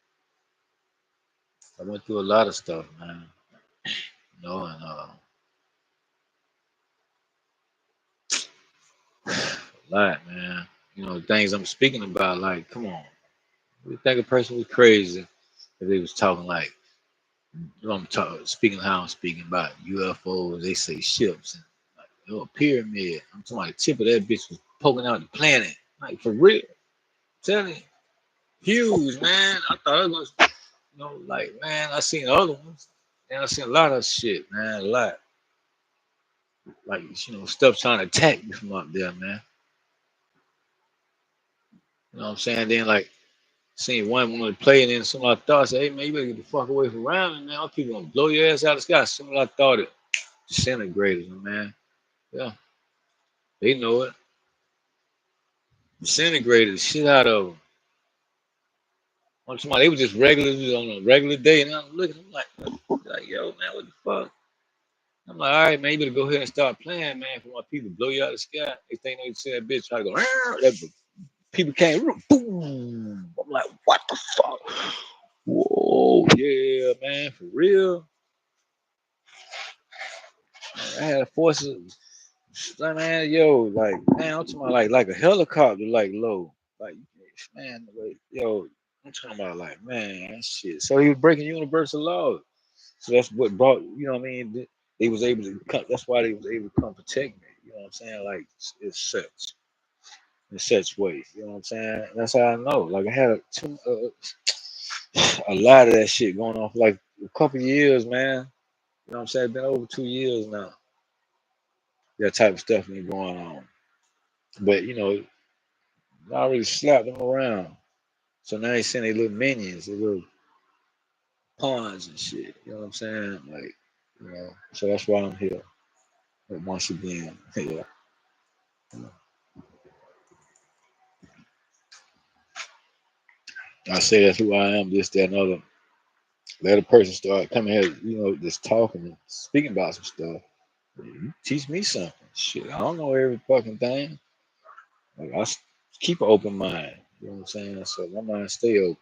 [SPEAKER 2] I went through a lot of stuff, man. And a lot, man. The things I'm speaking about. Like, come on, you think a person was crazy if they was talking like I'm talking, speaking how I'm speaking about UFOs. They say ships and like a pyramid. I'm talking about the tip of that bitch was poking out the planet. Like for real, telling you, huge, man. I thought it was, like man, I seen other ones, and I seen a lot of shit, man, a lot. Like stuff trying to attack me from up there, man. You know what I'm saying? Then like seen one wanted to play, and then some I thought, say, hey man, you better get the fuck away from around me, man. All people gonna blow your ass out of the sky. Some I thought it disintegrated, man. Yeah, they know it. Disintegrated the shit out of them. I'm talking about they were just regular on a regular day, and I'm looking, I'm like, yo, man, what the fuck? I'm like, all right, man, you better go ahead and start playing, man, for my people to blow you out of the sky. They think they see that bitch try to go, that people came, boom. I'm like, what the fuck? Whoa, yeah, man, for real. I had forces, like, man, yo, like, man, I'm talking about like a helicopter, like low, like, man, like, yo, I'm talking about like, man, shit. So he was breaking universal laws. So that's what brought, you know what I mean? They was able to come, that's why they was able to come protect me. You know what I'm saying? Like it's such way. You know what I'm saying? That's how I know. Like I had a lot of that shit going on for like a couple of years, man. You know what I'm saying? It's been over 2 years now. That type of stuff been going on. But I already slapped them around. So now they send their little minions, their little pawns and shit. You know what I'm saying? Like, so that's why I'm here. Like, once again. Yeah. I say that's who I am, this, that, and other. Let a person start coming here, just talking and speaking about some stuff. You teach me something. Shit, I don't know every fucking thing. Like keep an open mind. You know what I'm saying? So my mind stay open.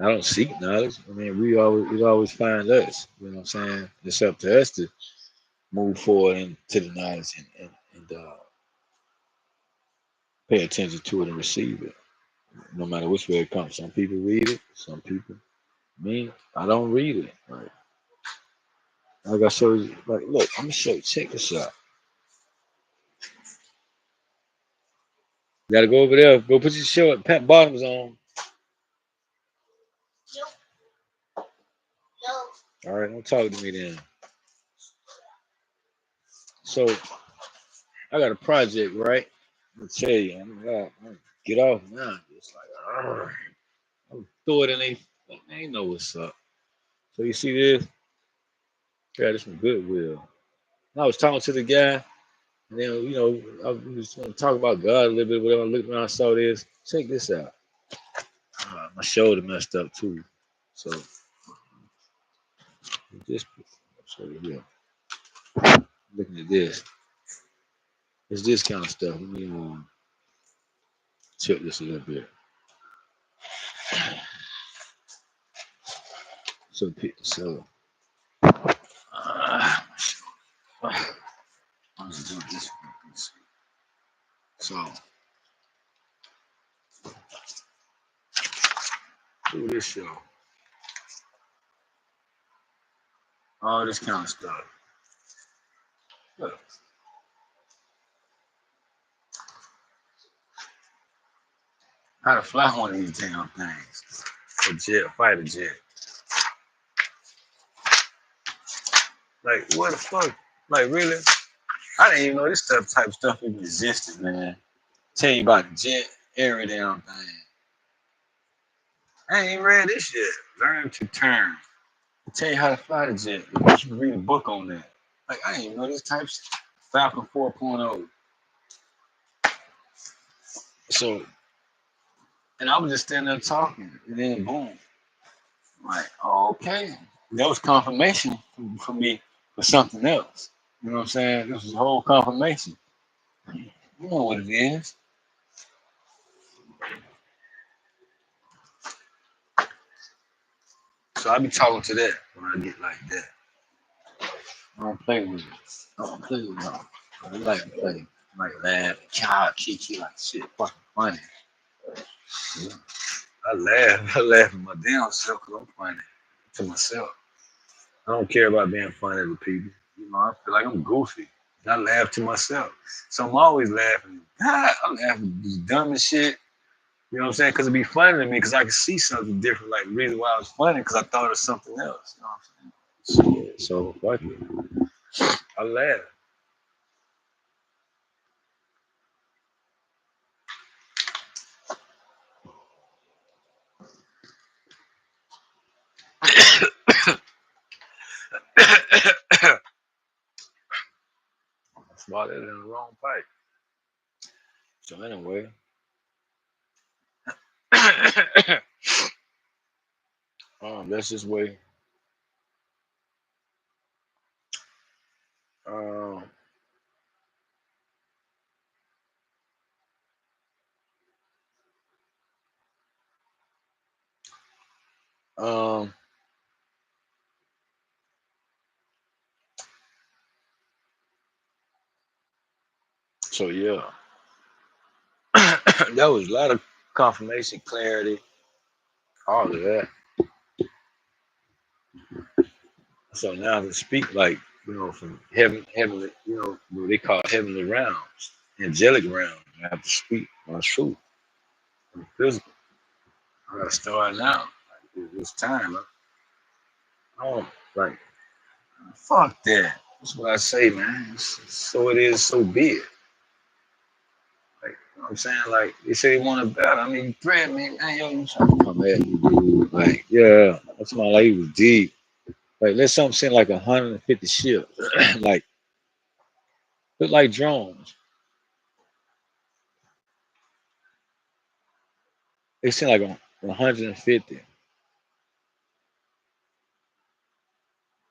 [SPEAKER 2] I don't seek knowledge. I mean, we always find us. You know what I'm saying? It's up to us to move forward into the knowledge and pay attention to it and receive it. No matter which way it comes. Some people read it. Some people, me, I don't read it. Like I show you, like, look, I'm gonna show you. Check this out. You gotta go over there. Go put your shirt, pant bottoms on. All right, don't talk to me then. So I got a project, right? I'm gonna tell you, I'm gonna get off now. It's like, I'm throw it in they know what's up. So you see this? Yeah, this from Goodwill. And I was talking to the guy, and then I was gonna talk about God a little bit. Whatever. I looked around, I saw this. Check this out. My shoulder messed up too. So this, so yeah, looking at this, it's this kind of stuff. Let me check this a little bit. So uh, I'm just doing this. So do this show, all this kind of stuff. Look, how to fly one of these damn things. A jet, fighter jet. Like, what the fuck? Like, really? I didn't even know this type of stuff even existed, man. Tell you about the jet, every damn thing. I ain't even read this yet. Learn to turn. Tell you how to fly the jet. You should read a book on that. Like, I didn't even know this type of stuff. Falcon 4.0. So, and I was just standing there talking, and then boom. I'm like, oh, okay. That was confirmation for me for something else. You know what I'm saying? This was a whole confirmation. You know what it is. So I be talking to that when I get like that. I don't play with it. I don't play with it. I like to play. I like laugh, child, kiki, like shit, fucking funny. Yeah. I laugh. I laugh at my damn self because I'm funny to myself. I don't care about being funny to people. You know, I feel like I'm goofy. I laugh to myself. So I'm always laughing. I'm laughing at this dumbest shit. You know what I'm saying? Because it'd be funny to me because I can see something different. Like, really, why it was funny because I thought it was something else. You know what I'm saying? Shit. So, fuck it. I laugh. I swallowed it in the wrong pipe. So, anyway. That's just way. Um, um, so, yeah. That was a lot of confirmation, clarity, all of that. So now to speak like, from heavenly, what they call heavenly realms, angelic realms. I have to speak my truth, from physical. I gotta start now. Like, it's time. I don't like fuck that. That's what I say, man. So it is, so be it. Like, you know what I'm saying? Like, they say they want a battle. I mean, you threaten me, man, yo, you trying to come at me, dude. Like, yeah, that's my life was deep. Like, let something seem like 150 ships. Like, look like drones. They seem like 150. You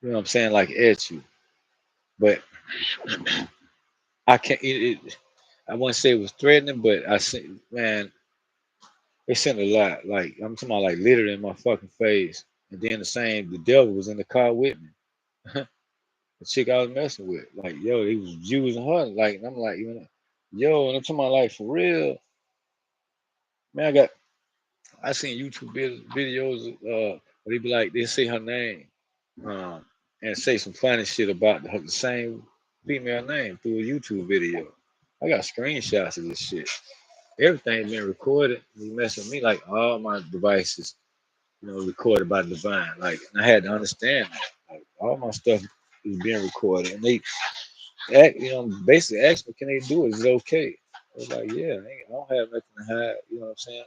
[SPEAKER 2] know what I'm saying? Like at you. But I can't. I wouldn't say it was threatening, but I see, man, they sent a lot. Like I'm talking about, like literally in my fucking face. And then the same, the devil was in the car with me. The chick I was messing with, like, yo, he was using her. Like, and I'm like, yo, and I'm talking about, like, for real, man. I seen YouTube videos. Where they be like, they say her name, um, and say some funny shit about the same female name through a YouTube video. I got screenshots of this shit. Everything been recorded. You messing with me, like all my devices, recorded by Divine. Like, and I had to understand that. Like, all my stuff is being recorded, and they basically asked me, can they do it? Is it okay? I was like, yeah, I don't have nothing to hide. You know what I'm saying?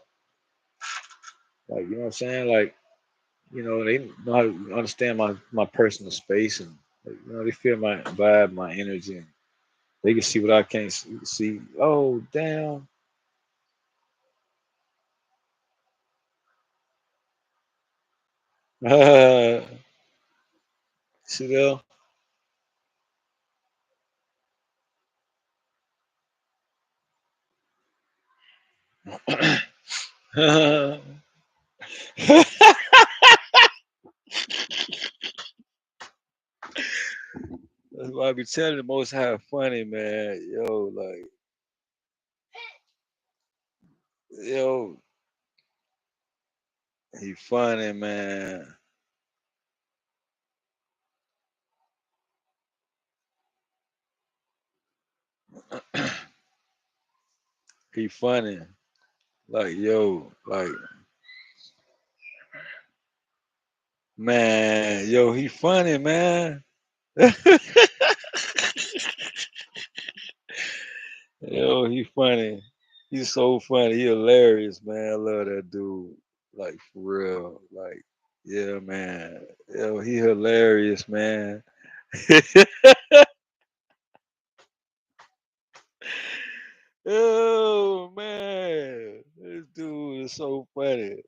[SPEAKER 2] Like, you know what I'm saying? Like, they know how to understand my personal space, and like, they feel my vibe, my energy, and they can see what I can't see. Oh, damn. See there? That's why I be telling the most high funny, man. Yo, like, yo, he funny, man. He funny. Like yo, like man, yo, he funny, man. Yo, he funny. He's so funny. He hilarious, man. I love that dude. Like for real. Like, yeah, man. Yo, he hilarious, man. Oh man, this dude is so funny.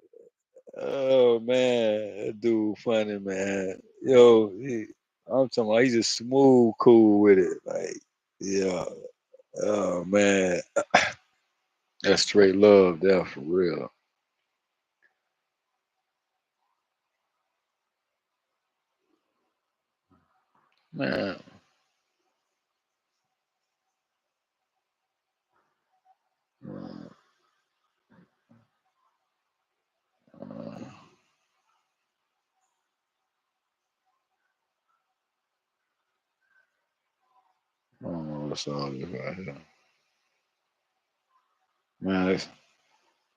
[SPEAKER 2] Oh man, that dude funny, man. Yo, I'm talking about he's just smooth, cool with it. Like, yeah. Oh man, that's straight love there for real, man. Uh, I don't know what song is right here. Man,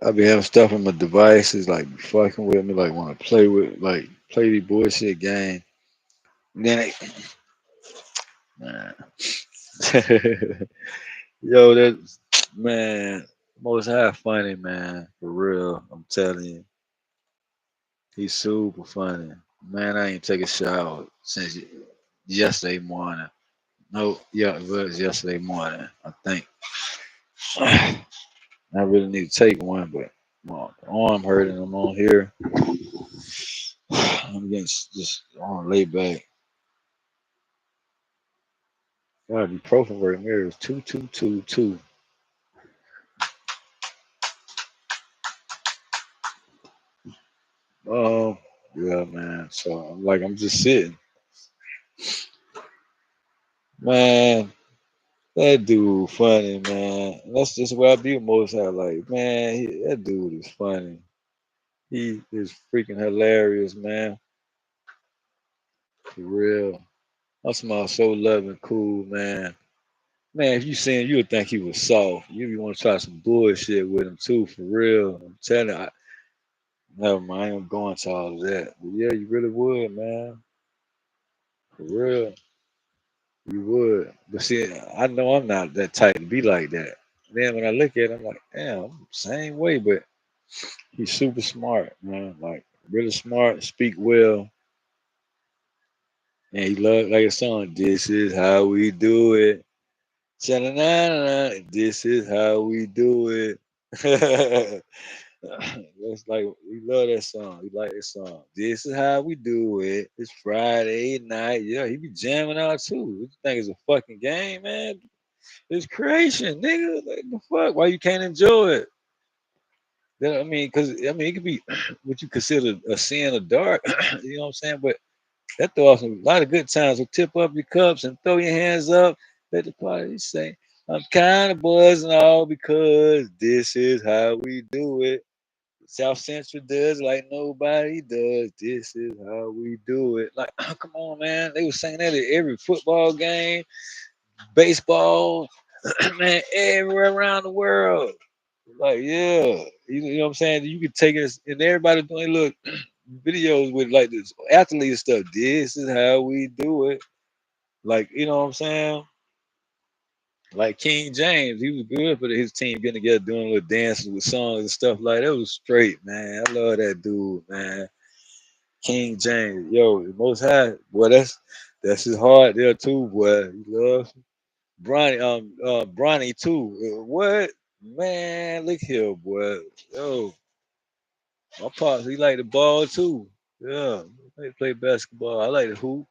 [SPEAKER 2] I be having stuff on my devices, like fucking with me, like want to play with, like play the bullshit game. And then man, yo, that man, most high funny, man, for real. I'm telling you, he's super funny. Man, I ain't take a shower since yesterday morning. No, yeah, it was yesterday morning, I think. I really need to take one, but my arm hurting. I'm on here. I'm getting just on lay back. God, ibuprofen right here is 2222. Um, yeah, man. So I'm just sitting, man. That dude funny, man. That's just what I be most at. Like, man, that dude is funny. He is freaking hilarious, man. For real. I'm small, so loving, cool, man. Man, if you see him, you would think he was soft. You want to try some bullshit with him too, for real. I'm telling you, never mind. I'm going to all of that. But yeah, you really would, man. For real, you would. But see, I know I'm not that type to be like that. Then when I look at him, I'm like, damn, I'm the same way. But he's super smart, man. Like really smart, speak well, and he love like a song. This is how we do it. Sha-na-na-na-na, this is how we do it. That's like we love that song. We like that song. This is how we do it. It's Friday night. Yeah, he be jamming out too. What you think is a fucking game, man? It's creation, nigga. Like the fuck? Why you can't enjoy it? I mean, because I mean, it could be what you consider a sin or dark. You know what I'm saying? But that throw off a lot of good times. So tip up your cups and throw your hands up. Let the party say, I'm kind of buzzing all because this is how we do it. South Central does like nobody does. This is how we do it. Like, come on, man. They were saying that at every football game, baseball, man, everywhere around the world. Like, yeah, you know what I'm saying? You could take it, and everybody doing look videos with like this athlete stuff. This is how we do it. Like, you know what I'm saying? Like King James, he was good for his team getting together, doing little dances with songs and stuff like that. It was straight, man. I love that dude, man. King James, yo, the most high, boy, that's his heart there too, boy. He loves Bronny too. What? Man, look here, boy. Yo, my pops, he like the ball too. Yeah, they play basketball. I like the hoop.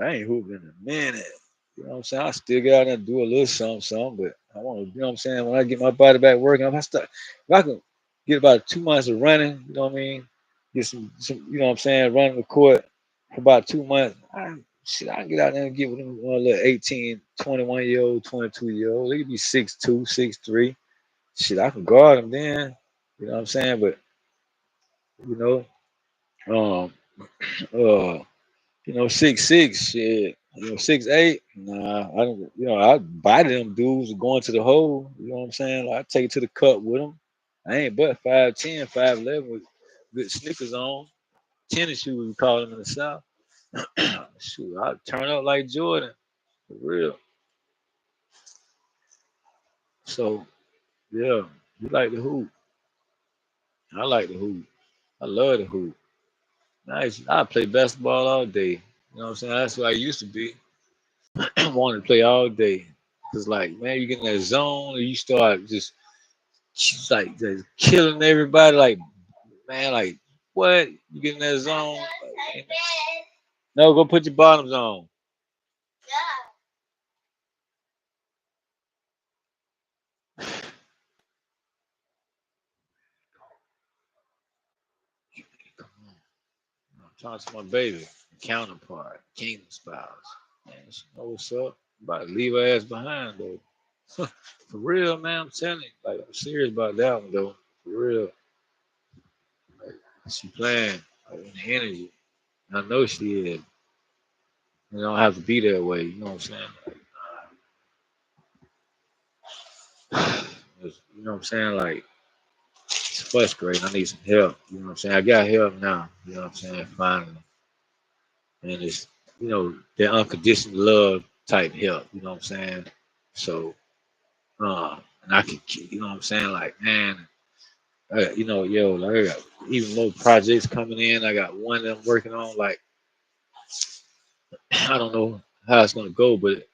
[SPEAKER 2] I ain't hooping in a minute. You know what I'm saying? I still get out there and do a little something, but I want to, you know what I'm saying? When I get my body back working, if I can get about 2 months of running, you know what I mean? Get some you know what I'm saying, running the court for about 2 months. I can get out there and get with them little 18, 21-year old, 22-year old. They could be 6'2", 6'3". Shit, I can guard them then. You know what I'm saying? But, you know, um, uh, 6'6", shit. 6'8". Nah, I don't. I buy them dudes going to the hole. You know what I'm saying? Like, I take it to the cup with them. I ain't but 5'10", 5'11" with good sneakers on, tennis shoes we call them in the south. Shoot, I turn up like Jordan for real. So yeah, you like the hoop. I like the hoop. I love the hoop. Nice. I play basketball all day. You know what I'm saying? That's what I used to be. Wanted to play all day. Cause like, man, you get in that zone and you start just killing everybody. Like, man, like what? You get in that zone. Like, no, go put your bottoms on. Come on. I'm talking to my baby, counterpart, kingdom spouse. Man, she know what's up. I'm about to leave her ass behind though. For real, man, I'm telling you. Like, I'm serious about that one though. For real. Like, she playing like, in the energy. I know she is. You don't have to be that way. You know what I'm saying? Like, you know what I'm saying? Like, it's frustrating. I need some help. You know what I'm saying? I got help now. You know what I'm saying? Finally. And it's, that unconditional love type help. You know what I'm saying? So, and I can, you know what I'm saying? Like, man, like I got even more projects coming in. I got one that I'm working on. Like, I don't know how it's gonna go, but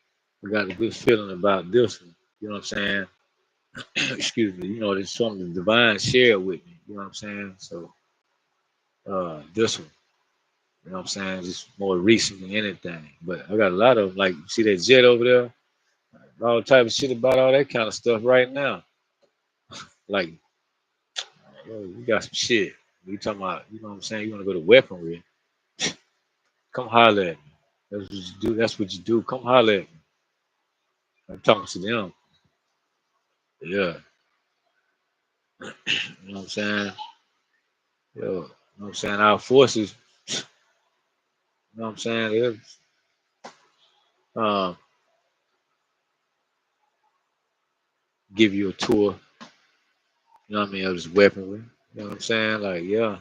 [SPEAKER 2] I got a good feeling about this one. You know what I'm saying? Excuse me. There's something divine shared with me. You know what I'm saying? So, this one, you know what I'm saying? Just more recent than anything. But I got a lot of them. Like, you see that jet over there? All type of shit about all that kind of stuff right now. Like, yo, you got some shit. You talking about? You know what I'm saying? You want to go to weaponry? Come holler at me. That's what you do. That's what you do. Come holler at me. I'm talking to them. Yeah. You know what I'm saying? Yo, you know what I'm saying? Our forces, you know what I'm saying? They'll give you a tour, you know what I mean, of this weaponry. You know what I'm saying? Like, yeah,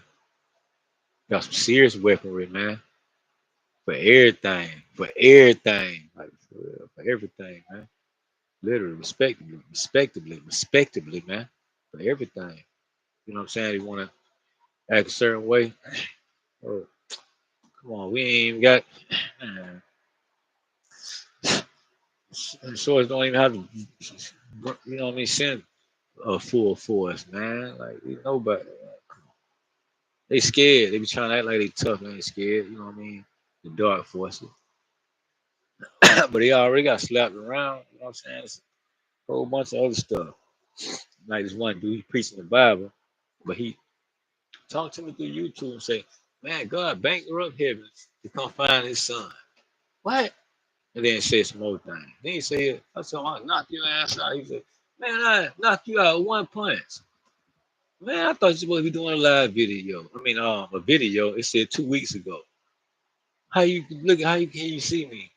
[SPEAKER 2] got some serious weaponry, man. For everything. For everything. Like, for real, for everything, man. Literally, respectably, man. For everything. You know what I'm saying? You want to act a certain way. Oh, come on, we ain't even got. Man, swords don't even have to, you know what I mean, send a full force, man. Like, nobody. They scared. They be trying to act like they tough and they scared. You know what I mean? The dark forces. But they already got slapped around. You know what I'm saying? It's a whole bunch of other stuff. Like this one dude, he preaching the Bible, but he talked to me through YouTube and say, man, God bankrupt heaven to come find his son. What? And then say some more things. Then he said, I told him, I'll knock your ass out. He said, man, I knock you out with one punch. Man, I thought you supposed to be doing a live video. I mean, a video. It said 2 weeks ago. How you look? How you can you see me?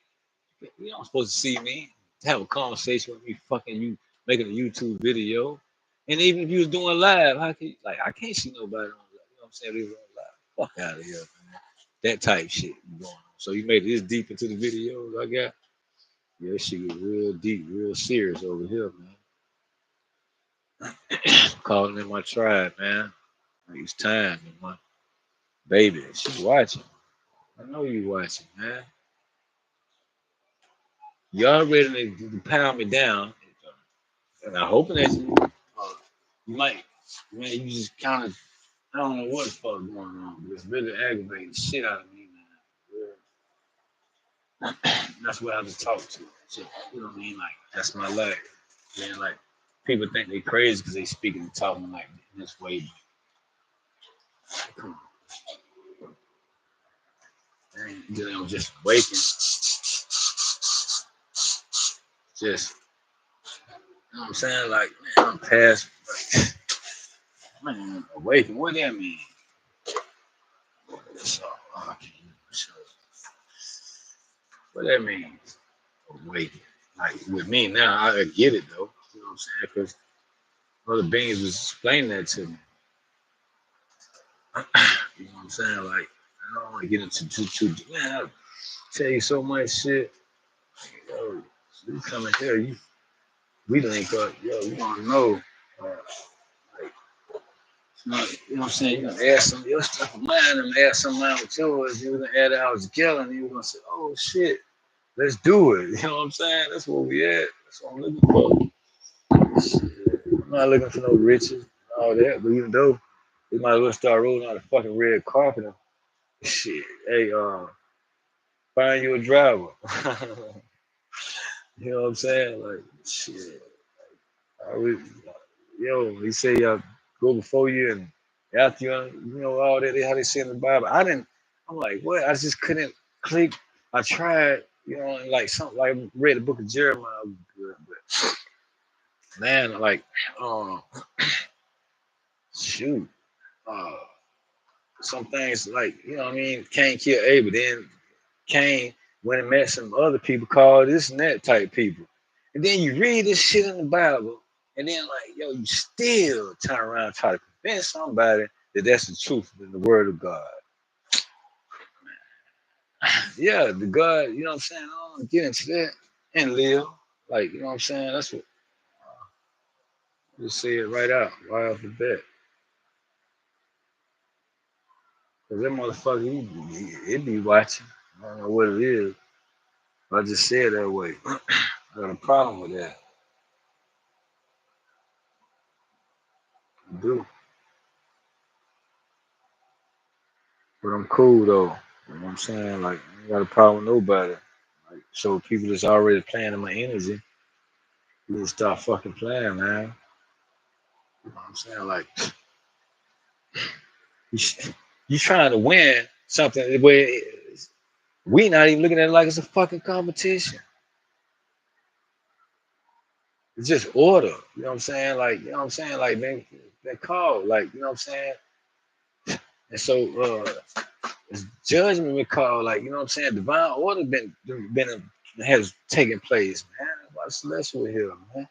[SPEAKER 2] You don't supposed to see me. Have a conversation with me, fucking you making a YouTube video. And even if you was doing live, how can you, like I can't see nobody on live. You know what I'm saying? They was on live. Fuck out of here, man. That type shit going on. So you made it this deep into the videos I got. Yeah, this shit get real deep, real serious over here, man. Calling in my tribe, man. Like, it's time, man. Baby, she watching. I know you watching, man. Y'all ready to pound me down, and I'm hoping that you might, man. You just kind of, I don't know what the fuck going on, but it's really aggravating the shit out of me, man. That's what I was talk to. So, you know what I mean? Like, that's my life. Man, like, people think they crazy because they speaking and talking like this way. But come on, man. I'm just waking, just, you know what I'm saying? Like, man, I'm past, like, man, awaken. What that mean? So, oh, I can't even show. What that means? Awaken. Like with me now, I get it though. You know what I'm saying? Because other beings was explaining that to me. You know what I'm saying? Like I don't want to get into too. Man, I tell you so much shit. Yo, you coming here? We link up. Yo, you don't know. Like, it's not, you know what I'm saying? You gonna add some of your stuff of mine and add some of mine with yours. You gonna add ours together, and you gonna say, "Oh shit, let's do it." You know what I'm saying? That's where we at. That's what I'm looking for. Shit. I'm not looking for no riches and all that, but even though we might as well start rolling out the fucking red carpet. And shit, hey, find you a driver. You know what I'm saying? Like, shit. I would, yo, he say go before you and after you, you know, all that, how they say in the Bible. I didn't, I'm like, what? I just couldn't click. I tried, you know, and like something, like I read the book of Jeremiah, but man, like, um, shoot. Uh, some things like, you know what I mean, Cain killed Abel. Then Cain went and met some other people called this and that type people. And then you read this shit in the Bible, and then like, yo, you still turn around and try to convince somebody that that's the truth in the word of God. Yeah, the God, you know what I'm saying? I don't want to get into that and live. Like, you know what I'm saying? That's what just say it right out, right off the bat. Cause that motherfucker, he be watching. I don't know what it is. But I just say it that way. I got a problem with that. I do. But I'm cool though. You know what I'm saying? Like, I ain't got a problem with nobody. Like, so people that's already playing in my energy, you need to stop fucking playing, man. You know what I'm saying? Like, you, you trying to win something where we not even looking at it like it's a fucking competition. It's just order. You know what I'm saying? Like, you know what I'm saying? Like, they call. Like, you know what I'm saying? And so, it's judgment we call. Like, you know what I'm saying? Divine order been has taken place, man. That's why the celestial here, man.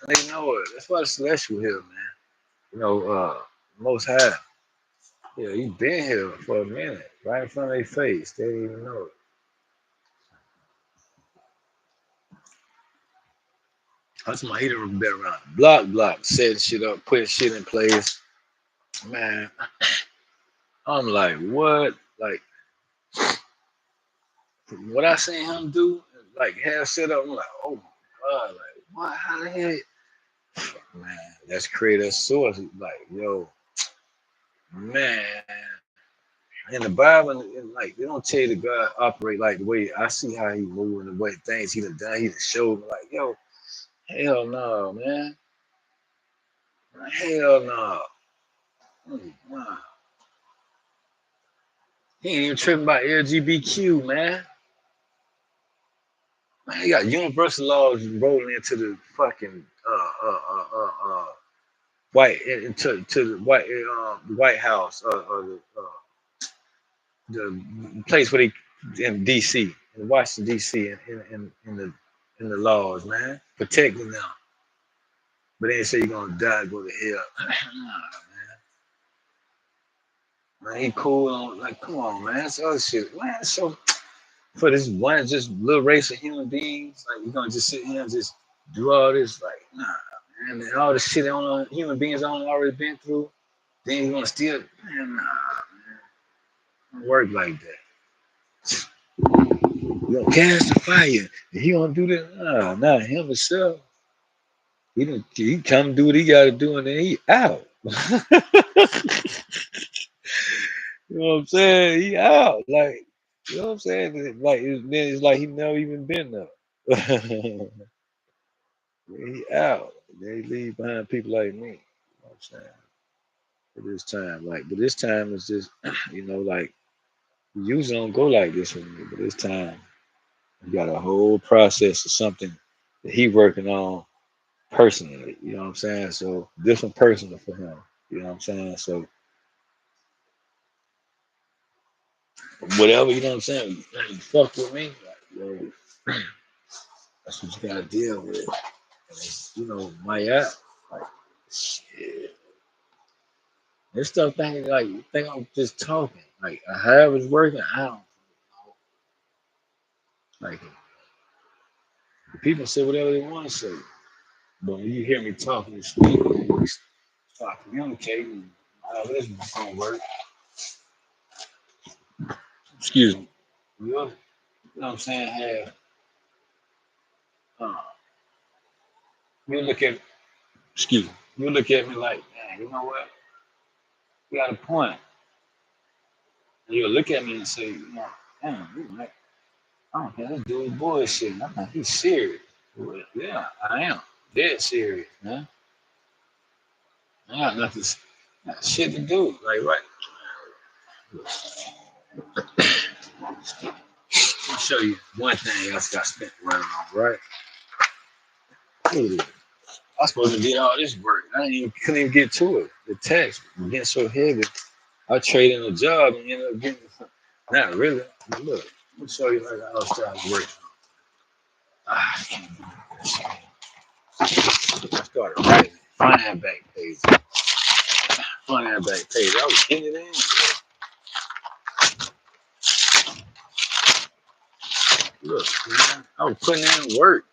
[SPEAKER 2] They know it. That's why the celestial here, man. You know, most high. Yeah, he been here for a minute, right in front of their face. They didn't even know it. That's my heater been around block, setting shit up, putting shit in place. Man, I'm like, what? Like, what I seen him do, like, have set up, I'm like, oh my God, like, what? How the hell? Man, that's creator source. Like, yo, man. In the Bible, and like they don't tell you the God operate like the way I see how he move and the way things he done done. He done showed me like, yo, hell no, man. Hell no. Nah. He ain't even tripping about LGBTQ, man. Man, he got universal laws rolling into the fucking white into to the White House, the place where they in DC, in Washington DC, in the laws, man, protecting them. But they say you're gonna die, go to hell. Nah, man, he cool on like, come on, man, that's other shit, man. So for this one just little race of human beings, like you're gonna just sit here and just do all this, like, nah, man, and all the shit on human beings on already been through. Then you gonna still, man, nah, don't work like that. You gonna cast the fire, and he gonna do that? Nah, him himself. He come do what he gotta do, and then he out. You know what I'm saying? He out. Like, you know what I'm saying? Like, then it's like he never even been there. He out. They leave behind people like me. You know what I'm saying? At this time. Like, but this time is just, you know, like, we usually don't go like this with me, but this time we got a whole process of something that he working on personally. You know what I'm saying? So different personal for him. You know what I'm saying? So whatever, you know what I'm saying? Like, you fuck with me, like, yo, that's what you gotta deal with. And it's, my app, like, shit. This stuff think like you think I'm just talking. Like however it's working, I don't know. Like people say whatever they want to say. But when you hear me talking and speaking, we start communicating, how this is gonna work. Excuse me. You know what I'm saying? Have uh, you look at excuse me. You look at me like, man, you know what? You got a point. And you'll look at me and say, damn, you like, I don't care, this dude bullshit. I'm like, he's serious. Well, yeah, I am. Dead serious, man. I got nothing, got shit to do. Like, right? Let me show you one thing else got spent around on, right? Look at this. I was supposed to get all this work. Couldn't even get to it. The tax was getting so heavy. I traded in a job and ended up getting not really. But look, let me show you like how I started working. I can't do this. I started writing front and back page. Front and back page. I was getting it in. Look, man, I was putting in work.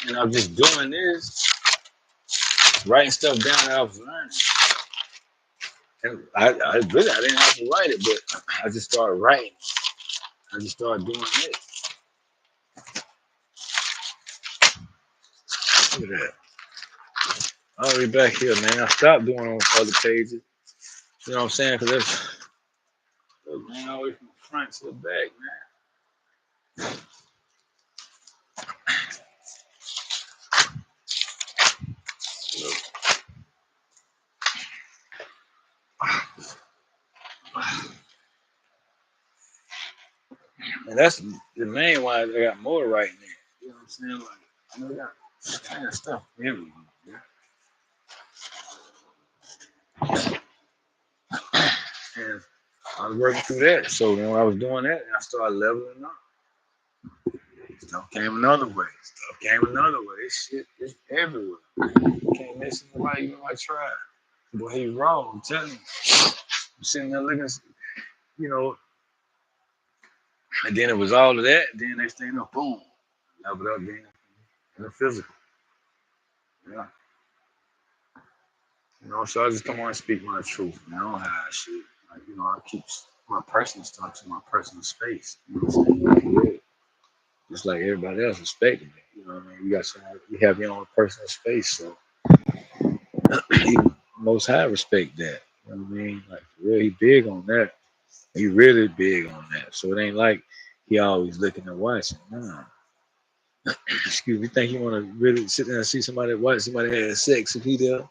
[SPEAKER 2] And I'm just doing this, writing stuff down that I was learning. And I really I didn't have to write it, but I just started writing. I just started doing it. Look at that. I'll be back here, man. I stopped doing on other pages. You know what I'm saying? Because that's look, man, all the way from the front to the back, man. And that's the main why I got more writing there. You know what I'm saying? Like, I got stuff everywhere. And I was working through that. So when I was doing that, I started leveling up. Stuff came another way. Stuff came another way. This shit is everywhere. You can't miss nobody even I tried. Boy, he's wrong. I'm telling you. I'm sitting there looking, you know, and then it was all of that. Then next thing, boom, leveled up then in the physical. Yeah. So I just come on and speak my truth, man. I don't hide shit. Like, I keep my personal stuff to my personal space. You know what I'm saying? Like, yeah. Just like everybody else respecting it. You know what I mean? You have your own personal space, so even most high respect that. You know what I mean? Like for real, he big on that. He really big on that. So it ain't like he always looking and watching. Nah. Excuse me. Think you want to really sit there and see somebody watch somebody have sex if he there?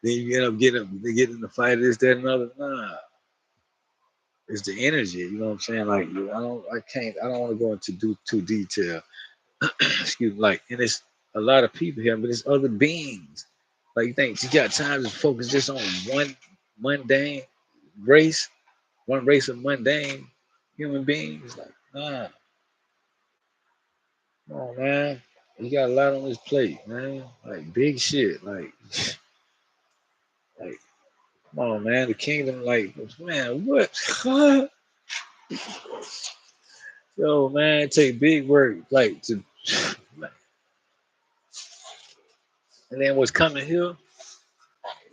[SPEAKER 2] Then you end up getting in the fight, this, that, and other. Nah. It's the energy, you know what I'm saying? Like I don't want to go into too detail. Excuse me, like, and it's a lot of people here, but it's other beings. Like you think you got time to focus just on one mundane race, one race of mundane human beings? Like, nah, come on, man. You got a lot on this plate, man. Like big shit. Like, come on, man. The kingdom, like, man, what? Yo, man, it take big work, like to, and then what's coming here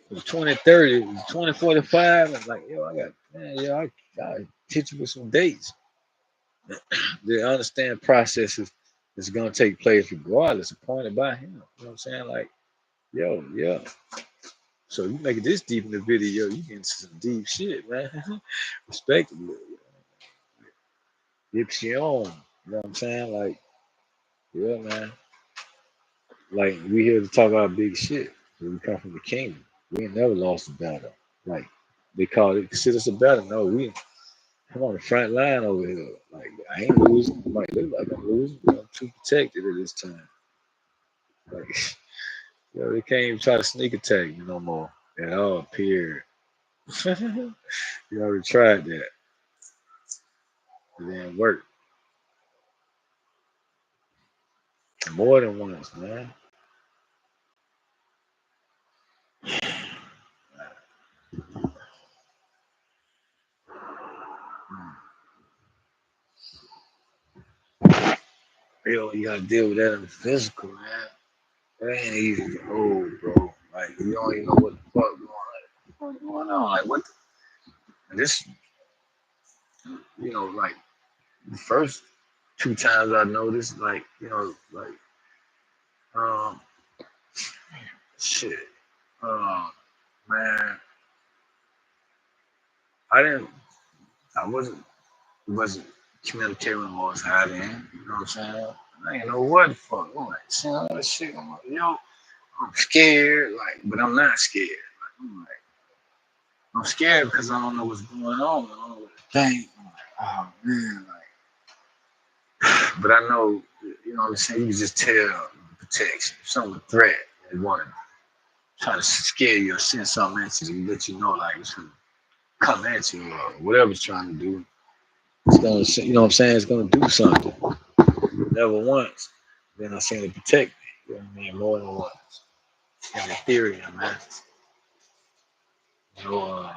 [SPEAKER 2] was 2030, 2045, and like, yo, I got, man, yo, I hit you with some dates. They understand processes that's gonna take place regardless, appointed by him. You know what I'm saying? Like, yo, yeah. So you make it this deep in the video, you get into some deep shit, man. Respectively. It's your own. You know what I'm saying? Like, yeah, man. Like we here to talk about big shit. We come from the kingdom. We ain't never lost a battle. Like they call it, consider us a battle. No, I'm on the front line over here. Like I ain't losing. It might look like I'm losing, but I'm too protected at this time. Like they can't even try to sneak attack me no more at all. Period. You already tried that. It didn't work more than once, man. Yo, you gotta deal with that in the physical, man. That ain't easy to hold, bro. Like you don't even know what the fuck going on. Like what? This, like the first two times I noticed, like like um, shit, um, man, I didn't, I wasn't communicating with most high then. You know what I'm saying? I didn't know what the fuck. I'm like, seeing all this shit. I'm like, yo, I'm scared, like, but I'm not scared. I'm scared because I don't know what's going on. I don't know what to think. I'm like, oh man, like, but I know, what I'm saying. You can just tell protection, some threat. They want to try to scare you or send something at you to let you know, like it's gonna come at you or whatever it's trying to do. It's gonna, what I'm saying? It's gonna do something. Never once. Then I seen it protect me. You know what I mean? More than once. And the theory, man. You know, uh,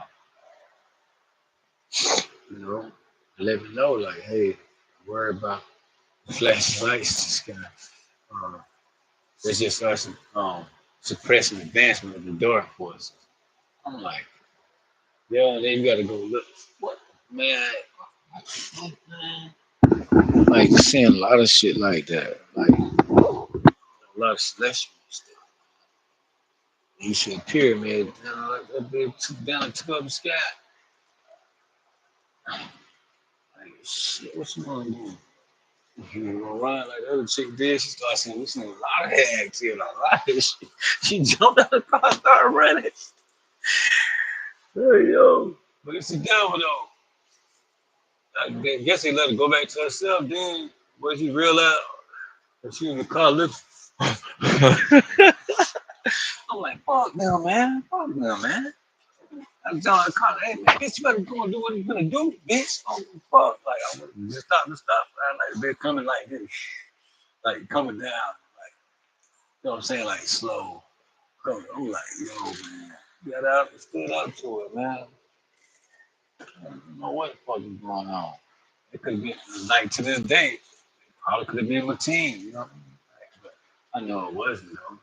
[SPEAKER 2] you know, let me know, like, hey, worry about flashing lights. Just gonna, uh, it's just us suppressing advancement of the dark forces. I'm like, yo, and then you gotta go look. What, man? What the fuck, man? Like, seeing a lot of shit like that. Like, a lot of celestial stuff. You see a pyramid, like that big took down and took up the sky. Like, shit, what you gonna do? You gonna run like the other chick did? She started saying, we seen a lot of hags here, a lot of shit. She jumped out of the car, started running. Hey, yo. But it's the devil, though. I guess they let her go back to herself. Then, when she realized that she was in the car, looking. I'm like, fuck them, man. Fuck them, man. I'm telling the car, hey, man, bitch, you better go and do what you gonna do, bitch. Oh, fuck. Like, I'm just stop. Man. Like, they're coming like this, like coming down. Like, you know what I'm saying? Like, slow. I'm like, yo, man. Got out and stood up to it, man. I don't know what the fuck is going on. It could have been, like, to this day, probably could have been my team, you know what I mean? Like, but I know it wasn't, though.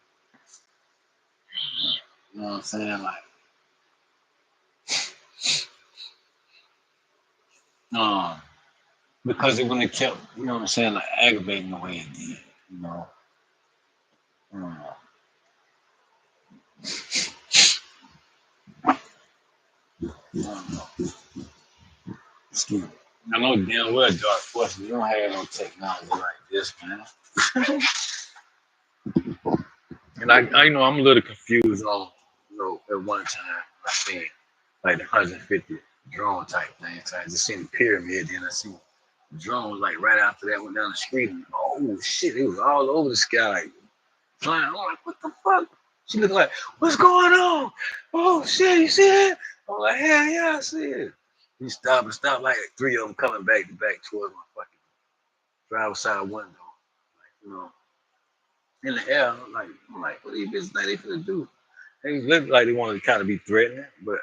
[SPEAKER 2] You know what I'm saying? Like, um, because it wouldn't have kept, you know what I'm saying, like aggravating the way it did, you know. Um, I don't know. Excuse me. I know damn well dark forces, you don't have no technology like this, man. And I'm a little confused on, at one time I seen like the 150 drone type thing. So I just seen the pyramid, then I seen the drone like right after that went down the street. And, oh shit, it was all over the sky, like flying. I'm like, what the fuck? She looked like, what's going on? Oh shit, you see it? I'm like, hell yeah, I see it. He stopped and stopped like three of them coming back to back towards my fucking driver's side window. Like, in the air. I'm like, what are these bitches think they finna do? They looked like they wanted to kind of be threatening, but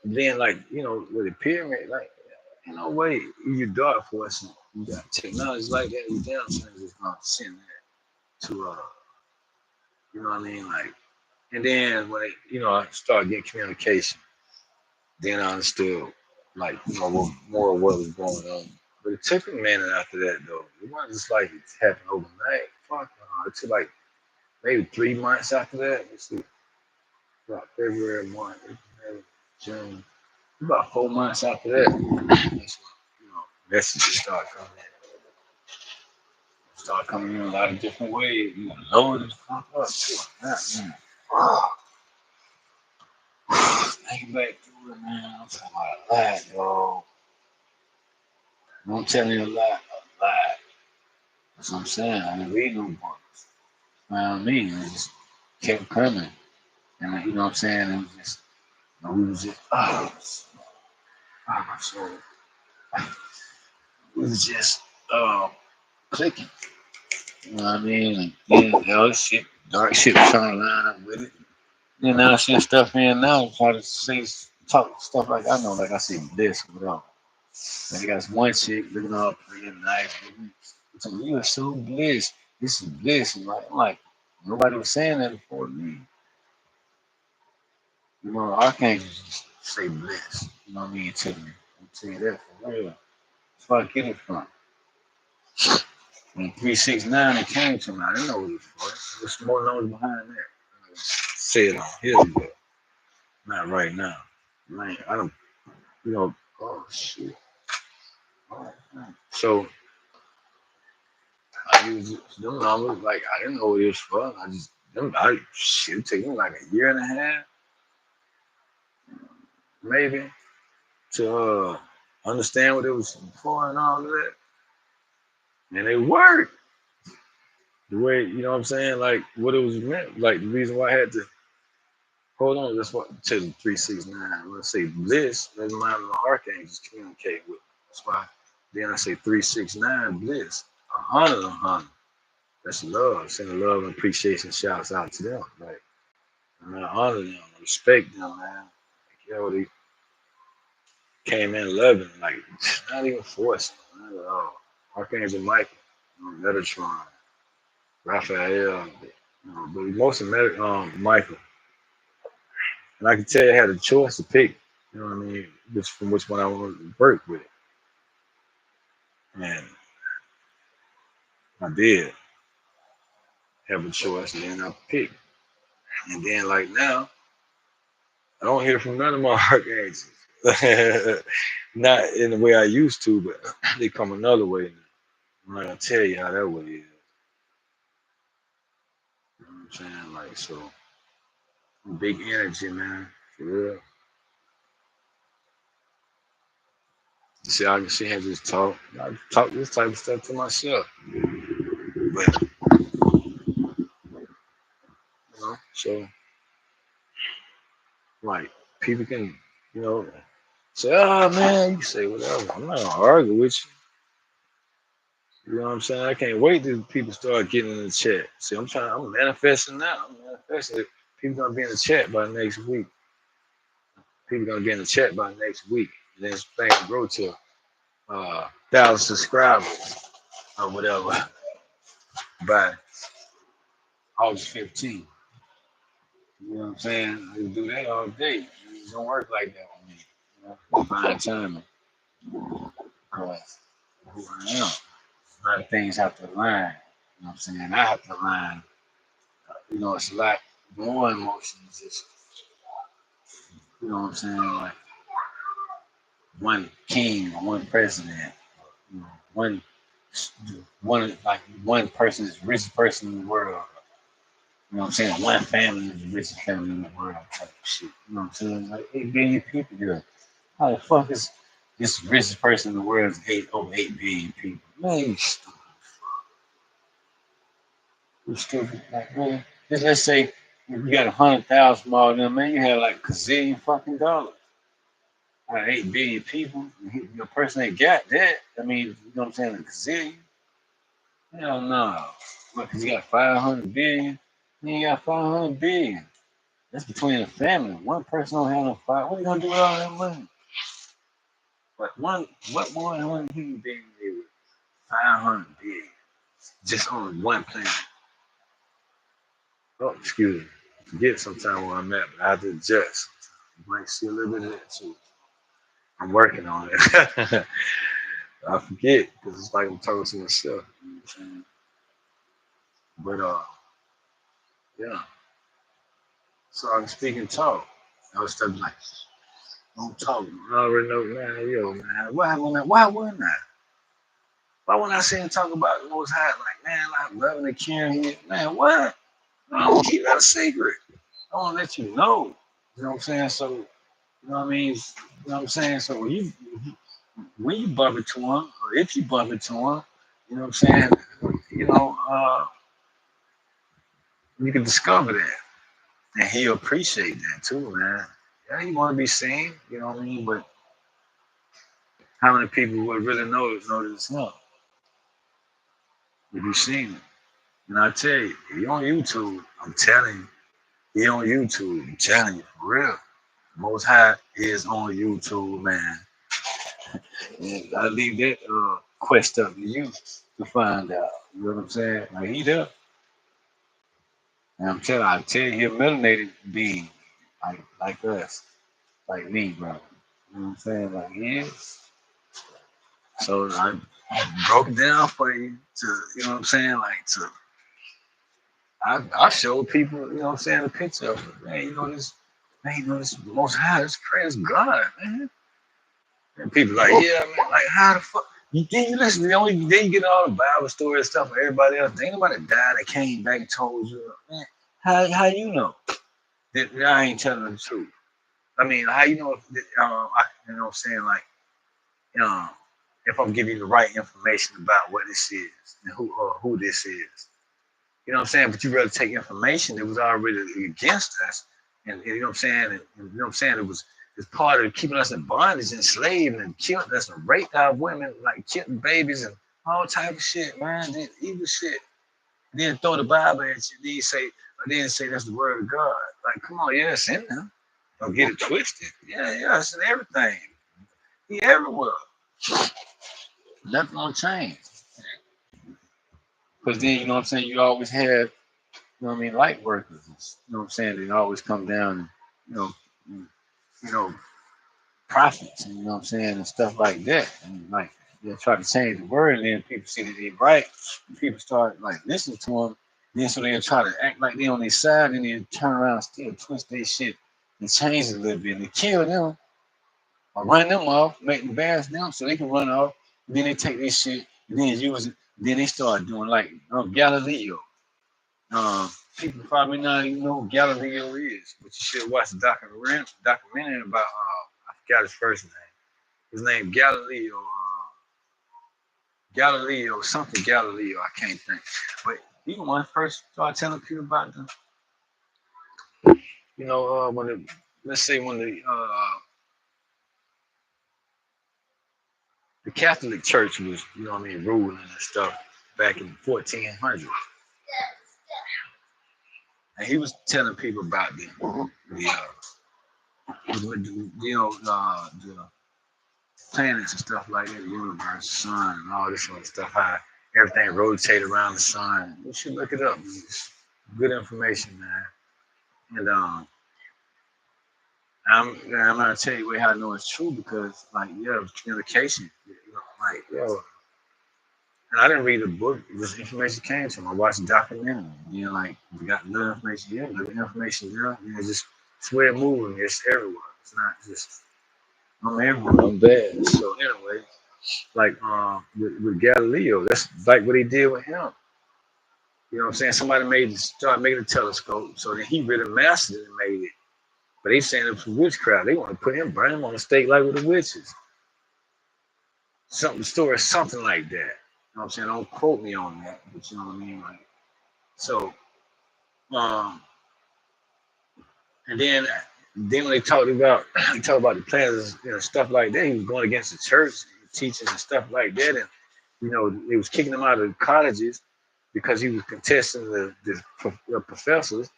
[SPEAKER 2] then like, with the pyramid, like, ain't no way you dark for us. You got technology like that, you damn sure just gonna send that to you know what I mean? Like, and then when I started getting communication, then I understood like, more of what was going on. But it took a minute after that though. It wasn't just like it happened overnight. Fuck no. It took like maybe 3 months after that. Let's see, about February, March, April, May, June. About 4 months after that, that's when, messages start coming in a lot of different ways. Lower this fuck up too. Man. Thinking back through it, man, I'm talking about a lot, yo. I'm telling you a lot. That's what I'm saying. I didn't read no books. Around me, and it just kept coming. And you know what I'm saying? It was just, we was just, oh, my soul. It was just clicking. You know what I mean? And then all this shit, dark shit was trying to line up with it. Then now seeing stuff in now, try to say talk stuff like I know, like I see this or whatever. Like I got this one chick looking all pretty and nice. So you are so blessed. This is bliss. And like, I'm like, nobody was saying that before me. You know, archangels just say bliss. You know what I mean to me. I'll tell you that for real. That's where I get it from. When 369 it came to me, I didn't know what it was. There's more knowledge behind that. Say it on here, but not right now. Man, I don't, you know, oh shit. So I use them numbers like I didn't know what it was for. I just them I shit it took me like a year and a half, maybe, to understand what it was for and all of that. And it worked. The way, you know what I'm saying, like what it was meant, like the reason why I had to hold on, that's what to the 369. When I say bliss, that's my archangels communicate with. That's why then I say 369 bliss. A hundred. That's love. Sending love and appreciation shouts out to them. Like man, I honor them, I respect them, man. Like, yo, they came in loving, like not even forcing, not at all. Archangel Michael, Metatron, Raphael, but mostly Michael. And I could tell I had a choice to pick, you know what I mean, which one I want to work with. And I did have a choice, and then I picked. And then like now, I don't hear from none of my archangels. Not in the way I used to, but they come another way now. I'm not gonna tell you how that way is. You know what I'm saying? Like so big energy, man. For real. You see, I can see him just talk. I talk this type of stuff to myself. But so like people can, you know, say, oh man, you can say whatever. I'm not gonna argue with you. You know what I'm saying? I can't wait till people start getting in the chat. See, I'm manifesting now. I'm manifesting. People gonna be in the chat by next week. People gonna get in the chat by next week. And then this thing will grow to 1,000 subscribers or whatever by August 15th. You know what I'm saying? I can do that all day. It don't work like that with me. You know? Divine timing. Because who I am. A lot of things have to align. You know what I'm saying? I have to align. You know, it's a lot more emotions. Just, you know what I'm saying? Like one king, one president, you know, one person is the richest person in the world. You know what I'm saying? One family is the richest family in the world type of shit. You know what I'm saying? Like 8 billion people here. How the fuck is this richest person in the world is over 8 billion people? Man, you stupid. You stupid. Like, man, let's say you got 100,000 more than them, man, you had like a gazillion fucking dollars. Out of 8 billion people, your person ain't got that. I mean, you know what I'm saying? A gazillion? Hell no. Because you got 500 billion? You ain't got 500 billion. That's between a family. One person don't have no five. What are you gonna do with all that money? What more than one human being live with 500 billion just on one planet? Oh, excuse me. I forget sometimes where I'm at, but I have to adjust. You might see a little bit of that too. I'm working on it. I forget because it's like I'm talking to myself. You know what I'm saying? But yeah. So I can speak and talk. I was stuff like, don't talk. I already know, man. Yo, man. Why wouldn't I? Why wouldn't I sit and talk about the most high? Like, man, like loving and caring here. Man, what? I don't keep that a secret. I want to let you know. You know what I'm saying? So, you know what I mean? You know what I'm saying? So when you bump into him, or if you bump into him, you know what I'm saying? You know, you can discover that. And he'll appreciate that too, man. Yeah, he want to be seen, you know what I mean? But How many people would really know this song if you seen it? And I tell you, if you on YouTube, I'm telling you, he on YouTube. I'm telling you, for real. Most High is on YouTube, man. And I leave that quest up to you to find out. You know what I'm saying? Like he there. And I tell you, he a melanated being, like us, like me, bro. You know what I'm saying? Like he is. So I broke it down for you to, you know what I'm saying? Like to, I showed people, you know what I'm saying, a picture of it. Man, this most high, this crazy God, man. And people like, yeah, man, like how the fuck? You listen, then you get all the Bible stories and stuff for everybody else. Ain't nobody died that came back and told you, man. How you know that I ain't telling the truth? I mean, how you know you know what I'm saying, like, um, if I'm giving you the right information about what this is and who this is. You know what I'm saying? But you rather take information that was already against us, and you know what I'm saying? And you know what I'm saying? It's part of keeping us in bondage, enslaved, and killed us and raped our women, like killing babies and all type of shit, man. Evil shit. And then throw the Bible at you, then say that's the word of God. Like, come on, yeah, it's in there. Don't get it twisted. Yeah, it's in everything. He everywhere. Nothing gonna change. Because then, you know what I'm saying, you always have, you know what I mean, light workers. You know what I'm saying? They always come down and, you know, you know, prophets, and you know what I'm saying, and stuff like that. And like they try to change the word, and then people see that they right, and people start like listening to them. Then so they'll try to act like they on their side, and then turn around and still twist their shit and change it a little bit and kill them or run them off, make them embarrass them so they can run off. And then they take this shit and then use it. Then they start doing like Galileo. Um, People probably not even know who Galileo is, but you should watch the documentary about I forgot his first name. His name Galileo, Galileo something Galileo. I can't think, but he the one first started telling people about when let's say when the Catholic Church was, you know what I mean, ruling and stuff back in 1400, and he was telling people about the planets and stuff like that, the universe, sun, and all this other stuff. How everything rotates around the sun. You should look it up. It's good information, man. And I'm gonna tell you how I know it's true because, like, yeah, communication. Like, yo, and I didn't read the book. This information came to me. I watched the documentary. Like, we got little information here, little information there. Just it's where it moving. It's everywhere. It's not just I'm everywhere. I'm bad. So anyway, like with Galileo, that's like what he did with him. You know what I'm saying? Somebody start making a telescope, so then he really mastered it and made it. But they saying it was witchcraft. They want to burn him on the stake like with the witches. Story, something like that. You know what I'm saying? Don't quote me on that, but you know what I mean? Like, so, um, and then when they talked about the plans, stuff like that, he was going against the church teachings and stuff like that, and they was kicking him out of colleges because he was contesting the professors,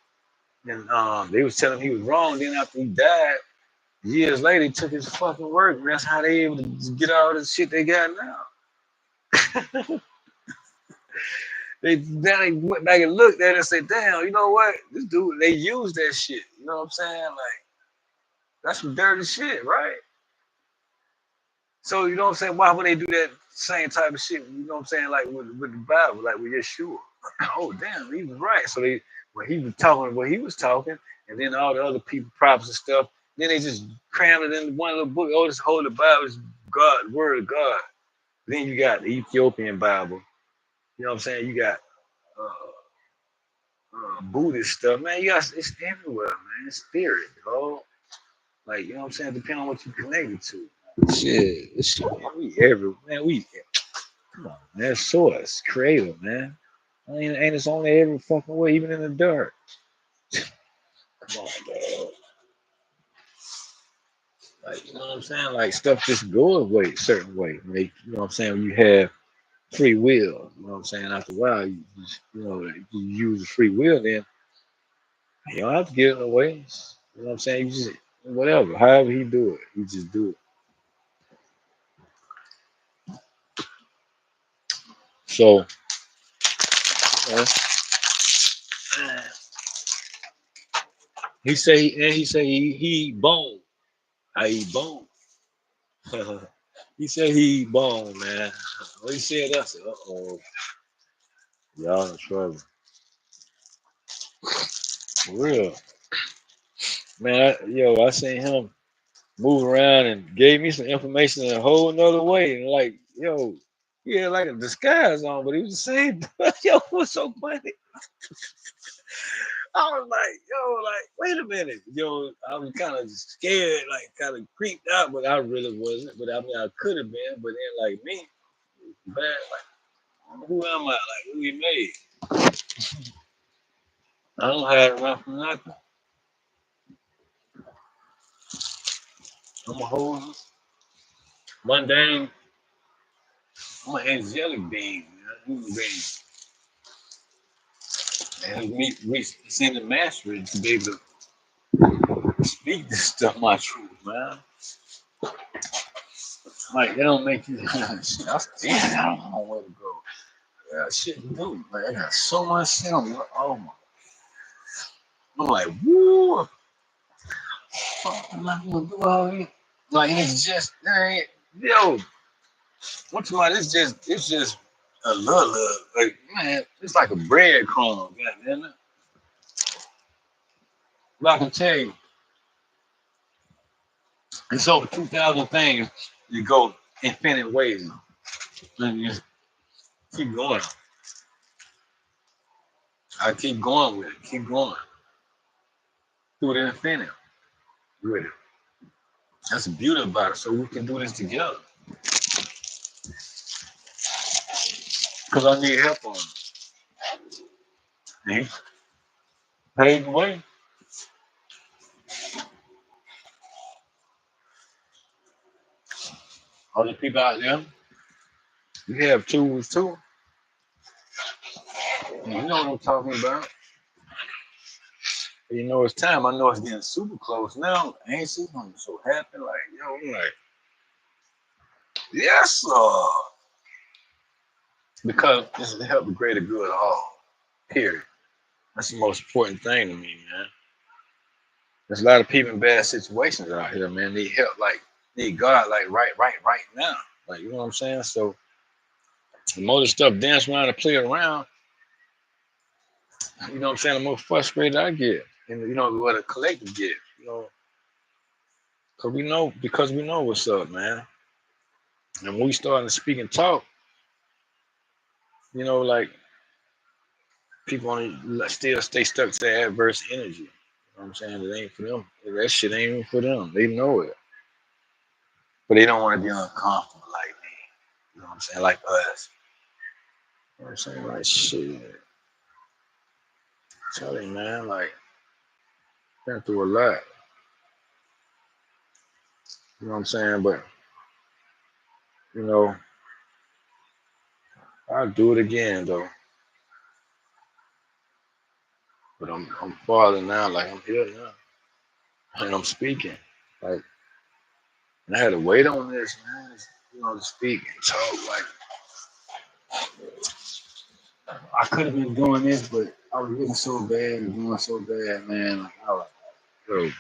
[SPEAKER 2] and they was telling him he was wrong. Then after he died, years later, he took his fucking work, and that's how they able to get all this shit they got now. They went back and looked at it and said, damn, you know what? This dude, they used that shit. You know what I'm saying? Like, that's some dirty shit, right? So, you know what I'm saying? Why would they do that same type of shit, you know what I'm saying, like with the Bible, like with Yeshua? Oh, damn, he was right. So when he was talking what he was talking, and then all the other people, props and stuff, then they just crammed it in one little book. Oh, this Holy Bible is God, Word of God. Then you got the Ethiopian Bible. You know what I'm saying? You got Buddhist stuff, man. It's everywhere, man. It's spirit, dog. Like, you know what I'm saying? Depending on what you connected to. Shit, man, we everywhere, man. Come on, man. Source, creator, man. I mean, ain't it's only every fucking way, even in the dark. Come on, dog. Like, you know what I'm saying? Like stuff just goes away a certain way. Like, you know what I'm saying? When you have free will, you know what I'm saying? After a while, you just, like, you use the free will, then you don't have to give it away. You know what I'm saying? You just whatever, however he do it, you just do it. So uh, he say he eat bone. I eat bone. He said he eat bone, man. When he said that, I said, oh, y'all in trouble. For real. Man, I seen him move around and gave me some information in a whole nother way. And like, he had like a disguise on, but he was the same. Yo, what's so funny? I was like, wait a minute. I was kind of scared, like kind of creeped out, but I really wasn't. But I mean, I could have been. But then, like me, bad, like, who am I? Like, who he made? I don't hide around from nothing. I'm a whole mundane, I'm an angelic being, man. Human being. And we seen the mastery to be able to speak this stuff, my truth, man. Like, they don't make you, damn, I don't know where to go. Yeah, shit to do. Like, I got so much shit on me. Oh my. I'm like, woo, fuck, I'm not gonna do all this. Like, it's just, yo, what's my, it's just a little, like, man, it's like a breadcrumb, goddamn it. But I can tell you, it's over 2,000 things you go infinite ways. And you keep going. I keep going with it. Keep going through the infinite with it. That's the beauty about it. So we can do this together. Because I need help on it. And he paved the way. Other people out there, you have tools too. And you know what I'm talking about. You know it's time. I know it's getting super close now. Ain't she? I'm so happy. Like, I'm like, yes, sir. Because this is to help the greater good of all. Period. That's the most important thing to me, man. There's a lot of people in bad situations out here, man. Need help, like need God, like right now. Like, you know what I'm saying? So the more this stuff dance around and play around, you know what I'm saying, the more frustrated I get. And what a collective get, because we know what's up, man. And when we starting to speak and talk, like people only still stay stuck to that adverse energy. You know what I'm saying? It ain't for them. That shit ain't even for them. They know it. But they don't want to be uncomfortable like me. You know what I'm saying? Like us. You know what I'm saying? Like shit. Tell you, man, like been through a lot. You know what I'm saying? But you know, I'll do it again though. But I'm farther now, like I'm here now. And I'm speaking. Like, and I had to wait on this, man. To speak and talk. Like I could have been doing this, but I was getting so bad and doing so bad, man. Like I was like, yo,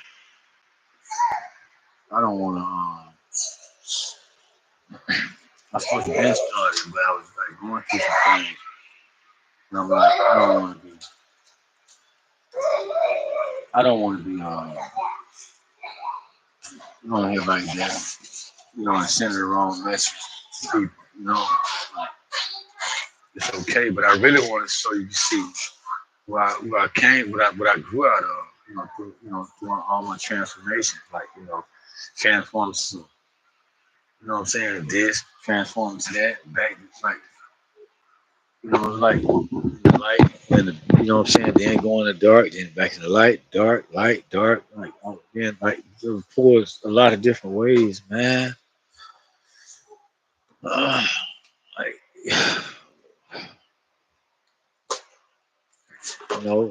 [SPEAKER 2] I don't wanna I supposed to be started, but I was like going through some things. And I'm like, I don't wanna be here like that. And send the wrong message to people, like, it's okay, but I really want to show you see where I came, what I grew out of, through all my transformations, like, transform to, what I'm saying, this, transform to that, back, like, like the light and you know what I'm saying. Then go in the dark, then back in the light, dark, light, dark. Like then like it pours a lot of different ways, man. Like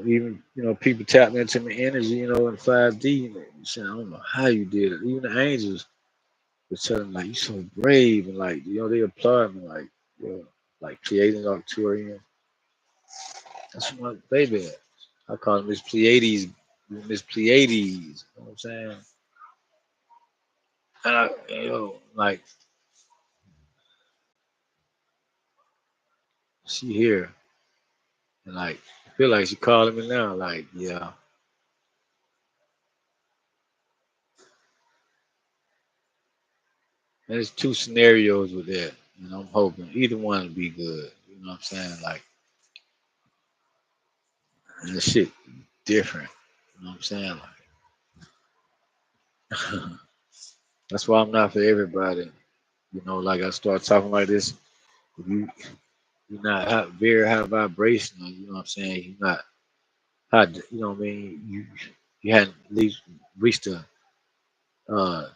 [SPEAKER 2] even people tapping into my energy, in 5D. Saying, I don't know how you did it. Even the angels was telling me, like, you so brave, and like they applaud me, like, like creating Arcturian. That's my baby. I call him Miss Pleiades, Miss Pleiades. You know what I'm saying? And like she here, and like I feel like she calling me now. Like, yeah, there's two scenarios with that, and I'm hoping either one will be good. You know what I'm saying? Like, and the shit different. You know what I'm saying? Like, that's why I'm not for everybody. Like I start talking like this. If you're not very high vibrational. You know what I'm saying? You're not high. You know what I mean? You hadn't at least reached a uh,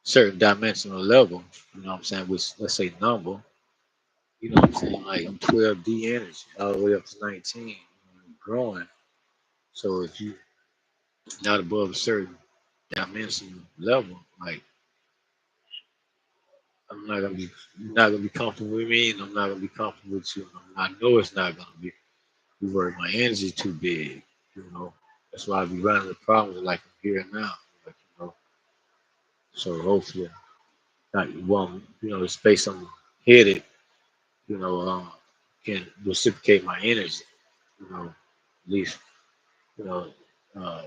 [SPEAKER 2] certain dimensional level. You know what I'm saying? Which, let's say, number. You know what I'm saying? Like I'm 12D energy all the way up to 19, growing. So if you not above a certain dimensional level, like I'm not gonna be you're not gonna be comfortable with me, and I'm not gonna be comfortable with you. I know it's not gonna be. You work my energy too big. You know, that's why I be running the problems like I'm here now. Like, so hopefully, not one, the space I'm headed, you know, um, can reciprocate my energy. At least, you know,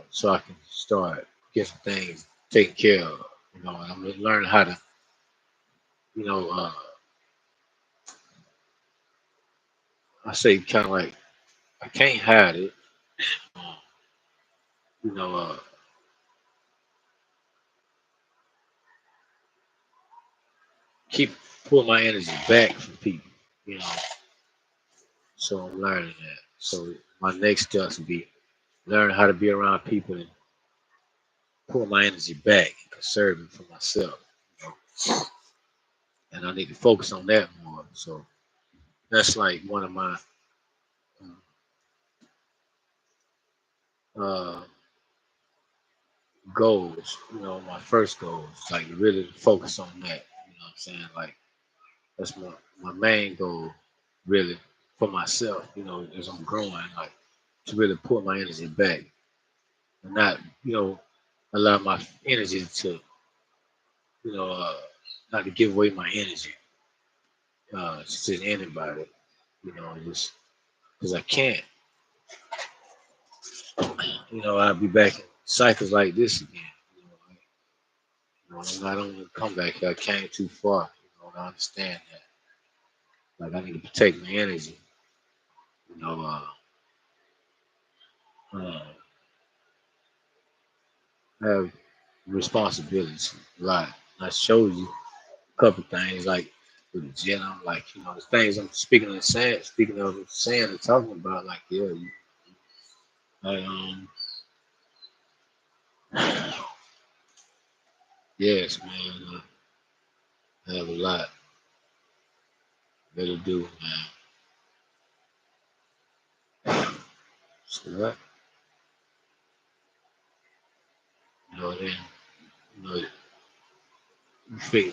[SPEAKER 2] so I can start getting things taken care of. And I'm learning how to, you know, uh, I say kind of like I can't hide it. Uh, you know, uh, keep pulling my energy back from people. You know, so I'm learning that. So my next steps will be learn how to be around people and pull my energy back and conserve it for myself. You know? And I need to focus on that more. So that's like one of my uh, goals. My first goal is like really focus on that. You know what I'm saying? Like that's my main goal, really, for myself. As I'm growing, like to really pull my energy back and not, allow my energy to, you know, uh, not to give away my energy to anybody. Just because I can't. I'll be back in cycles like this again. I don't want to come back here. I came too far. And I understand that. Like I need to protect my energy. You know, uh, I have responsibilities a lot. And I showed you a couple things like with the gym. I'm like, the things I'm speaking of saying and talking about, like, yeah, like, yes, man, I have a lot better do, man. So what? Then, you know,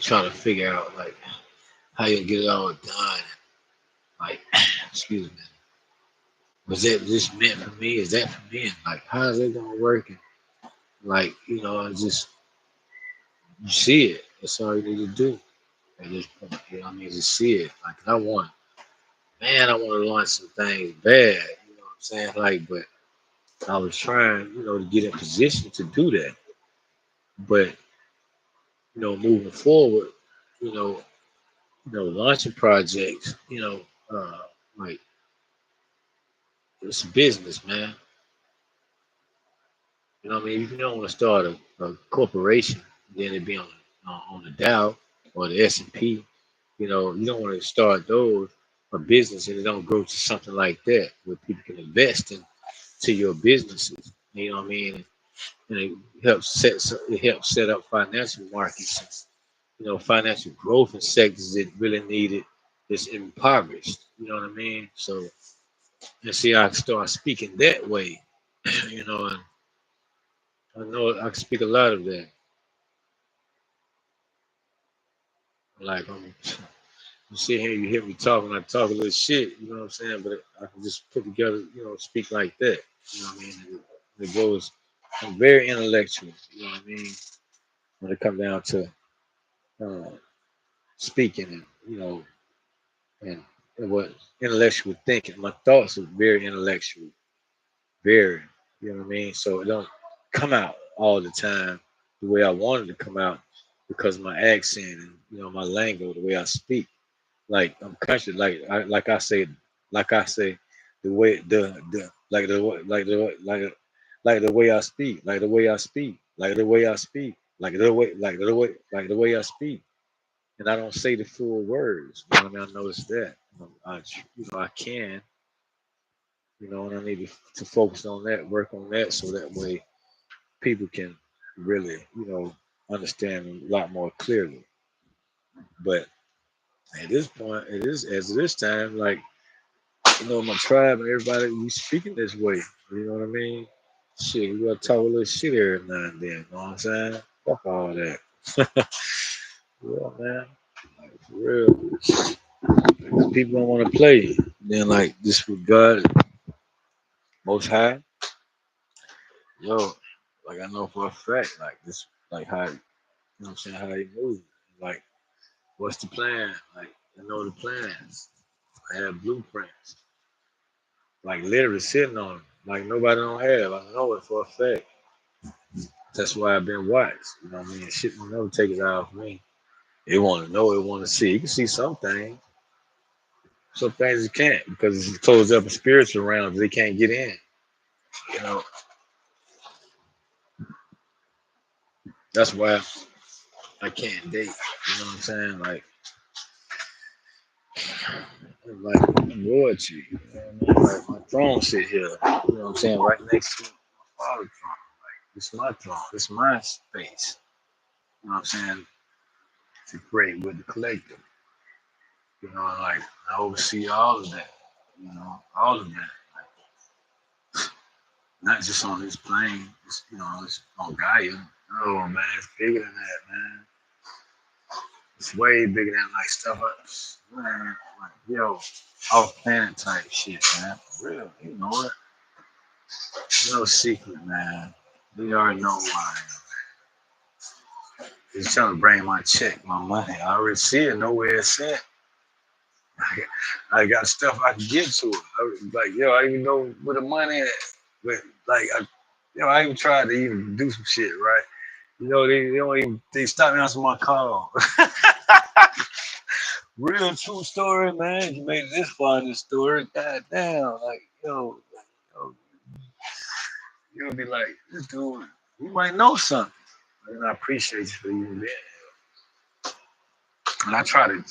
[SPEAKER 2] trying to figure out like how you get it all done. Like, excuse me, was that this meant for me? Is that for me? And like, how is it gonna work? And like, I just you see it. That's all you need to do at this point. I mean, just see it. Like, I want to launch some things bad. You know what I'm saying? Like, but I was trying, to get in position to do that. But moving forward, you know, launching projects, like it's business, man. You know what I mean? If you don't want to start a corporation, then it be on the Dow or the S&P. You don't want to start those. a business and it don't grow to something like that where people can invest into your businesses. You know what I mean? And it helps set up financial markets and, financial growth in sectors that really need it is impoverished. You know what I mean? So and see I start speaking that way, and I know I can speak a lot of that. Like you sit here, you hear me talking, I talk a little shit, you know what I'm saying? But I can just put together, speak like that. You know what I mean? It goes, I'm very intellectual, you know what I mean? When it comes down to uh, speaking and, and, and what intellectual thinking. My thoughts are very intellectual, very, you know what I mean? So it don't come out all the time the way I wanted to come out because of my accent and, my lingo, the way I speak. Like I'm country, like I say, the way the like the wa- like the way I speak, like the way I speak, like the way I speak, like the way I speak, and I don't say the full words. You know what I mean? I noticed that. I can, and I need to focus on that, work on that, so that way people can really, understand a lot more clearly. But at this point, it is as this time, like my tribe and everybody, we speaking this way. You know what I mean? Shit, we gotta talk a little shit every now and then. You know what I'm saying? Fuck all that. Yeah, man. Like, for real. 'Cause people don't want to play. Then, like, disregard most high. Yo, like, I know for a fact, like, this, like, how, what I'm saying, how he moves. Like, what's the plan? Like, I know the plans. I have blueprints. Like, literally sitting on them. Like, nobody don't have. I know it for a fact. That's why I've been watched. You know what I mean? Shit will never take it out of me. They want to know, they want to see. You can see some things you can't because it's closed up in spiritual realms. They can't get in. You know, that's why I can't date. You know what I'm saying? Like royalty. You know what I mean? Like my throne sit here. You know what I'm saying? Right next to my father's throne. Like it's my throne. It's my space. You know what I'm saying? To create with the collective. Like I oversee all of that. All of that. Not just on this plane, it's on Gaia. Oh man, it's bigger than that, man. It's way bigger than like stuff man, like off planet type shit, man. For real, you know it. No secret, man. You already know why. He's trying to bring my check, my money. I already see it, nowhere it's at. I got stuff I can give to it. I even know where the money at. But like, I even tried to even do some shit, right? They don't even they stop me answering my call. Real true story, man. You made it this far in this story. God damn, like yo, you'll be like, this dude, you might know something. And I appreciate you for even being. And I try to,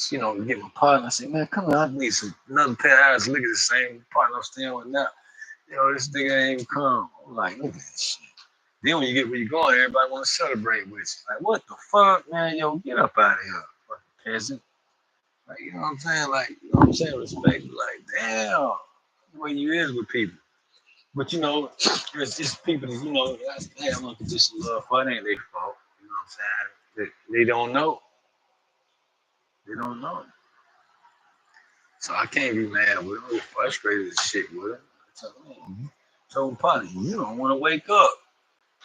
[SPEAKER 2] get my partner. I say, man, come on, I need another pair of eyes. Look at the same partner I'm staying with now. This nigga ain't even come. I'm like, look at this shit. Then when you get where you're going, everybody want to celebrate with you. Like, what the fuck, man? Yo, get up out of here, fucking peasant. Like, you know what I'm saying? Like, you know what I'm saying? Respect. Like, damn, the way you is with people. But it's just people that they have unconditional love for. It ain't their fault. You know what I'm saying? They don't know. They don't know. So I can't be mad with them. I'm frustrated as shit with them. I told Polly, you don't want to wake up.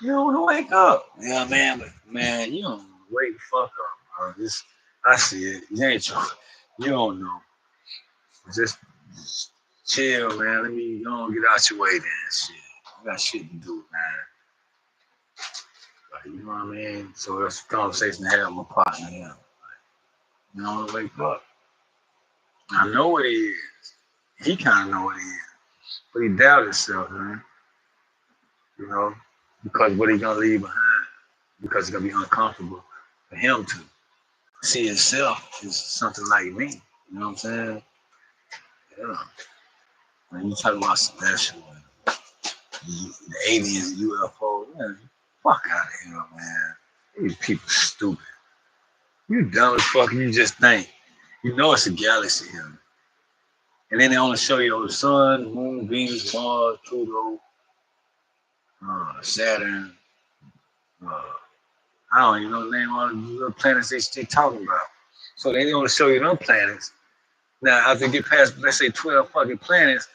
[SPEAKER 2] You don't want to wake up. Yeah, man, but man, you don't wake the fuck up, bro. I see it. You ain't true. You don't know. Just chill, man. Let me go and get out your way then. Shit. I got shit to do, man. Like, you know what I mean? So that's a conversation to have with my partner here. You know, wake up. I know what he is. He kind of know what he is. But he doubted himself, man. You know, because what he gonna leave behind? Because it's gonna be uncomfortable for him to see himself as something like me. You know what I'm saying? Yeah. When you talk about special, the aliens, UFO, man, fuck out of here, man. These people stupid. You dumb as fuck. You just think. You know it's a galaxy here. And then they only show you the sun, moon, Venus, Mars, Pluto, Saturn. Uh, I don't even know the name of the little planets they talking about. So they only show you them planets. Now, after you get past, let's say, 12 fucking planets,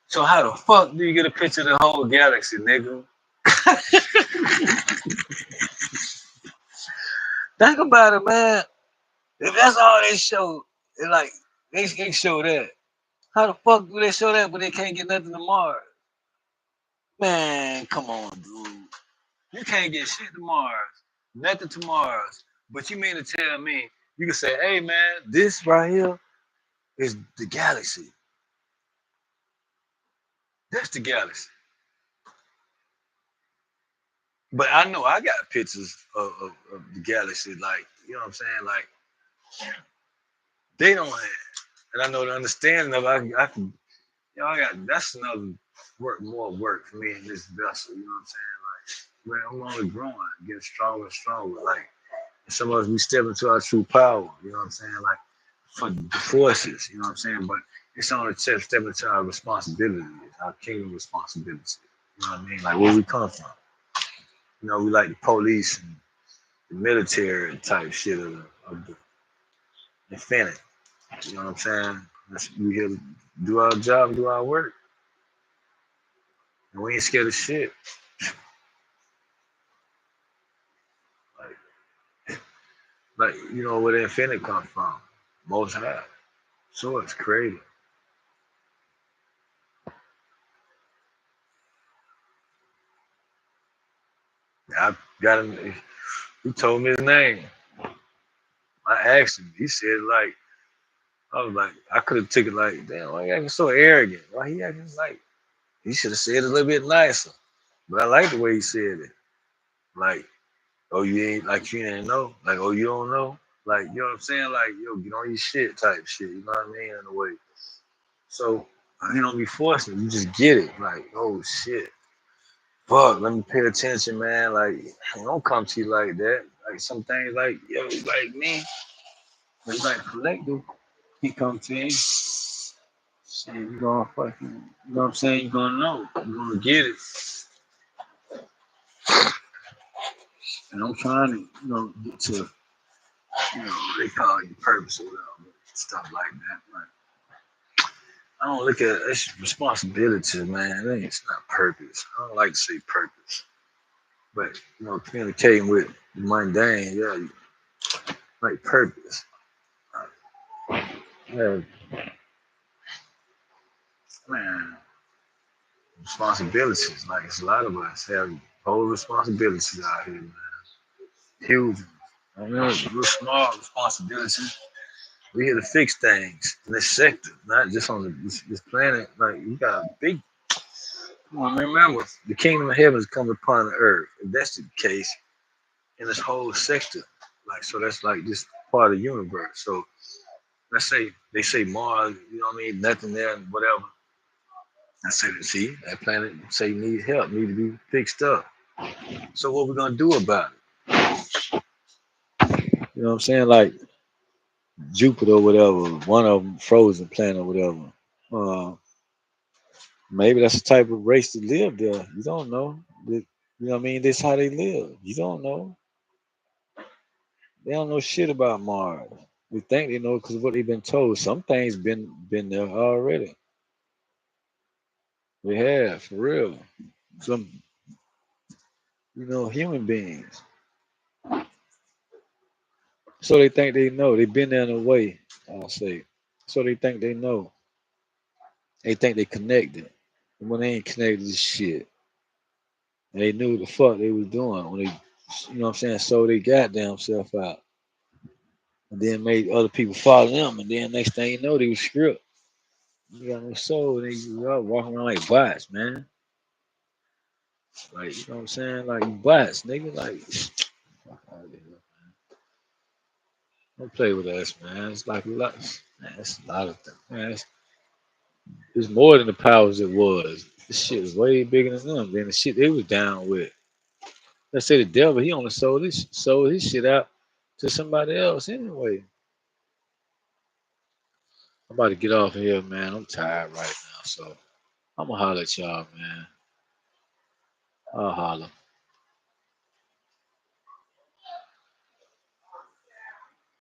[SPEAKER 2] so how the fuck do you get a picture of the whole galaxy, nigga? Think about it, man. If that's all they show, it's like they show that. How the fuck do they show that, but they can't get nothing to Mars? Man, come on, dude. You can't get shit to Mars, nothing to Mars. But you mean to tell me you can say, hey man, this right here is the galaxy. That's the galaxy. But I know I got pictures of the galaxy, like, you know what I'm saying? Like, they don't have. And I know the understanding of it, I can, I got, that's another more work for me in this vessel, you know what I'm saying? Like, man, I'm only growing, getting stronger and stronger. Like, some of us, we step into our true power, you know what I'm saying? Like, for the forces, you know what I'm saying? But it's only step into our responsibilities, our kingdom responsibility. You know what I mean? Like, where we come from. You know, we like the police and the military type shit of the infinite. You know what I'm saying? We here to do our job, do our work, and we ain't scared of shit. Like, like where the infinite come from? Most high. So it's created. I got him. He told me his name. I asked him. He said like, I was like, I could have took it like, damn, why he acting so arrogant? Why he acting like he should have said it a little bit nicer. But I like the way he said it. Like, oh, you ain't like you didn't know. Like, oh, you don't know. Like, you know what I'm saying? Like, yo, get on your shit type shit. You know what I mean? In a way. So you don't be forcing it. You just get it. Like, oh shit. Fuck, let me pay attention, man. Like, I don't come to you like that. Like some things like, yo, like me, it's like collective. He come to you, saying you gonna fucking, you know what I'm saying? You gonna know. You gonna get it. And I'm trying to, get to, they call it purpose or whatever, stuff like that. But I don't look at it as responsibility, man. It's not purpose. I don't like to say purpose. But, communicating with the mundane, yeah, like purpose. Yeah, man, responsibilities. Like, it's a lot of us have whole responsibilities out here, man. Huge. I mean, real small responsibilities. We here to fix things in this sector, not just on this planet. Like, you got a big. Come on, remember, the kingdom of heaven is coming upon the earth. If that's the case, in this whole sector, like, so that's like this part of the universe. So let's say they say Mars, you know what I mean, nothing there and whatever. I say, see, that planet say need help, need to be fixed up. So what we gonna do about it? You know what I'm saying? Like Jupiter or whatever, one of them frozen planet or whatever. Uh, maybe that's the type of race that live there. You don't know. You know what I mean? This how they live. You don't know. They don't know shit about Mars. We think they know because of what they've been told. Some things been there already. They have, for real. Some, human beings. So they think they know. They've been there in a way, I'll say. So they think they know. They think they connected. And when they ain't connected to shit. And they knew the fuck they was doing when they, what I'm saying, sold their goddamn self out. And then made other people follow them. And then next thing you know, they was script. You got no soul. They walking around like bots, man. Like, you know what I'm saying? Like, you bots, nigga. Like, fuck out of here. Don't play with us, man. It's like a lot. Man, it's a lot of things. Man, It's more than the powers it was. This shit was way bigger than them than the shit they was down with. Let's say the devil, he only sold his shit out to somebody else anyway. I'm about to get off here, man. I'm tired right now, so I'm gonna holler at y'all, man. I'll holler.